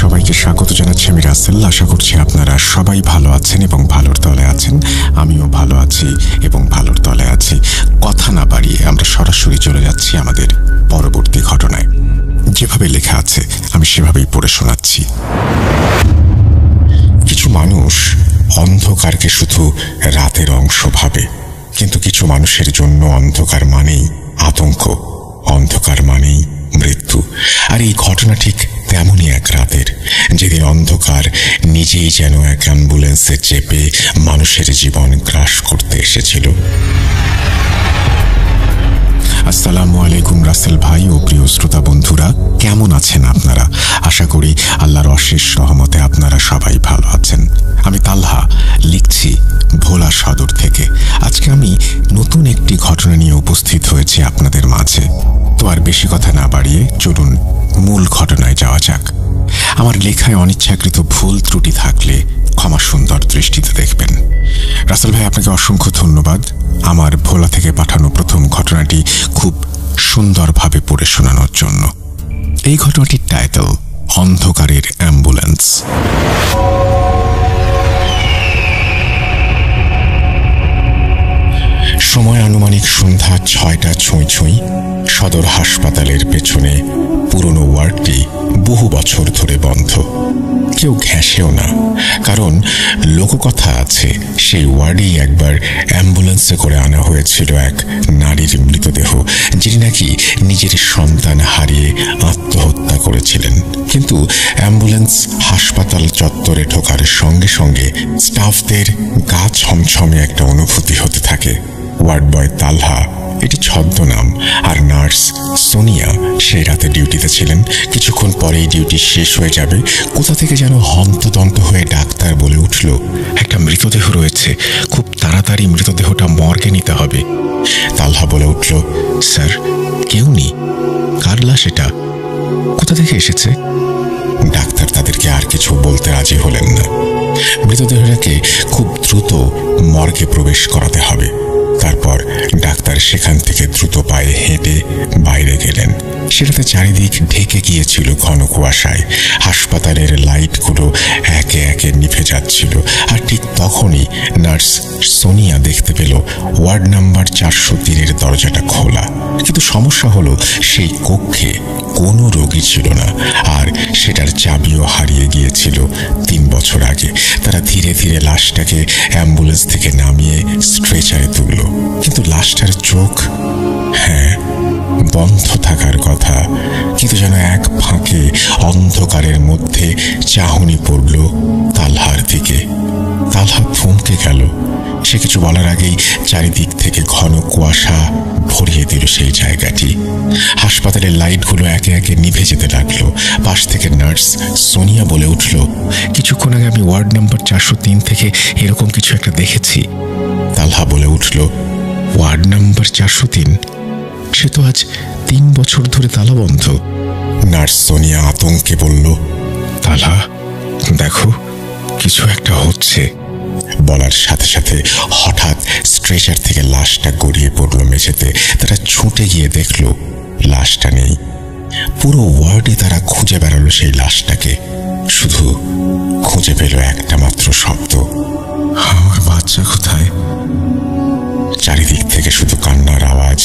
সবাইকে স্বাগত জানাচ্ছি আমি রাসেল। আশা করছি আপনারা সবাই ভালো আছেন এবং ভালোর তলে আছেন। আমিও ভালো আছি এবং ভালোর তলে আছি। কথা না বাড়িয়ে আমরা সরাসরি চলে যাচ্ছি আমাদের পরবর্তী ঘটনায়। যেভাবে লেখা আছে আমি সেভাবেই পড়ে শোনাচ্ছি। কিছু মানুষ অন্ধকারকে শুধু রাতের অংশ ভাবে, কিন্তু কিছু মানুষের জন্য অন্ধকার মানেই আতঙ্ক, অন্ধকার মানেই মৃত্যু। আর এই ঘটনা ঠিক তেমনই এক রাতের, যেদিন অন্ধকার নিজেই যেন এক অ্যাম্বুলেন্সে চেপে মানুষের জীবন গ্রাস করতে এসেছিল। আসসালামু আলাইকুম রাসেল ভাই ও প্রিয় শ্রোতা বন্ধুরা, কেমন আছেন আপনারা? আশা করি আল্লাহর অশেষ রহমতে আপনারা সবাই ভালো আছেন। আমি তালহা, লিখছি ভোলা সদর থেকে। আজকে আমি নতুন একটি ঘটনা নিয়ে উপস্থিত হয়েছি আপনাদের মাঝে। তো আর বেশি কথা না বাড়িয়ে চলুন মূল ঘটনায় যাওয়া যাক। আমার লেখায় অনিচ্ছাকৃত ভুল ত্রুটি থাকলে ক্ষমা সুন্দর দৃষ্টিতে দেখবেন। রাসেল ভাই, আপনাকে অসংখ্য ধন্যবাদ আমার ভোলা থেকে পাঠানো প্রথম ঘটনাটি খুব সুন্দরভাবে পড়ে শোনানোর জন্য। এই ঘটনাটির টাইটেল অন্ধকারের অ্যাম্বুলেন্স। সময় আনুমানিক সন্ধ্যা 6টা ছুঁই ছুঁই। সদর হাসপাতালের পেছনে পুরনো ওয়ার্ডটি বহু বছর ধরে বন্ধ। কেউ ঘেঁষেও না, কারণ লোককথা আছে সেই ওয়ার্ডেই একবার অ্যাম্বুলেন্সে করে আনা হয়েছিল এক নারীর মৃতদেহ, যিনি নাকি নিজের সন্তান হারিয়ে আত্মহত্যা করেছিলেন। কিন্তু অ্যাম্বুলেন্স হাসপাতাল চত্বরে ঢোকার সঙ্গে সঙ্গে স্টাফদের গা ছমছমে একটা অনুভূতি হতে থাকে। ওয়ার্ড বয় তালহা, এটি ছদ্মনাম, আর নার্স সোনিয়া সেই রাতে ডিউটিতে ছিলেন। কিছুক্ষণ পরেই ডিউটি শেষ হয়ে যাবে, কোথা থেকে যেন হন্তদন্ত হয়ে ডাক্তার বলে উঠল, একটা মৃতদেহ রয়েছে, খুব তাড়াতাড়ি মৃতদেহটা মর্গে নিতে হবে। তালহা বলে উঠল, স্যার কেউ নেই, কার লাশ এটা, কোথা থেকে এসেছে? ডাক্তার তাদেরকে আর কিছু বলতে রাজি হলেন না। মৃতদেহটাকে খুব দ্রুত মর্গে প্রবেশ করাতে হবে। তারপর ডাক্তার সেখান থেকে দ্রুত পায়ে হেঁটে বাইরে গেলেন। সেটাতে চারিদিক ঢেকে গিয়েছিল ঘন কুয়াশায়। হাসপাতালের লাইটগুলো একে একে নিভে যাচ্ছিল। আর ঠিক তখনই নার্স সোনিয়া দেখতে পেল ওয়ার্ড নাম্বার 403-এর দরজাটা খোলা। কিন্তু সমস্যা হলো সেই কক্ষে কোনো রোগী ছিল না, আর সেটার চাবিও হারিয়ে গিয়েছিল 3 বছর আগে। তারা ধীরে ধীরে লাশটাকে অ্যাম্বুলেন্স থেকে নামিয়ে স্ট্রেচারে তুলল, কিন্তু লাশটার চোখ বন্ধ থাকার কথা। কিন্তু যেন এক ফাঁকে অন্ধকারের মধ্যে চাহনি পড়ল তালহার দিকে। তালহা থমকে গেল। সে কিছু বলার আগেই চারিদিক থেকে ঘন কুয়াশা ভরিয়ে দিল সেই জায়গাটি। হাসপাতালের লাইটগুলো একে একে নিভে যেতে লাগলো। পাশ থেকে নার্স সোনিয়া বলে উঠল, কিছুক্ষণ আগে আমি ওয়ার্ড নাম্বার 403 থেকে এরকম কিছু একটা দেখেছি। তালহা বলে উঠল, ওয়ার্ড নাম্বার 403? সে তো আজ 3 বছর ধরে তালাবন্ধ। নার্স সোনিয়া আতঙ্কে বলল, তালহা দেখো, কিছু একটা হচ্ছে। বলার সাথে সাথে হঠাৎ স্ট্রেচার থেকে লাশটা গড়িয়ে পড়ল মেঝেতে। তারা ছুটে গিয়ে দেখল লাশটা নেই। পুরো ওয়ার্ডে তারা খুঁজে বেড়ালো সেই লাশটাকে, শুধু খুঁজে পেল একটা মাত্র শব্দ, আমার বাচ্চা কোথায়? চারিদিক থেকে শুধু কান্নার আওয়াজ,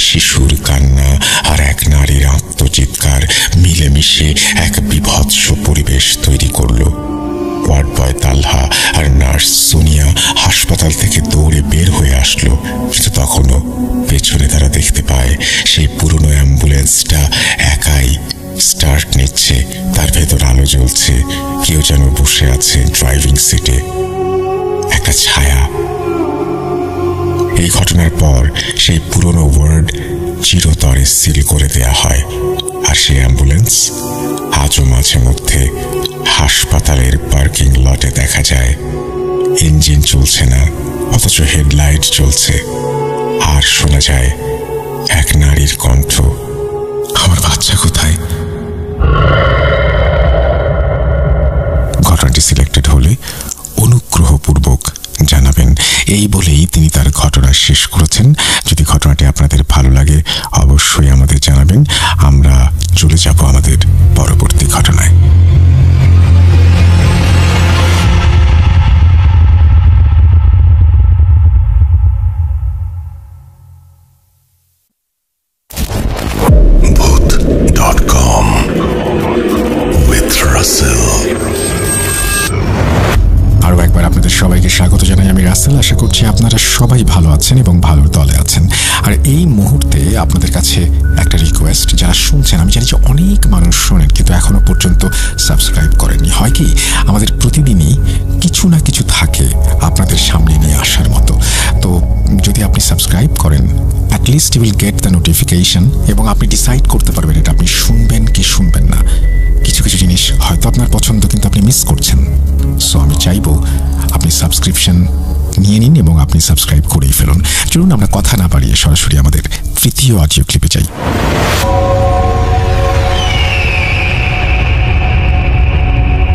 শিশুর কান্না আর এক নারীর আত্মচিৎকার মিলেমিশে এক বিভৎস পরিবেশ তৈরি করল। ওয়ার্ড বয় তালহা আর নার্স সোনিয়া হাসপাতাল থেকে দৌড়ে বের হয়ে আসলো, কিন্তু তখনও পেছনে তারা দেখতে পায় সেই পুরনো অ্যাম্বুলেন্সটা একাই স্টার্ট নিচ্ছে। তার ভেতর আলো জ্বলছে, কেউ যেন বসে আছে ড্রাইভিং সিটে, একটা ছায়া। এই ঘটনার পর সেই পুরনো ওয়ার্ড চিরতরে সিল করে দেয়া হয়। আর সেই অ্যাম্বুলেন্স আজও মাঝে মধ্যে হাসপাতালের পার্কিং লটে দেখা যায়। ইঞ্জিন চলছে না, অথচ হেডলাইট চলছে, আর শোনা যায় এক নারীর কণ্ঠ, আমার বাচ্চা কোথায়? ঘটনাটি সিলেক্টেড হলে অনুগ্রহপূর্বক জানাবেন। এই বলেই তিনি তার ঘটনা শেষ করেছেন। যদি ঘটনাটি আপনাদের ভালো লাগে অবশ্যই আমাদের জানাবেন। আমরা চলে যাব আমাদের পরবর্তী ঘটনায়। Russell. আরও একবার আপনাদের সবাইকে স্বাগত জানাই। আমি রাসেল। আশা করছি আপনারা সবাই ভালো আছেন এবং ভালোর দলে আছেন। আর এই মুহূর্তে আপনাদের কাছে একটা রিকোয়েস্ট, যারা শুনছেন, আমি জানি যে অনেক মানুষ শোনেন কিন্তু এখনো পর্যন্ত সাবস্ক্রাইব করেননি। হয় কি, আমাদের প্রতিদিনই কিছু না কিছু থাকে আপনাদের সামনে নিয়ে আসার মতো। তো যদি আপনি সাবস্ক্রাইব করেন, at least you will get the notification এবং আপনি ডিসাইড করতে পারবেন এটা আপনি শুনবেন কি শুনবেন না। কিছু কিছু জিনিস হয়তো আপনার পছন্দ কিন্তু আপনি মিস করছেন। সো আমি চাইবো আপনি সাবস্ক্রিপশন নিয়ে নিন এবং আপনি সাবস্ক্রাইব করেই ফেলুন। চলুন আমরা কথা না বাড়িয়ে সরাসরি আমাদের তৃতীয় অডিও ক্লিপে যাই।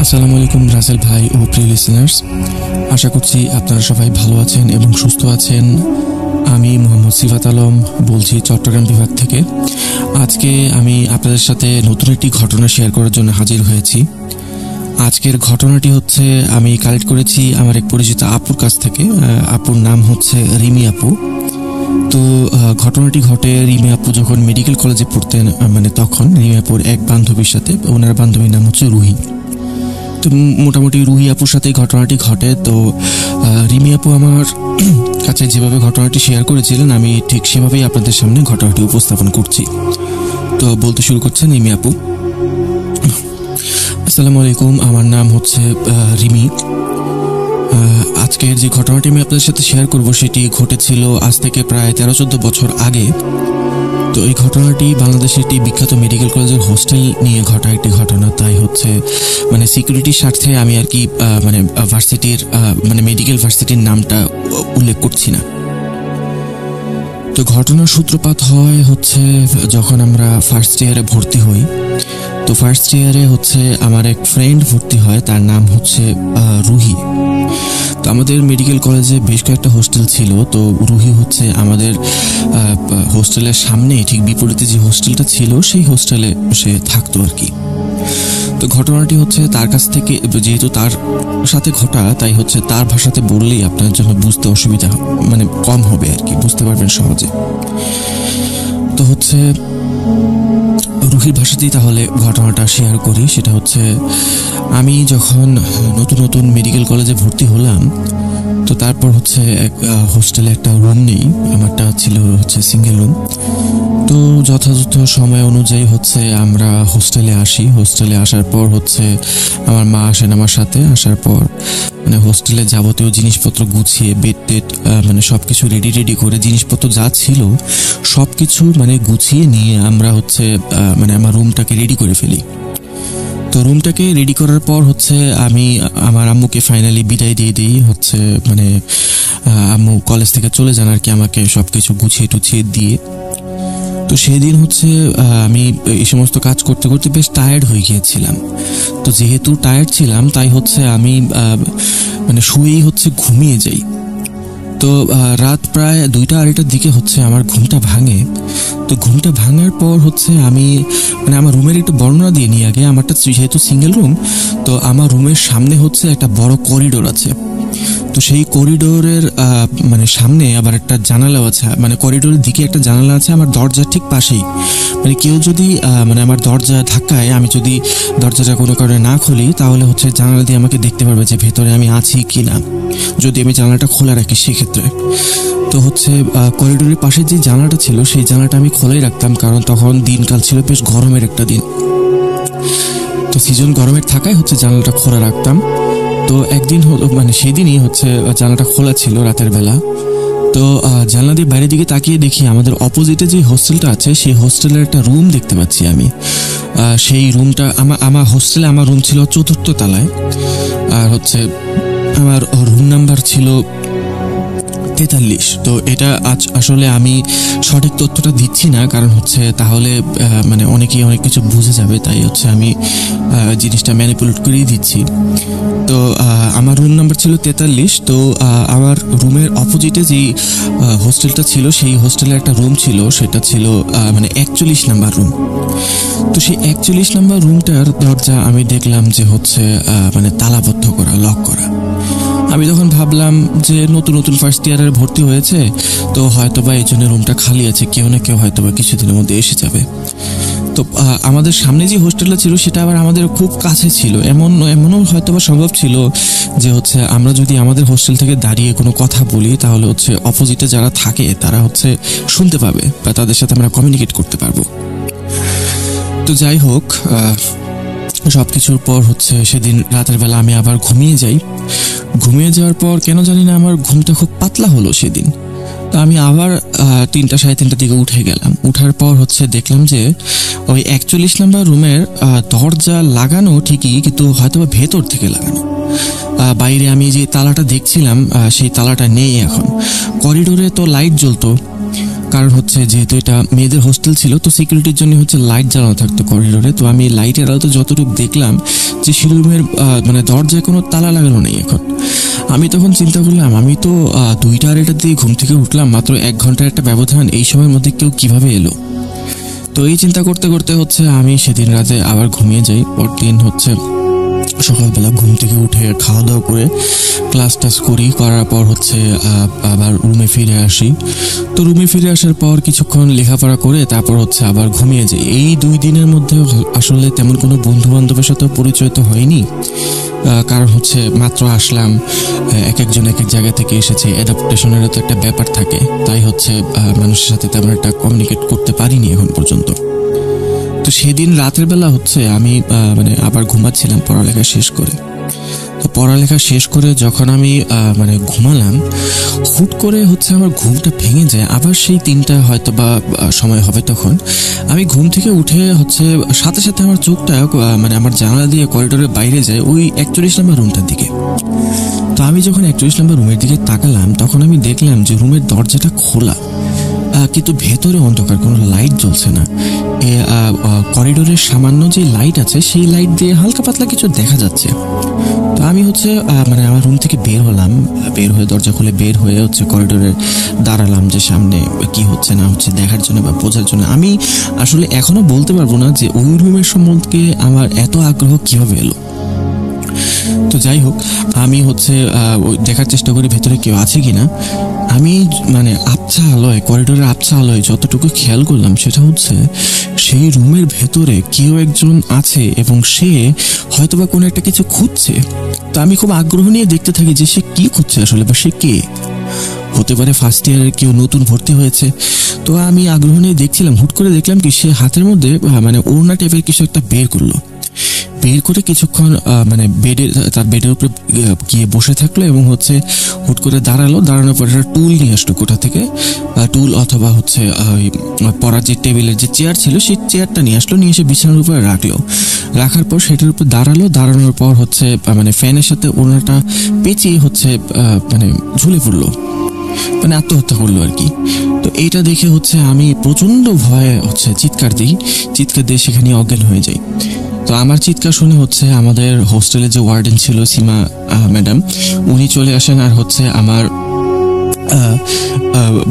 আসসালামু আলাইকুম রাসেল ভাই ও প্রিয় লিসেনার্স, আশা করছি আপনারা সবাই ভালো আছেন এবং সুস্থ আছেন। আমি মোহাম্মদ সিফাত আলম বলছি চট্টগ্রাম বিভাগ থেকে। আজকে আমি আপনাদের সাথে নতুন একটি ঘটনা শেয়ার করার জন্য হাজির হয়েছি। আজকের ঘটনাটি হচ্ছে আমি কালেক্ট করেছি আমার এক পরিচিত আপুর কাছ থেকে। আপুর নাম হচ্ছে রিমি আপু। তো ঘটনাটি ঘটে রিমি আপু যখন মেডিকেল কলেজে পড়তেন, তখন রিমি আপুর এক বান্ধবীর সাথে। ওনার বান্ধবীর নাম হচ্ছে রুহি। তো মোটামুটি রুহি আপুর সাথেই ঘটনাটি ঘটে। তো রিমি আপু আমার কাছে যেভাবে ঘটনাটি শেয়ার করেছিলেন, আমি ঠিক সেভাবেই আপনাদের সামনে ঘটনাটি উপস্থাপন করছি। তো বলতে শুরু করছেন রিমি আপু। আসসালামু আলাইকুম, আমার নাম হচ্ছে রিমি। আজকের যে ঘটনাটি আমি আপনাদের সাথে শেয়ার করব সেটি ঘটেছিল আজ থেকে প্রায় 13-14 বছর আগে। তো এই ঘটনাটি বাংলাদেশের একটি বিখ্যাত মেডিকেল কলেজের হোস্টেল নিয়ে ঘটা একটি ঘটনা। তাই হচ্ছে সিকিউরিটির স্বার্থে আমি আর কি ভার্সিটির মেডিকেল ভার্সিটির নামটা উল্লেখ করছি না। তো ঘটনার সূত্রপাত হয় হচ্ছে যখন আমরা ফার্স্ট ইয়ারে ভর্তি হই। তো ফার্স্ট ইয়ারে হচ্ছে আমার এক ফ্রেন্ড ভর্তি হয়, তার নাম হচ্ছে রুহি। তো আমাদের মেডিকেল কলেজে বেশ কয়েকটা হোস্টেল ছিল। তো রুহি হচ্ছে আমাদের হোস্টেলের সামনে ঠিক বিপরীতে যে হোস্টেলটা ছিল সেই হোস্টেলে সে থাকতো আর কি। তো ঘটনাটি হচ্ছে তার কাছ থেকে, যেহেতু তার সাথে ঘটা, তাই হচ্ছে তার ভাষাতে বললেই আপনার জন্য বুঝতে অসুবিধা কম হবে আর কি, বুঝতে পারবেন সহজে। তো হচ্ছে রুহির ভাষাতেই তাহলে ঘটনাটা শেয়ার করি। সেটা হচ্ছে আমি যখন নতুন নতুন মেডিকেল কলেজে ভর্তি হলাম, তো তারপর হচ্ছে এক হোস্টেলে একটা রুম নেই, আমারটা ছিল হচ্ছে সিঙ্গেল রুম। তো যথাযথ সময় অনুযায়ী হচ্ছে আমরা হোস্টেলে আসি। হোস্টেলে আসার পর হচ্ছে আমার মা আসেন আমার সাথে। আসার পর হোস্টেলে যাবতীয় জিনিসপত্র গুছিয়ে বেড টেড সব কিছু রেডি করে জিনিসপত্র যা ছিল সব কিছু গুছিয়ে নিয়ে আমরা হচ্ছে আমার রুমটাকে রেডি করে ফেলি। তো রুমটাকে রেডি করার পর হচ্ছে আমি আমার আম্মুকে ফাইনালি বিদায় দিয়ে দিই। হচ্ছে আম্মু কলেজ থেকে চলে যান আর কি, আমাকে সব কিছু গুছিয়ে টুছিয়ে দিয়ে। তো সেদিন হচ্ছে আমি এই সমস্ত কাজ করতে করতে বেশ টায়ার্ড হয়ে গিয়েছিলাম। তো যেহেতু টায়ার্ড ছিলাম তাই হচ্ছে আমি শুয়েই হচ্ছে ঘুমিয়ে যাই। তো রাত প্রায় 2টা-2:30টার দিকে হচ্ছে আমার ঘুমটা ভাঙে। তো ঘুমটা ভাঙার পর হচ্ছে আমি আমার রুমের একটু বর্ণনা দিয়ে নিই আগে। আমারটা যেহেতু সিঙ্গেল রুম, তো আমার রুমের সামনে হচ্ছে একটা বড় করিডোর আছে। তো সেই করিডোরের সামনে আবার একটা জানালাও আছে, করিডোরের দিকে একটা জানালা আছে আমার দরজার ঠিক পাশেই। কেউ যদি আমার দরজা ধাক্কায়, আমি যদি দরজাটা কোনো কারণে না খুলি, তাহলে হচ্ছে জানালা দিয়ে আমাকে দেখতে পারবে যে ভেতরে আমি আছি কি না, যদি আমি জানালাটা খোলা রাখি সেক্ষেত্রে। তো হচ্ছে করিডোরের পাশে যে জানালাটা ছিল সেই জানালাটা আমি খোলাই রাখতাম, কারণ তখন দিনকাল ছিল বেশ গরমের একটা দিন। তো সিজন গরমের থাকায় হচ্ছে জানালাটা খোলা রাখতাম। তো একদিন সেই দিনই হচ্ছে জানালাটা খোলা ছিল রাতের বেলা। তো জানলা দিয়ে বাইরের দিকে তাকিয়ে দেখি আমাদের অপোজিটে যে হোস্টেলটা আছে সেই হোস্টেলের একটা রুম দেখতে পাচ্ছি আমি। সেই রুমটা আমার হোস্টেলে আমার রুম ছিল 4র্থ তলায়। আর হচ্ছে আমার রুম নাম্বার ছিল 43। তো এটা আসলে আমি সঠিক তথ্যটা দিচ্ছি না, কারণ হচ্ছে তাহলে অনেকেই অনেক কিছু বুঝে যাবে, তাই হচ্ছে আমি জিনিসটা ম্যানিপুলেট করেই দিচ্ছি। তো আমার রুম নাম্বার ছিল 43। তো আমার রুমের অপোজিটে যেই হোস্টেলটা ছিল সেই হোস্টেলের একটা রুম ছিল, সেটা ছিল 41 নাম্বার রুম। তো সেই 41 নাম্বার রুমটার দরজা আমি দেখলাম যে হচ্ছে তালাবদ্ধ করা, লক করা। আমি তখন ভাবলাম যে নতুন নতুন ফার্স্ট ইয়ারে ভর্তি হয়েছে, তো হয়তোবা এই জন্য রুমটা খালি আছে, কেউ না কেউ হয়তোবা কিছুদিনের মধ্যে এসে যাবে। তো তো আমাদের সামনে যে হোস্টেলটা ছিল সেটা আবার আমাদের খুব কাছে ছিল, এমনও হয়তো বা সম্ভব ছিল যে হচ্ছে আমরা যদি আমাদের হোস্টেল থেকে দাঁড়িয়ে কোনো কথা বলি তাহলে হচ্ছে অপোজিটে যারা থাকে তারা হচ্ছে শুনতে পাবে বা তাদের সাথে আমরা কমিউনিকেট করতে পারবো। তো যাই হোক, সব কিছুর পর হচ্ছে সেদিন রাতের বেলা আমি আবার ঘুমিয়ে যাই। ঘুমিয়ে যাওয়ার পর কেন জানি না আমার ঘুমটা খুব পাতলা হলো সেদিন। তো আমি আবার 3টা 3:30 দিকে উঠে গেলাম। উঠার পর হচ্ছে দেখলাম যে ওই 41 নম্বর রুমের দরজা লাগানো ঠিকই, কিন্তু হয়তো ভেতর থেকে লাগানো। বাইরে আমি যে তালাটা দেখছিলাম সেই তালাটা নেই এখন। করিডোরে তো লাইট জ্বলতো, কারণ হচ্ছে যেহেতু এটা মেয়েদের হোস্টেল ছিল তো সিকিউরিটির জন্য হচ্ছে লাইট জ্বালানো থাকতো করিডোরে। তো আমি লাইটের আলোতে যতটুকু দেখলাম যে সেই রুমের মানে দরজায় কোনো তালা লাগানো নেই এখন। আমি তখন চিন্তা করলাম আমি তো 2টা 2:30 দিয়ে ঘুম থেকে উঠলাম, মাত্র 1 ঘন্টার একটা ব্যবধান, এই সময়ের মধ্যে কেউ কিভাবে এলো। তো এই চিন্তা করতে করতে হচ্ছে আমি সেদিন রাতে আবার ঘুমিয়ে যাই। পরদিন হচ্ছে সকালবেলা ঘুম থেকে উঠে খাওয়া দাওয়া করে ক্লাস টাস করার পর হচ্ছে আবার রুমে ফিরে আসি। তো রুমে ফিরে আসার পর কিছুক্ষণ লেখাপড়া করে তারপর হচ্ছে আবার ঘুমিয়ে যাই। এই 2 দিনের মধ্যে আসলে তেমন কোনো বন্ধু বান্ধবের সাথে পরিচয় তো হয়নি, কারণ হচ্ছে মাত্র আসলাম, এক একজন এক এক জায়গা থেকে এসেছে, অ্যাডাপ্টেশনেরও তো একটা ব্যাপার থাকে, তাই হচ্ছে মানুষের সাথে তেমন একটা কমিউনিকেট করতে পারিনি এখন পর্যন্ত। তো সেদিন রাতের বেলা হচ্ছে আমি মানে আবার ঘুমাচ্ছিলাম পড়ালেখা শেষ করে। তো পড়ালেখা শেষ করে যখন আমি মানে ঘুমালাম, হুট করে হচ্ছে আমার ঘুমটা ভেঙে যায়। আবার সেই 3টা হয়তো বা সময় হবে, তখন আমি ঘুম থেকে উঠে হচ্ছে সাথে সাথে আমার চোখটা মানে আমার জানালা দিয়ে করিডোরের বাইরে যায় ওই 41 নম্বর রুমটার দিকে। তো আমি যখন 41 নম্বর রুমের দিকে তাকালাম তখন আমি দেখলাম যে রুমের দরজাটা খোলা, কিন্তু ভেতরে অন্ধকার, কোনো লাইট জ্বলছে না। করিডোরের সামান্য যে লাইট আছে সেই লাইট দিয়ে হালকা পাতলা কিছু দেখা যাচ্ছে। তো আমি হচ্ছে মানে আমার রুম থেকে বের হলাম, বের হয়ে দরজা খুলে বের হয়ে হচ্ছে করিডোরে দাঁড়ালাম যে সামনে কি হচ্ছে না হচ্ছে দেখার জন্য বা বোঝার জন্য। আমি আসলে এখনো বলতে পারবো না যে ওই রুমের সম্বন্ধে আমার এত আগ্রহ কিভাবে এলো। তো যাই হোক, আমি হচ্ছে দেখার চেষ্টা করি ভেতরে কেউ আছে কিনা। আমি মানে আবছা আলোয়, করিডোরের আবছা আলোয় যতটুকু খেয়াল করলাম সেটা হচ্ছে সেই রুমের ভেতরে কেউ একজন আছে এবং সে হয়তোবা কোনো একটা কিছু খুঁজছে। তো আমি খুব আগ্রহ নিয়ে দেখতে থাকি যে সে কি খুঁজছে আসলে, বা সে কে হতে পারে। ফার্স্ট ইয়ারের কেউ নতুন ভর্তি হয়েছে। তো আমি আগ্রহ নিয়ে দেখছিলাম, হুট করে দেখলাম কি সে হাতের মধ্যে মানে ওড়না টাইপের কিছু একটা বের করলো। বের করে কিছুক্ষণ মানে তার বেডের উপরে গিয়ে বসে থাকলো এবং হচ্ছে হুট করে দাঁড়ানোর পর একটা টুল নিয়ে আসলো কোথা থেকে, টুল অথবা হচ্ছে পড়ার যে টেবিলের যে চেয়ার ছিল সেই চেয়ারটা নিয়ে আসলো, নিয়ে এসে বিছানার উপরে রাখার পর সেটার উপর দাঁড়ানোর পর হচ্ছে মানে ফ্যানের সাথে ওনাটা পেঁচিয়ে হচ্ছে মানে ঝুলে পড়লো, মানে আত্মহত্যা করলো আর কি। তো এইটা দেখে হচ্ছে আমি প্রচন্ড ভয়ে হচ্ছে চিৎকার দিয়ে সেখানে অজ্ঞান হয়ে যাই। তো আমার চিৎকার শুনে হচ্ছে আমাদের হোস্টেলে যে ওয়ার্ডেন ছিল সীমা ম্যাডাম, উনি চলে আসেন আর হচ্ছে আমার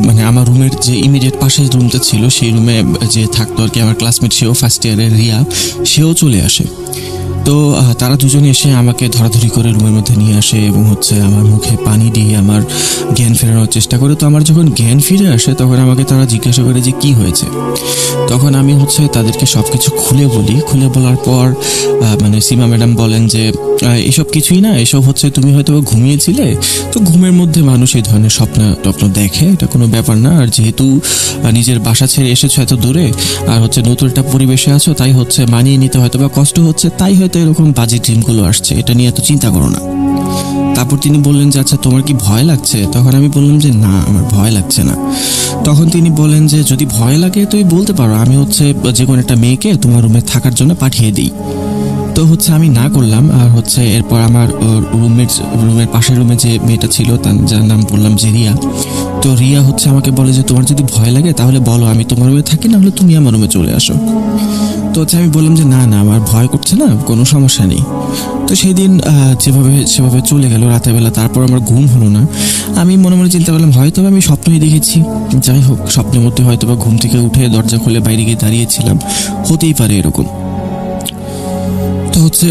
মানে আমার রুমের যে ইমিডিয়েট পাশে রুমটা ছিল সেই রুমে যে থাকতো আর কি আমার ক্লাসমেট, সেও ফার্স্ট ইয়ারের রিয়া, সেও চলে আসে। তো তারা দুজনে এসে আমাকে ধরাধরি করে রুমের মধ্যে নিয়ে আসে এবং হচ্ছে আমার মুখে পানি দিয়ে আমার জ্ঞান ফেরানোর চেষ্টা করে। তো আমার যখন জ্ঞান ফিরে আসে তখন আমাকে তারা জিজ্ঞাসা করে যে কি হয়েছে। তখন আমি হচ্ছে তাদেরকে সব কিছু খুলে বলার পর মানে সীমা ম্যাডাম বলেন যে এসব কিছুই না, এসব হচ্ছে তুমি হয়তো ঘুমিয়েছিলে, তো ঘুমের মধ্যে মানুষ এই ধরনের স্বপ্ন দেখে, এটা কোনো ব্যাপার না। আর যেহেতু নিজের বাসা ছেড়ে এসেছো এত দূরে আর হচ্ছে নতুন একটা পরিবেশে আছো, তাই হচ্ছে মানিয়ে নিতে হয়তো বা কষ্ট হচ্ছে, তাই হয়তো এরকম বাজে ড্রিমগুলো আসছে, এটা নিয়ে এত চিন্তা করো না। তারপর তিনি বললেন যে আচ্ছা তোমার কি ভয় লাগছে? তখন আমি বললাম যে না, আমার ভয় লাগছে না। তখন তিনি বলেন যে যদি ভয় লাগে তুমি বলতে পারো, আমি হচ্ছে যে কোনো একটা মেয়েকে তোমার রুমে থাকার জন্য পাঠিয়ে দিই। তো হচ্ছে আমি না করলাম। আর হচ্ছে এরপর আমার রুমের পাশের রুমে যে মেয়েটা ছিল যার নাম বললাম যে রিয়া, তো রিয়া হচ্ছে আমাকে বলে যে তোমার যদি ভয় লাগে তাহলে বলো, আমি তোমার রুমে থাকি, না হলে তুমি আমার রুমে চলে আসো। তো হচ্ছে আমি বললাম যে না আমার ভয় করছে না, কোনো সমস্যা নেই। তো সেই দিন সেভাবে চলে গেল রাতের বেলা। তারপর আমার ঘুম হলো না। আমি মনে চিন্তা করলাম হয়তো আমি স্বপ্নই দেখেছি। যাই হোক, স্বপ্নের মধ্যে হয়তো বা ঘুম থেকে উঠে দরজা খুলে বাইরে গিয়ে দাঁড়িয়েছিলাম, হতেই পারে এরকম। তো হচ্ছে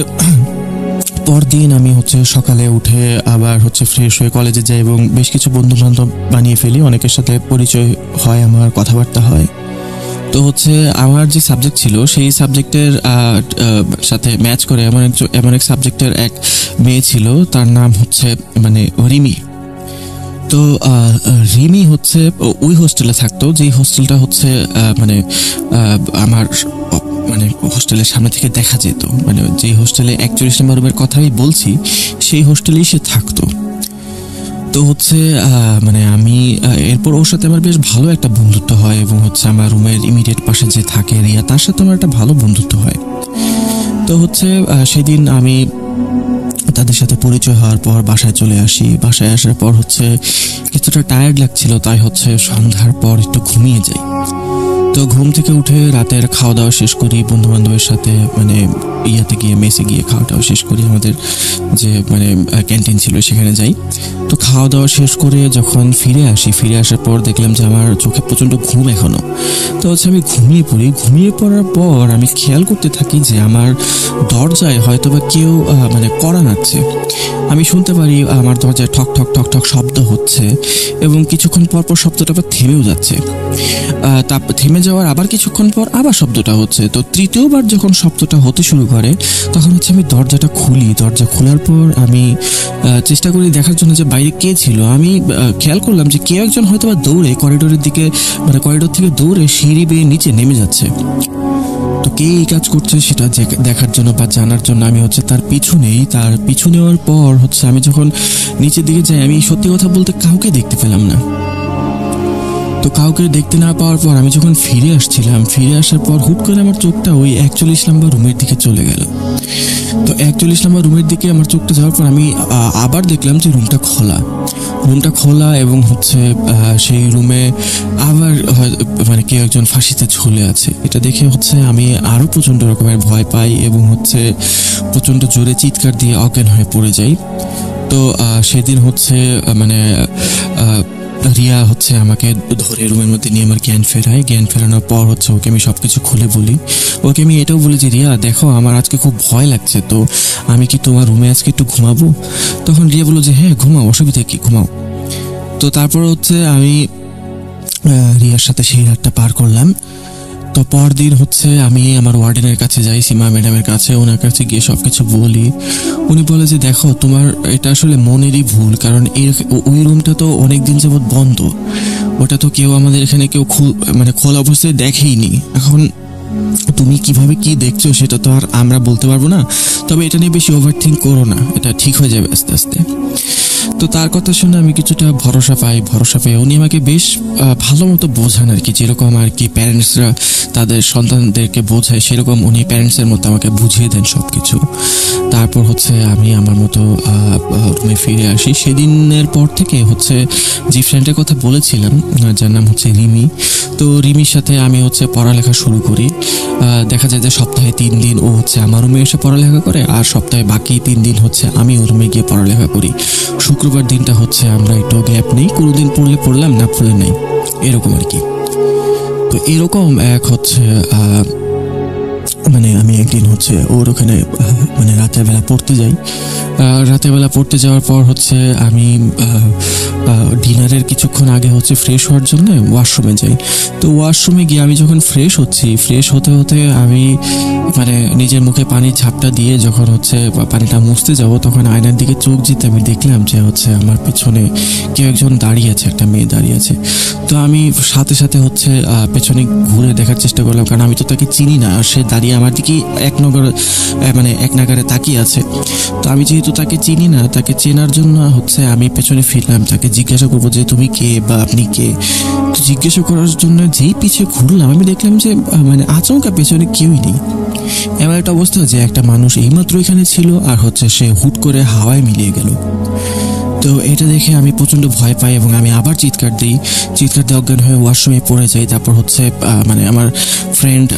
পরদিন আমি হচ্ছে সকালে উঠে আবার হচ্ছে ফ্রেশ হয়ে কলেজে যাই এবং বেশ কিছু বন্ধু বান্ধব বানিয়ে ফেলি, অনেকের সাথে পরিচয় হয়, আমার কথাবার্তা হয়। তো হচ্ছে আমার যে সাবজেক্ট ছিল সেই সাবজেক্টের সাথে ম্যাচ করে এমন এক সাবজেক্টের এক মেয়ে ছিল, তার নাম হচ্ছে মানে রিমি। তো রিমি হচ্ছে ওই হোস্টেলে থাকতো, যেই হোস্টেলটা হচ্ছে মানে আমার মানে হোস্টেলের সামনে থেকে দেখা যেত, মানে যে হোস্টেলে 41 নম্বর রুমের কথা আমি বলছি সেই হোস্টেলেই সে থাকতো। তো হচ্ছে মানে আমি এরপর ওর সাথে আমার বেশ ভালো একটা বন্ধুত্ব হয়, এবং হচ্ছে আমার রুমের ইমিডিয়েট পাশে যে থাকে রিয়া, তার সাথে আমার একটা ভালো বন্ধুত্ব হয়। তো হচ্ছে সেদিন আমি তাদের সাথে পরিচয় হওয়ার পর বাসায় চলে আসি। বাসায় আসার পর হচ্ছে কিছুটা টায়ার্ড লাগছিল, তাই হচ্ছে সন্ধ্যার পর একটু ঘুমিয়ে যাই। তো ঘুম থেকে উঠে রাতের খাওয়া দাওয়া শেষ করি, বন্ধু বান্ধবের সাথে মানে ইয়াতে গিয়ে মেসে গিয়ে খাওয়া দাওয়া শেষ করি, আমাদের যে মানে ক্যান্টিন ছিল সেখানে যাই। তো খাওয়া দাওয়া শেষ করে যখন ফিরে আসার পর দেখলাম যে আমার চোখে প্রচণ্ড ঘুম এখনো। তো হচ্ছে আমি ঘুমিয়ে পড়ি। ঘুমিয়ে পড়ার পর আমি খেয়াল করতে থাকি যে আমার দরজায় হয়তো বা কেউ মানে কড়া নাড়ছে। আমি শুনতে পারি আমার দরজায় ঠক ঠক ঠক ঠক শব্দ হচ্ছে, এবং কিছুক্ষণ পর পর শব্দটা আবার থেমেও যাচ্ছে। তারপর থেমে যাওয়ার আবার কিছুক্ষণ পর আবার শব্দটা হচ্ছে। তো তৃতীয়বার যখন শব্দটা হতে শুরু করে তখন হচ্ছে আমি দরজাটা খুলি। দরজা খোলার পর আমি চেষ্টা করি দেখার জন্য যে বাইরে কে ছিল। আমি খেয়াল করলাম যে কেউ একজন হয়তো বা দৌড়ে করিডোরের দিকে, মানে করিডোর থেকে দৌড়ে সিঁড়ি বেয়ে নিচে নেমে যাচ্ছে। তো কে এই কাজ করছে সেটা দেখার জন্য বা জানার জন্য আমি হচ্ছে তার পিছু নেওয়ার পর হচ্ছে আমি যখন নিচের দিকে যাই, আমি সত্যি কথা বলতে কাউকে দেখতে পেলাম না। তো কাউকে দেখতে না পাওয়ার পর আমি যখন ফিরে আসার পর হুট করে আমার চোখটা ওই 41 নম্বর রুমের দিকে চলে গেল। তো 41 নম্বর রুমের দিকে আমার চোখটা যাওয়ার পর আমি আবার দেখলাম যে রুমটা খোলা এবং হচ্ছে সেই রুমে আবার মানে কেউ একজন ফাঁসিতে ঝুলে আছে। এটা দেখে হচ্ছে আমি আরো প্রচন্ড রকমের ভয় পাই এবং হচ্ছে প্রচন্ড জোরে চিৎকার দিয়ে অজ্ঞান হয়ে পড়ে যাই। তো সেদিন হচ্ছে মানে রিয়া হচ্ছে আমাকে ধরে রুমের মধ্যে নিয়ে আমার জ্ঞান ফেরানোর পর হচ্ছে ওকে আমি সবকিছু খুলে বলি। ওকে আমি এটাও বলি যে রিয়া দেখো, আমার আজকে খুব ভয় লাগছে, তো আমি কি তোমার রুমে আজকে একটু ঘুমাবো? তখন রিয়া বললো যে হ্যাঁ ঘুমাও, অসুবিধা কি, ঘুমাও। তো তারপর হচ্ছে আমি রিয়ার সাথে সেই রাতটা পার করলাম। তো পরদিন হচ্ছে আমি আমার ওয়ার্ডেনের কাছে যাই, সীমা ম্যাডামের কাছে। ওনার কাছে গিয়ে সবকিছু বলি। উনি বলে যে দেখো, তোমার এটা আসলে মনেরই ভুল, কারণ ওই রুমটা তো অনেকদিন যাবৎ বন্ধ, ওটা তো কেউ আমাদের এখানে কেউ মানে খোলা অবস্থায় দেখেইনি। এখন তুমি কিভাবে কি দেখছো সেটা তো আর আমরা বলতে পারবো না, তবে এটা নিয়ে বেশি ওভার থিঙ্ক করো না, এটা ঠিক হয়ে যাবে আস্তে আস্তে। তো তার কথা শুনে আমি কিছুটা ভরসা পাই। উনি আমাকে বেশ ভালো মতো বোঝান আর কি, যেরকম আর কি প্যারেন্টসরা তাদের সন্তানদেরকে বোঝায় সেরকম উনি প্যারেন্টসের মতো আমাকে বুঝিয়ে দেন সবকিছু। তারপর হচ্ছে আমি আমার মতো রুমে ফিরে আসি। সেদিনের পর থেকে হচ্ছে যে ফ্রেন্ডের কথা বলেছিলাম যার নাম হচ্ছে রিমি, তো রিমির সাথে আমি হচ্ছে পড়ালেখা শুরু করি। দেখা যায় যে সপ্তাহে 3 দিন ও হচ্ছে আমার রুমে এসে পড়ালেখা করে, আর সপ্তাহে বাকি 3 দিন হচ্ছে আমি ওর রুমে গিয়ে পড়ালেখা করি। শুক্রবার দিনটা হচ্ছে আমরা একটু গ্যাপ নেই, কোনোদিন পড়লে পড়লাম, না পড়লে নেই, এরকম আর কি। তো এরকম এক হচ্ছে মানে আমি একদিন হচ্ছে ওর ওখানে মানে রাতের বেলা পড়তে যাই। রাতের বেলা পড়তে যাওয়ার পর হচ্ছে আমি ডিনারের কিছুক্ষণ আগে হচ্ছে ফ্রেশ হওয়ার জন্য ওয়াশরুমে যাই। তো ওয়াশরুমে গিয়ে আমি যখন ফ্রেশ হতে আমি মানে নিজের মুখে পানির ঝাপটা দিয়ে যখন হচ্ছে পানিটা মুছতে যাব, তখন আয়নার দিকে চোখ যেতে আমি দেখলাম যে হচ্ছে আমার পিছনে কেউ একজন দাঁড়িয়ে আছে, একটা মেয়ে দাঁড়িয়ে আছে। তো আমি সাথে সাথে হচ্ছে পেছনে ঘুরে দেখার চেষ্টা করলাম, কারণ আমি তো তাকে চিনি না, আর সে দাঁড়িয়ে আমার দিকে এক নাগারে তাকিয়ে আছে। তো আমি যেহেতু তাকে চিনি না, তাকে চেনার জন্য হচ্ছে আমি পেছনে ফিরলাম, তাকে জিজ্ঞাসা করবো যে তুমি কে বা আপনি কে। তো জিজ্ঞাসা করার জন্য যেই পিছিয়ে ঘুরলাম আমি দেখলাম যে মানে আচমকা পেছনে কেউই নেই। এমন একটা অবস্থা যে একটা মানুষ এইমাত্র এখানে ছিল আর হচ্ছে সে হুট করে হাওয়ায় মিলিয়ে গেল। তো এটা দেখে আমি প্রচণ্ড ভয় পাই এবং আমি আবার চিৎকার দিয়ে অজ্ঞান হয়ে ওয়াশরুমে পড়ে যাই। তারপর হচ্ছে মানে আমার ফ্রেন্ড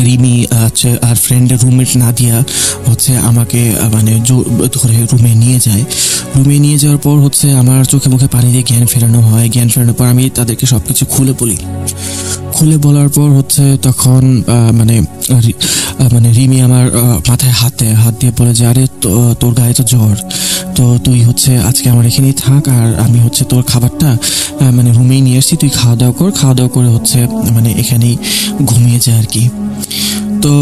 রিমি হচ্ছে আর ফ্রেন্ডের রুমমেট নাদিয়া হচ্ছে আমাকে মানে ধরে রুমে নিয়ে যায়। রুমে নিয়ে যাওয়ার পর হচ্ছে আমার চোখে মুখে পানি দিয়ে জ্ঞান ফেরানো হয়। জ্ঞান ফেরানোর পর আমি তাদেরকে সব কিছু খুলে বলি। খুলে বলার পর হচ্ছে তখন মানে রিমি আমার মাথায় হাত দিয়ে বলে যে আরে তোর গায়ে তো জ্বর, তো তুই হচ্ছে আজকে আমার এখানেই থাক, আর আমি হচ্ছে তোর খাবারটা মানে রুমেই নিয়ে আসছি, তুই খাওয়া দাওয়া করে হচ্ছে মানে এখানেই ঘুমিয়ে যায় আর কি। তো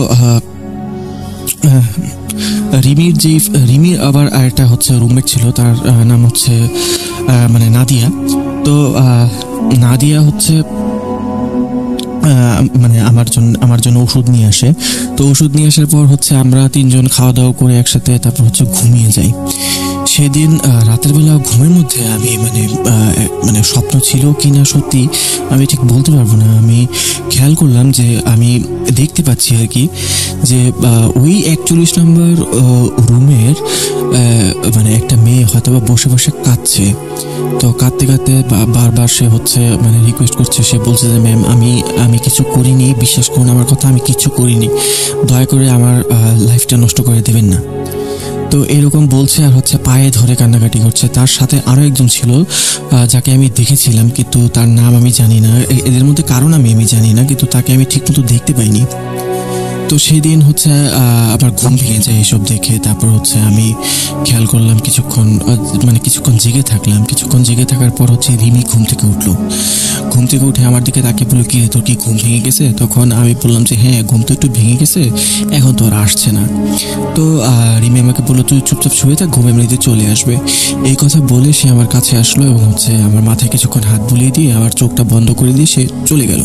রিমির আবার আরেকটা হচ্ছে রুমমেট ছিল, তার নাম হচ্ছে মানে নাদিয়া। তো নাদিয়া হচ্ছে মানে আমার জন্য ওষুধ নিয়ে আসে। তো ওষুধ নিয়ে আসার পর হচ্ছে আমরা তিনজন খাওয়া দাওয়া করে একসাথে তারপর হচ্ছে ঘুমিয়ে যাই। সেদিন রাতের বেলা ঘুমের মধ্যে আমি মানে স্বপ্ন ছিল কি না সত্যি আমি ঠিক বলতে পারবো না। আমি খেয়াল করলাম যে আমি দেখতে পাচ্ছি আর কি যে ওই 41 নম্বর রুমের মানে একটা মেয়ে হয়তো বা বসে বসে কাঁদছে। তো কাঁদতে কাঁদতে বারবার সে হচ্ছে মানে রিকোয়েস্ট করছে, সে বলছে যে ম্যাম আমি কিছু করিনি, বিশ্বাস করুন আমার কথা, আমি কিছু করিনি, দয়া করে আমার লাইফটা নষ্ট করে দেবেন না। তো এরকম বলছে আর হচ্ছে পায়ে ধরে কান্নাকাটি করছে। তার সাথে আরও একজন ছিল যাকে আমি দেখেছিলাম, কিন্তু তার নাম আমি জানি না, এদের মধ্যে কারণ আমি জানি না, কিন্তু তাকে আমি ঠিক মতো দেখতে পাইনি। তো সেই দিন হচ্ছে আবার ঘুম ভেঙে যায় এসব দেখে। তারপর হচ্ছে আমি খেয়াল করলাম কিছুক্ষণ জেগে থাকলাম। কিছুক্ষণ জেগে থাকার পর হচ্ছে রিমি ঘুম থেকে উঠলো। ঘুম থেকে উঠে আমার দিকে তাকে বললো কি তোর কি ঘুম ভেঙে গেছে? তখন আমি বললাম যে হ্যাঁ ঘুম তো একটু ভেঙে গেছে, এখন তো আর আসছে না। তো রিমি আমাকে বললো তুই চুপচাপ শুয়ে থাক, ঘুম এমনিতে চলে আসবে। এই কথা বলে সে আমার কাছে আসলো এবং হচ্ছে আমার মাথায় কিছুক্ষণ হাত বুলিয়ে দিয়ে আমার চোখটা বন্ধ করে দিয়ে সে চলে গেল।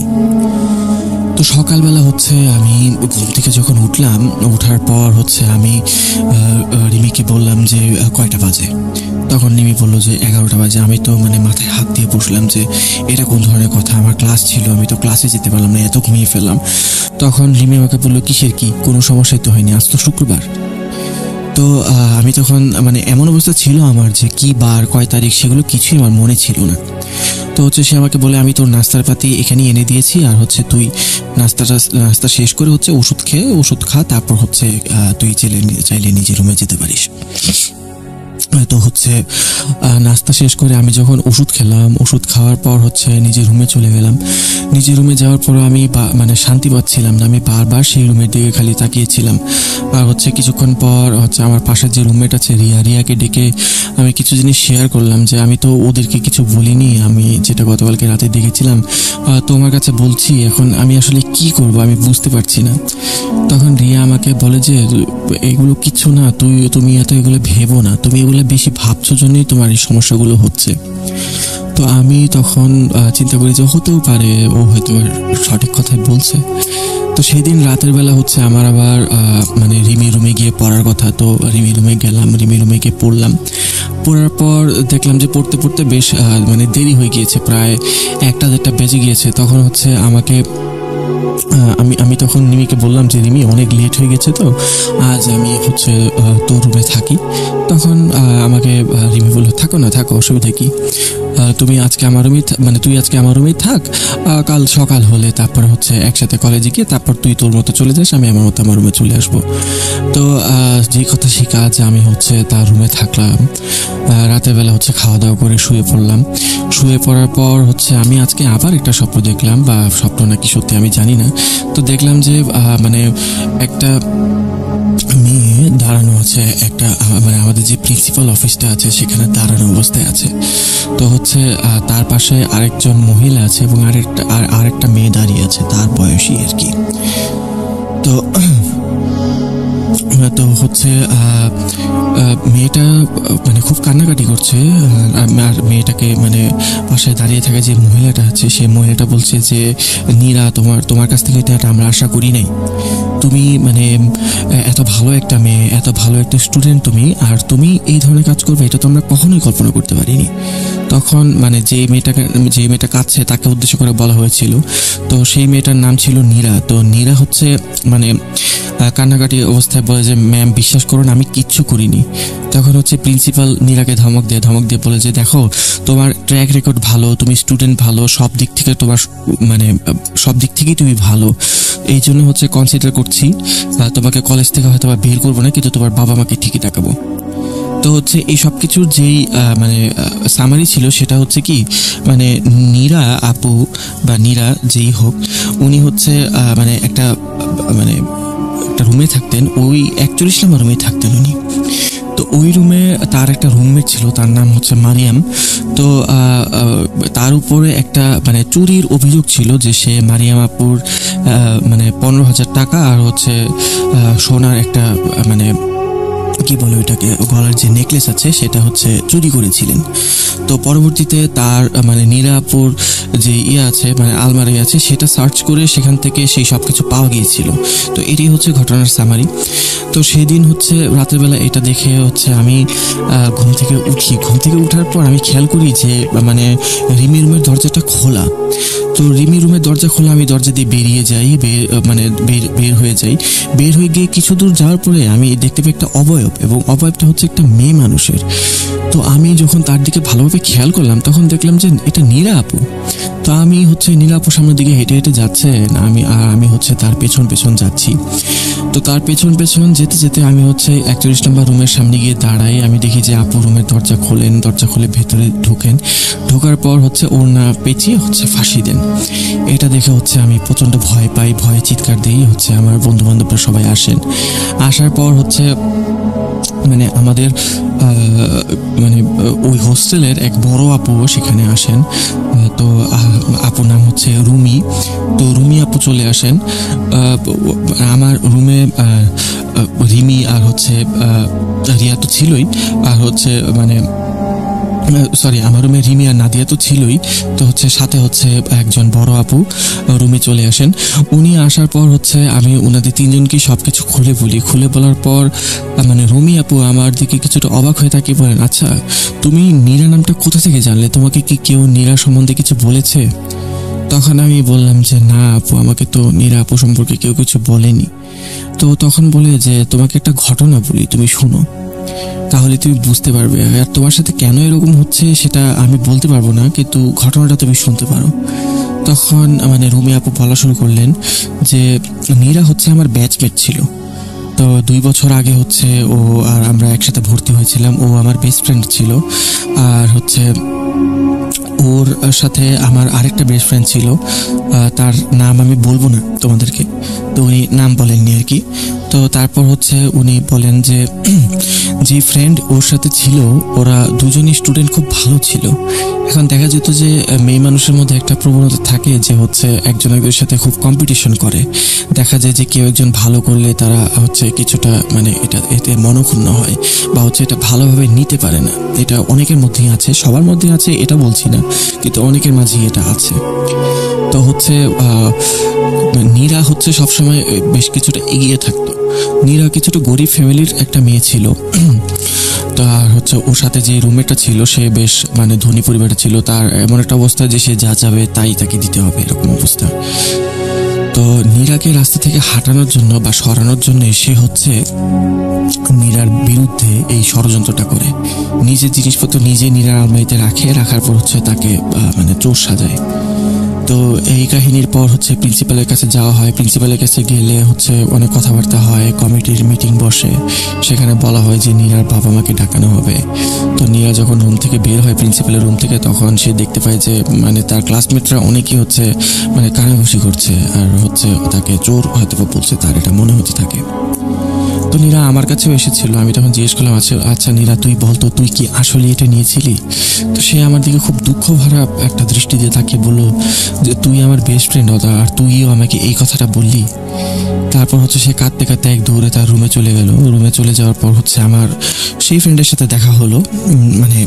তো সকালবেলা হচ্ছে আমি ঘুম থেকে যখন উঠলাম, ওঠার পর হচ্ছে আমি রিমিকে বললাম যে কয়টা বাজে? তখন রিমি বললো যে 11টা বাজে। আমি তো মানে মাথায় হাত দিয়ে বসলাম যে এটা কোন ধরনের কথা, আমার ক্লাস ছিল, আমি তো ক্লাসে যেতে পারলাম না, এত ঘুমিয়ে ফেললাম। তখন রিমি আমাকে বললো কিসের কি, কোনো সমস্যাই তো হয়নি, আজ তো শুক্রবার। তো আমি তখন মানে এমন অবস্থা ছিল আমার যে কি বার কয় তারিখ সেগুলো কিছুই আমার মনে ছিল না। তো হচ্ছে সে আমাকে বলে আমি তোর নাস্তার পাতি এখানে এনে দিয়েছি, আর হচ্ছে তুই নাস্তা শেষ করে হচ্ছে ওষুধ খা, তারপর হচ্ছে তুই চাইলে নিজের রুমে যেতে পারিস। তো হচ্ছে নাস্তা শেষ করে আমি যখন ওষুধ খেলাম, ওষুধ খাওয়ার পর হচ্ছে নিজের রুমে চলে গেলাম। নিজের রুমে যাওয়ার পর আমি মানে শান্তি পাচ্ছিলাম না, আমি বারবার সেই রুমের দিকে খালি তাকিয়েছিলাম। আর হচ্ছে কিছুক্ষণ পর হচ্ছে আমার পাশের যে রুমমেট আছে রিয়াকে ডেকে আমি কিছু জিনিস শেয়ার করলাম যে আমি তো ওদেরকে কিছু বলিনি, আমি যেটা গতকালকে রাতে দেখেছিলাম তোমার কাছে বলছি, এখন আমি আসলে কি করব আমি বুঝতে পারছি না। তখন রিয়া আমাকে বলে যে এগুলো কিছু না, তুমি এত এগুলো ভেবো না, তুমি এগুলো বেশি ভাবছো জন্যই তোমার এই সমস্যাগুলো হচ্ছে। তো আমি তখন চিন্তা করি যে হতেও পারে ও হয়তো সঠিক কথাই বলছে। তো সেই দিন রাতের বেলা হচ্ছে আমার আবার মানে রিমি রুমে গিয়ে পড়ার কথা। তো রিমি রুমে গেলাম, রিমি রুমে গিয়ে পড়লাম। পড়ার পর দেখলাম যে পড়তে পড়তে বেশ মানে দেরি হয়ে গিয়েছে, প্রায় 1-1:30 বেজে গিয়েছে। তখন হচ্ছে আমি তখন রিমিকে বললাম যে রিমি অনেক লেট হয়ে গেছে, তো আজ আমি হচ্ছে তোর রুমে থাকি। তখন আমাকে রিমি বললো থাকো অসুবিধা কি, তুই আজকে আমার রুমেই থাক, কাল সকাল হলে তারপরে হচ্ছে একসাথে কলেজে গিয়ে তারপর তুই তোর মতো চলে যাস, আমি আমার মতো আমার রুমে চলে আসবো। তো যে কথা সে কাজ, আমি হচ্ছে তার রুমে থাকলাম। রাতের বেলা হচ্ছে খাওয়া দাওয়া করে শুয়ে পড়লাম। শুয়ে পড়ার পর হচ্ছে আমি আজকে আবার একটা স্বপ্ন দেখলাম, বা স্বপ্ন নাকি সত্যি আমি জানি না। তো দেখলাম যে মানে একটা মেয়ে দাঁড়ানো আছে, একটা মানে আমাদের যে প্রিন্সিপাল অফিসটা আছে সেখানে দাঁড়ানো অবস্থায় আছে। তো হচ্ছে তার পাশে আরেকজন মহিলা আছে এবং আরেকটা মেয়ে দাঁড়িয়ে আছে তার বয়সী আর কি। তো হচ্ছে মেয়েটা মানে খুব কান্নাকাটি করছে, আর মেয়েটাকে মানে পাশে দাঁড়িয়ে থাকা যে মহিলাটা আছে সেই মহিলাটা বলছে যে নীরা, তোমার কাছ থেকে এটা আমরা আশা করি নাই, তুমি মানে এত ভালো একটা মেয়ে, এত ভালো একটা স্টুডেন্ট তুমি, আর তুমি এই ধরনের কাজ করবে এটা তো আমরা কখনোই কল্পনা করতে পারিনি। তখন মানে যে মেয়েটা কাঁদছে তাকে উদ্দেশ্য করে বলা হয়েছিল। তো সেই মেয়েটার নাম ছিল নীরা। তো নীরা হচ্ছে মানে কান্নাকাটি অবস্থায় বলে যে ম্যাম বিশ্বাস করুন আমি কিচ্ছু করিনি। তখন হচ্ছে প্রিন্সিপাল নীরাকে ধমক দিয়ে বলে যে দেখো তোমার ট্র্যাক রেকর্ড ভালো, তুমি স্টুডেন্ট ভালো, সব দিক থেকে তোমার মানে সব দিক থেকেই তুমি ভালো, এই জন্য হচ্ছে কনসিডার করছি তোমাকে কলেজ থেকে হয়তো বা বের করবো না, কিন্তু তোমার বাবা মাকে ঠিকই টাকাবো। তো হচ্ছে এই সব কিছুর যেই মানে সামারি ছিল সেটা হচ্ছে কি মানে নীরা আপু বা নীরা যেই হোক উনি হচ্ছে মানে একটা রুমে থাকতেন, ওই 41 নম্বর রুমে থাকতেন উনি। তো ওই রুমে তার একটা রুমমেট ছিল, তার নাম হচ্ছে মারিয়াম। তো তার উপরে একটা মানে চুরির অভিযোগ ছিল যে সে মারিয়াম আপুর মানে 15,000 টাকা আর হচ্ছে সোনার একটা মানে কি বলে ওইটাকে গলার যে নেকলেস আছে সেটা হচ্ছে চুরি করেছিলেন। তো পরবর্তীতে তার মানে নীরা আপুর যে আছে মানে আলমারি আছে সেটা সার্চ করে সেখান থেকে সেই সব কিছু পাওয়া গিয়েছিল। তো এটাই হচ্ছে ঘটনার সামারি। তো সেদিন হচ্ছে রাতের বেলা এটা দেখে হচ্ছে আমি ঘুম থেকে উঠার পর আমি খেয়াল করি যে মানে রিমি রুমের দরজাটা খোলা। তো রিমি রুমের দরজা খোলা, আমি দরজা দিয়ে বেরিয়ে যাই, বের হয়ে গিয়ে কিছু দূর যাওয়ার পরে আমি দেখতে পাই একটা অবয়ব, এবং অবয়বটা হচ্ছে একটা মেয়ে মানুষের। তো আমি যখন তার দিকে ভালোভাবে খেয়াল করলাম তখন দেখলাম যে এটা নীরা আপু। তো আমি হচ্ছে নীরা আপুর সামনের দিকে হেঁটে যেতে আমি হচ্ছে তার পেছন যাচ্ছি। তো তার পেছন যেতে আমি হচ্ছে 41 নম্বর রুমের সামনে গিয়ে দাঁড়াই। আমি দেখি যে আপু রুমের দরজা খুলে ভেতরে ঢোকার পর হচ্ছে ওর না পেঁচিয়ে হচ্ছে ফাঁসি দেন। এটা দেখে হচ্ছে আমি প্রচণ্ড ভয় পাই, ভয়ে চিৎকার দিই। হচ্ছে আমার বন্ধু বান্ধবরা সবাই আসার পর হচ্ছে মানে আমাদের মানে ওই হোস্টেলের এক বড় আপু সেখানে আসেন। তো আপুর নাম হচ্ছে রুমি। তো রুমি আপু চলে আসেন আমার রুমে। রিমি আর হচ্ছে রিয়া তো ছিলই, আর হচ্ছে মানে আমার রুমে রিমি আর নাদিয়া তো ছিলই। তো হচ্ছে সাথে হচ্ছে একজন বড় আপু রুমে চলে আসেন। উনি আসার পর হচ্ছে আমি ওনাদের তিনজনকে সবকিছু খুলে বলার পর মানে রুমি আপু আমার দিকে কিছুটা অবাক হয়ে তাকিয়ে বলেন, আচ্ছা তুমি নীরা নামটা কোথা থেকে জানলে? তোমাকে কি কেউ নীরা সম্বন্ধে কিছু বলেছে? তখন আমি বললাম যে না আপু, আমাকে তো নীরা আপু সম্পর্কে কেউ কিছু বলেনি। তো তখন বলে যে তোমাকে একটা ঘটনা বলি, তুমি শোনো, তাহলে তুমি বুঝতে পারবে। আর তোমার সাথে কেন এরকম হচ্ছে সেটা আমি বলতে পারবো না, কিন্তু ঘটনাটা তুমি শুনতে পারো। তখন মানে রুমি আপু বলা শুরু করলেন যে নীরা হচ্ছে আমার ব্যাচমেট ছিল। তো 2 বছর আগে হচ্ছে ও আর আমরা একসাথে ভর্তি হয়েছিলাম। ও আমার বেস্ট ফ্রেন্ড ছিল। আর হচ্ছে ওর সাথে আমার আরেকটা বেস্ট ফ্রেন্ড ছিল, তার নাম আমি বলবো না তোমাদেরকে, তো উনি নাম বলেননি আর কি। তো তারপর হচ্ছে উনি বলেন যে যে ফ্রেন্ড ওর সাথে ছিল ওরা দুজনই স্টুডেন্ট, খুব ভালো ছিল। এখন দেখা যেত যে মেয়ে মানুষের মধ্যে একটা প্রবণতা থাকে যে হচ্ছে একজন একজনের সাথে খুব কম্পিটিশন করে। দেখা যায় যে কেউ একজন ভালো করলে তারা হচ্ছে কিছুটা মানে এতে মনক্ষুণ্ণ হয় বা হচ্ছে এটা ভালোভাবে নিতে পারে না। এটা অনেকের মধ্যেই আছে, সবার মধ্যে আছে এটা বলছি না, কিন্তু অনেকের মাঝেই এটা আছে। তো হচ্ছে নীরা হচ্ছে সবসময় বেশ কিছুটা এগিয়ে থাকতো। নীরা কিছুটা গরিব ফ্যামিলির একটা মেয়ে ছিল। তো আর হচ্ছে ওর সাথে যে রুমমেটটা ছিল সে বেশ মানে ধনী পরিবারে ছিল। তার এমন একটা অবস্থা যে সে যা যাবে তাই তাকে দিতে হবে, এরকম অবস্থা। তো নীরাকে রাস্তা থেকে হাঁটানোর জন্য বা সরানোর জন্য সে হচ্ছে নীরার বিরুদ্ধে এই ষড়যন্ত্রটা করে, নিজের জিনিসপত্র নিজে নীরার আলমারিতে রাখার পর হচ্ছে তাকে মানে চোর সাজায়। তো এই কাহিনীর পর হচ্ছে প্রিন্সিপালের কাছে যাওয়া হয়। প্রিন্সিপালের কাছে গেলে হচ্ছে অনেক কথাবার্তা হয়, কমিটির মিটিং বসে, সেখানে বলা হয় যে নীরার বাবা মাকে ডাকানো হবে। তো নীরা যখন রুম থেকে বের হয় প্রিন্সিপালের রুম থেকে, তখন সে দেখতে পায় যে মানে তার ক্লাসমেটরা অনেকেই হচ্ছে মানে কানাঘুষি করছে আর হচ্ছে তাকে চোর হয়তো বলছে, তার এটা মনে হতে থাকে। তো নীরা আমার কাছেও এসেছিল। আমি তখন জিজ্ঞেস করলাম, আচ্ছা নীরা তুই বলতো তুই কি আসলে এটা নিয়েছিলি? তো সে আমার দিকে খুব দুঃখ ভরা একটা দৃষ্টি দিয়ে তাকিয়ে বললো যে তুই আমার বেস্ট ফ্রেন্ড আর তুইও আমাকে এই কথাটা বললি। তারপর হচ্ছে সে কাঁদতে এক দৌড়ে তার রুমে চলে গেল। রুমে চলে যাওয়ার পর হচ্ছে আমার সেই ফ্রেন্ডের সাথে দেখা হলো, মানে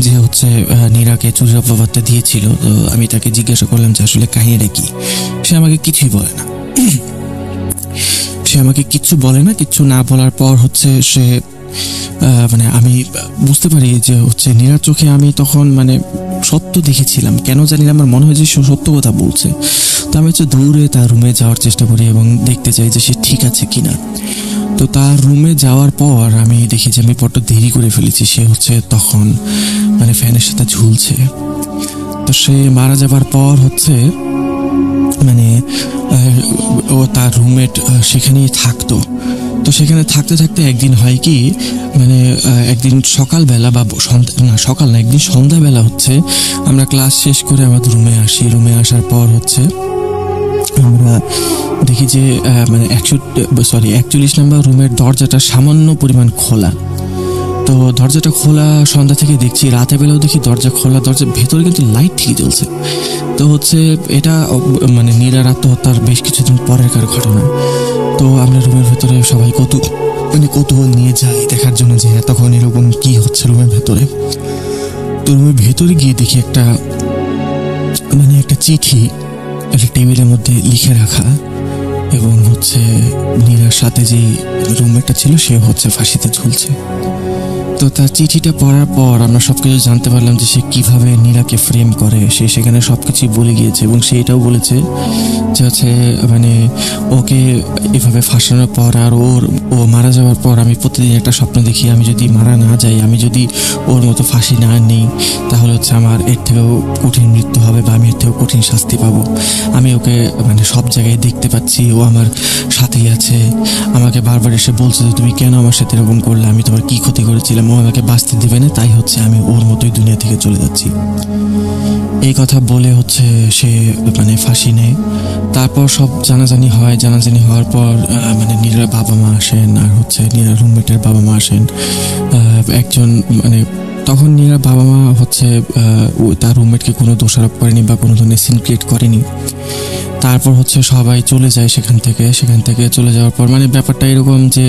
যে হচ্ছে নীরাকে চুরির অপবাদটা দিয়েছিল। তো আমি তাকে জিজ্ঞাসা করলাম যে আসলে কাহিনীটা কি। সে আমাকে কিছুই বলে না। কিচ্ছু না বলার পর হচ্ছে সে মানে আমি বুঝতে পারি যে হচ্ছে নীরার চোখে আমি তখন মানে সত্য দেখেছিলাম, কেন জানি না আমার মনে হয় যে সে সত্য কথা বলছে। তো আমি হচ্ছে দৌড়ে তার রুমে যাওয়ার চেষ্টা করি এবং দেখতে চাই যে সে ঠিক আছে কিনা। তো তার রুমে যাওয়ার পর আমি দেখি যে আমি বড্ড দেরি করে ফেলেছি। সে হচ্ছে তখন মানে ফ্যানের সাথে ঝুলছে। তো সে মারা যাবার পর হচ্ছে মানে ও তার রুমমেট সেখানেই থাকতো। তো সেখানে থাকতে থাকতে একদিন হয় কি, মানে একদিন সকালবেলা বা সকাল না, একদিন সন্ধ্যাবেলা হচ্ছে আমরা ক্লাস শেষ করে আমাদের রুমে আসি। রুমে আসার পর হচ্ছে আমরা দেখি যে মানে 41 নম্বর রুমের দরজাটা সামান্য পরিমাণ খোলা। তো দরজাটা খোলা, সন্ধ্যা থেকে দেখছি, রাতে বেলাও দেখি দরজা খোলা, দরজার ভেতরে কিন্তু লাইট ঠিকই জ্বলছে। তো হচ্ছে এটা মানে নীরার আত্মহত্যার বেশ কিছুদিন পরেরকার ঘটনা। তো আমরা রুমের ভেতরে সবাই কৌতূহল নিয়ে যাই দেখার জন্য যে তখন এরকম কি হচ্ছে রুমের ভেতরে। তো রুমের ভেতরে গিয়ে দেখি একটা চিঠি একটা টেবিলের মধ্যে লিখে রাখা, এবং হচ্ছে নীরার সাথে যে রুমমেটটা ছিল সে হচ্ছে ফাঁসিতে ঝুলছে। তো তার চিঠিটা পড়ার পর আমরা সবকিছু জানতে পারলাম যে সে কিভাবে নীরাকে ফ্রেম করে। সে সেখানে সবকিছু বলে গিয়েছে এবং সে এটাও বলেছে যে হচ্ছে মানে ওকে এভাবে ফাঁসানোর পর আর ও মারা যাওয়ার পর আমি প্রতিদিন একটা স্বপ্ন দেখি, আমি যদি মারা না যাই, আমি যদি ওর মতো ফাঁসি না নিই, তাহলে হচ্ছে আমার এর থেকেও কঠিন মৃত্যু হবে বা আমি এর থেকেও কঠিন শাস্তি পাবো। আমি ওকে মানে সব জায়গায় দেখতে পাচ্ছি, ও আমার সাথেই আছে। আমাকে বারবার এসে বলছে যে তুমি কেন আমার সাথে এরকম করলে, আমি তোমার কি ক্ষতি করেছিলাম, ও আমাকে বাঁচতে দেবে না, তাই হচ্ছে আমি ওর মতোই দুনিয়া থেকে চলে যাচ্ছি। এই কথা বলে হচ্ছে সে মানে ফাঁসি নেয়। তারপর সব জানাজানি হয়। জানাজানি হওয়ার পর মানে নীরার বাবা মা আসেন, আর হচ্ছে নীরার রুমমেটের বাবা মা আসেন। একজন মানে তখন নীরার বাবা মা হচ্ছে তার রুমমেটকে কোনো দোষারোপ করেনি বা কোনো ধরনের সিন ক্রিয়েট করেনি। তারপর হচ্ছে সবাই চলে যায় সেখান থেকে চলে যাওয়ার পর মানে ব্যাপারটা এরকম যে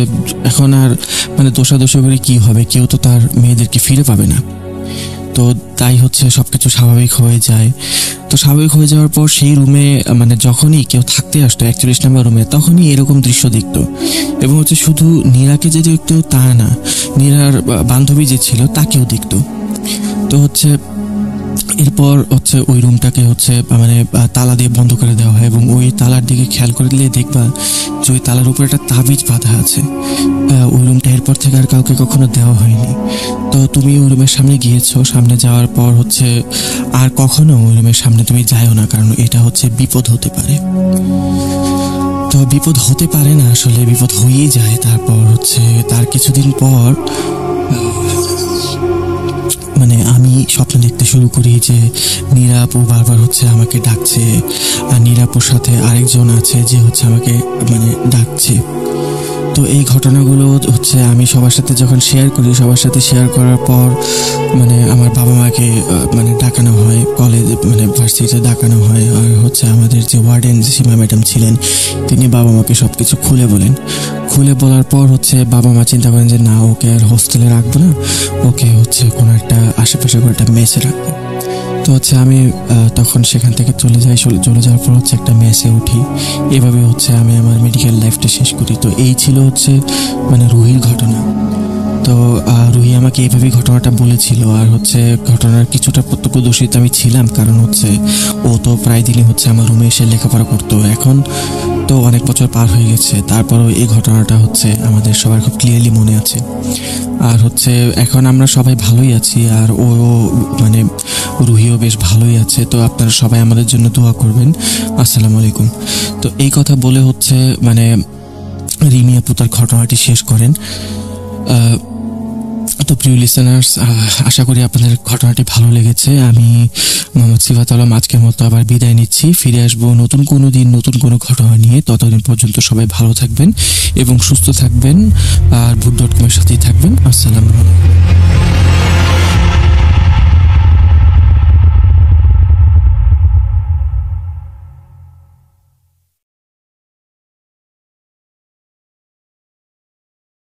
এখন আর মানে দোষাদোষি করে কি হবে, কেউ তো তার মেয়েদেরকে ফিরে পাবে না। তো তাই হচ্ছে সবকিছু স্বাভাবিক হয়ে যায়। তো স্বাভাবিক হয়ে যাওয়ার পর সেই রুমে মানে যখনই কেউ থাকতে আসতো 41 নম্বর রুমে, তখনই এরকম দৃশ্য দেখতো। এবং হচ্ছে শুধু নীরাকে যে দেখতো তা না, নীরার বান্ধবী যে ছিল তাকেও দেখতো। তো হচ্ছে এরপর হচ্ছে ওই রুমটাকে হচ্ছে মানে তালা দিয়ে বন্ধ করে দেওয়া হয়, এবং ওই তালার দিকে খেয়াল করে দিলে দেখবা যে ওই তালার উপরে একটা তাবিজ বাঁধা আছে। ওই রুমটা এরপর থেকে আর কাউকে কখনো দেওয়া হয়নি। তো তুমি ওই রুমের সামনে গিয়েছো, সামনে যাওয়ার পর হচ্ছে আর কখনো ওই রুমের সামনে তুমি যাইও না, কারণ এটা হচ্ছে বিপদ হতে পারে। তো বিপদ হতে পারে না, আসলে বিপদ হয়েই যায়। তারপর হচ্ছে তার কিছুদিন পর মানে আমি স্বপ্ন দেখতে শুরু করি যে নীরাপু বারবার হচ্ছে আমাকে ডাকছে, আর নীরাপুর সাথে আরেকজন আছে যে হচ্ছে আমাকে মানে ডাকছে। তো এই ঘটনাগুলো হচ্ছে আমি সবার সাথে যখন শেয়ার করি, সবার সাথে শেয়ার করার পর মানে আমার বাবা মাকে মানে ডাকানো হয়, কলেজ মানে ভার্সিটিতে ডাকানো হয়। আর হচ্ছে আমাদের যে ওয়ার্ডেন সীমা ম্যাডাম ছিলেন, তিনি বাবা মাকে সব কিছু খুলে বলার পর হচ্ছে বাবা মা চিন্তা করেন যে না, ওকে আর হোস্টেলে রাখবো না, ওকে হচ্ছে কোনো একটা আশেপাশে কোনো একটা মেসে রাখবো। তো হচ্ছে আমি তখন সেখান থেকে চলে যাওয়ার পর হচ্ছে একটা মেসে উঠি। এভাবে হচ্ছে আমি আমার মেডিকেল লাইফটা শেষ করি। তো এই ছিল হচ্ছে মানে রুহির ঘটনা। তো রুহি আমাকে এইভাবেই ঘটনাটা বলেছিল। আর হচ্ছে ঘটনার কিছুটা প্রত্যক্ষদর্শী আমি ছিলাম, কারণ হচ্ছে ও তো প্রায় দিনই হচ্ছে আমার রুমে এসে লেখাপড়া করতো। এখন তো অনেক বছর পার হয়ে গেছে, তারপরও এই ঘটনাটা হচ্ছে আমাদের সবার খুব ক্লিয়ারলি মনে আছে। আর হচ্ছে এখন আমরা সবাই ভালোই আছি, আর ও মানে রুহিও বেশ ভালোই আছে। তো আপনারা সবাই আমাদের জন্য দোয়া করবেন। আসসালামু আলাইকুম। তো এই কথা বলে হচ্ছে মানে রিমি আপু তার ঘটনাটি শেষ করেন। তো প্রিয় লিসেনার্স, আশা করি আপনাদের ঘটনাটি ভালো লেগেছে। আমি মোহাম্মদ সিফাত আলম আজকের মতো আবার বিদায় নিচ্ছি। ফিরে আসবো নতুন কোনো দিন নতুন কোনো ঘটনা নিয়ে। ততদিন পর্যন্ত সবাই ভালো থাকবেন এবং সুস্থ থাকবেন, আর ভূত.com এর সাথেই থাকবেন। আসসালামু আলাইকুম।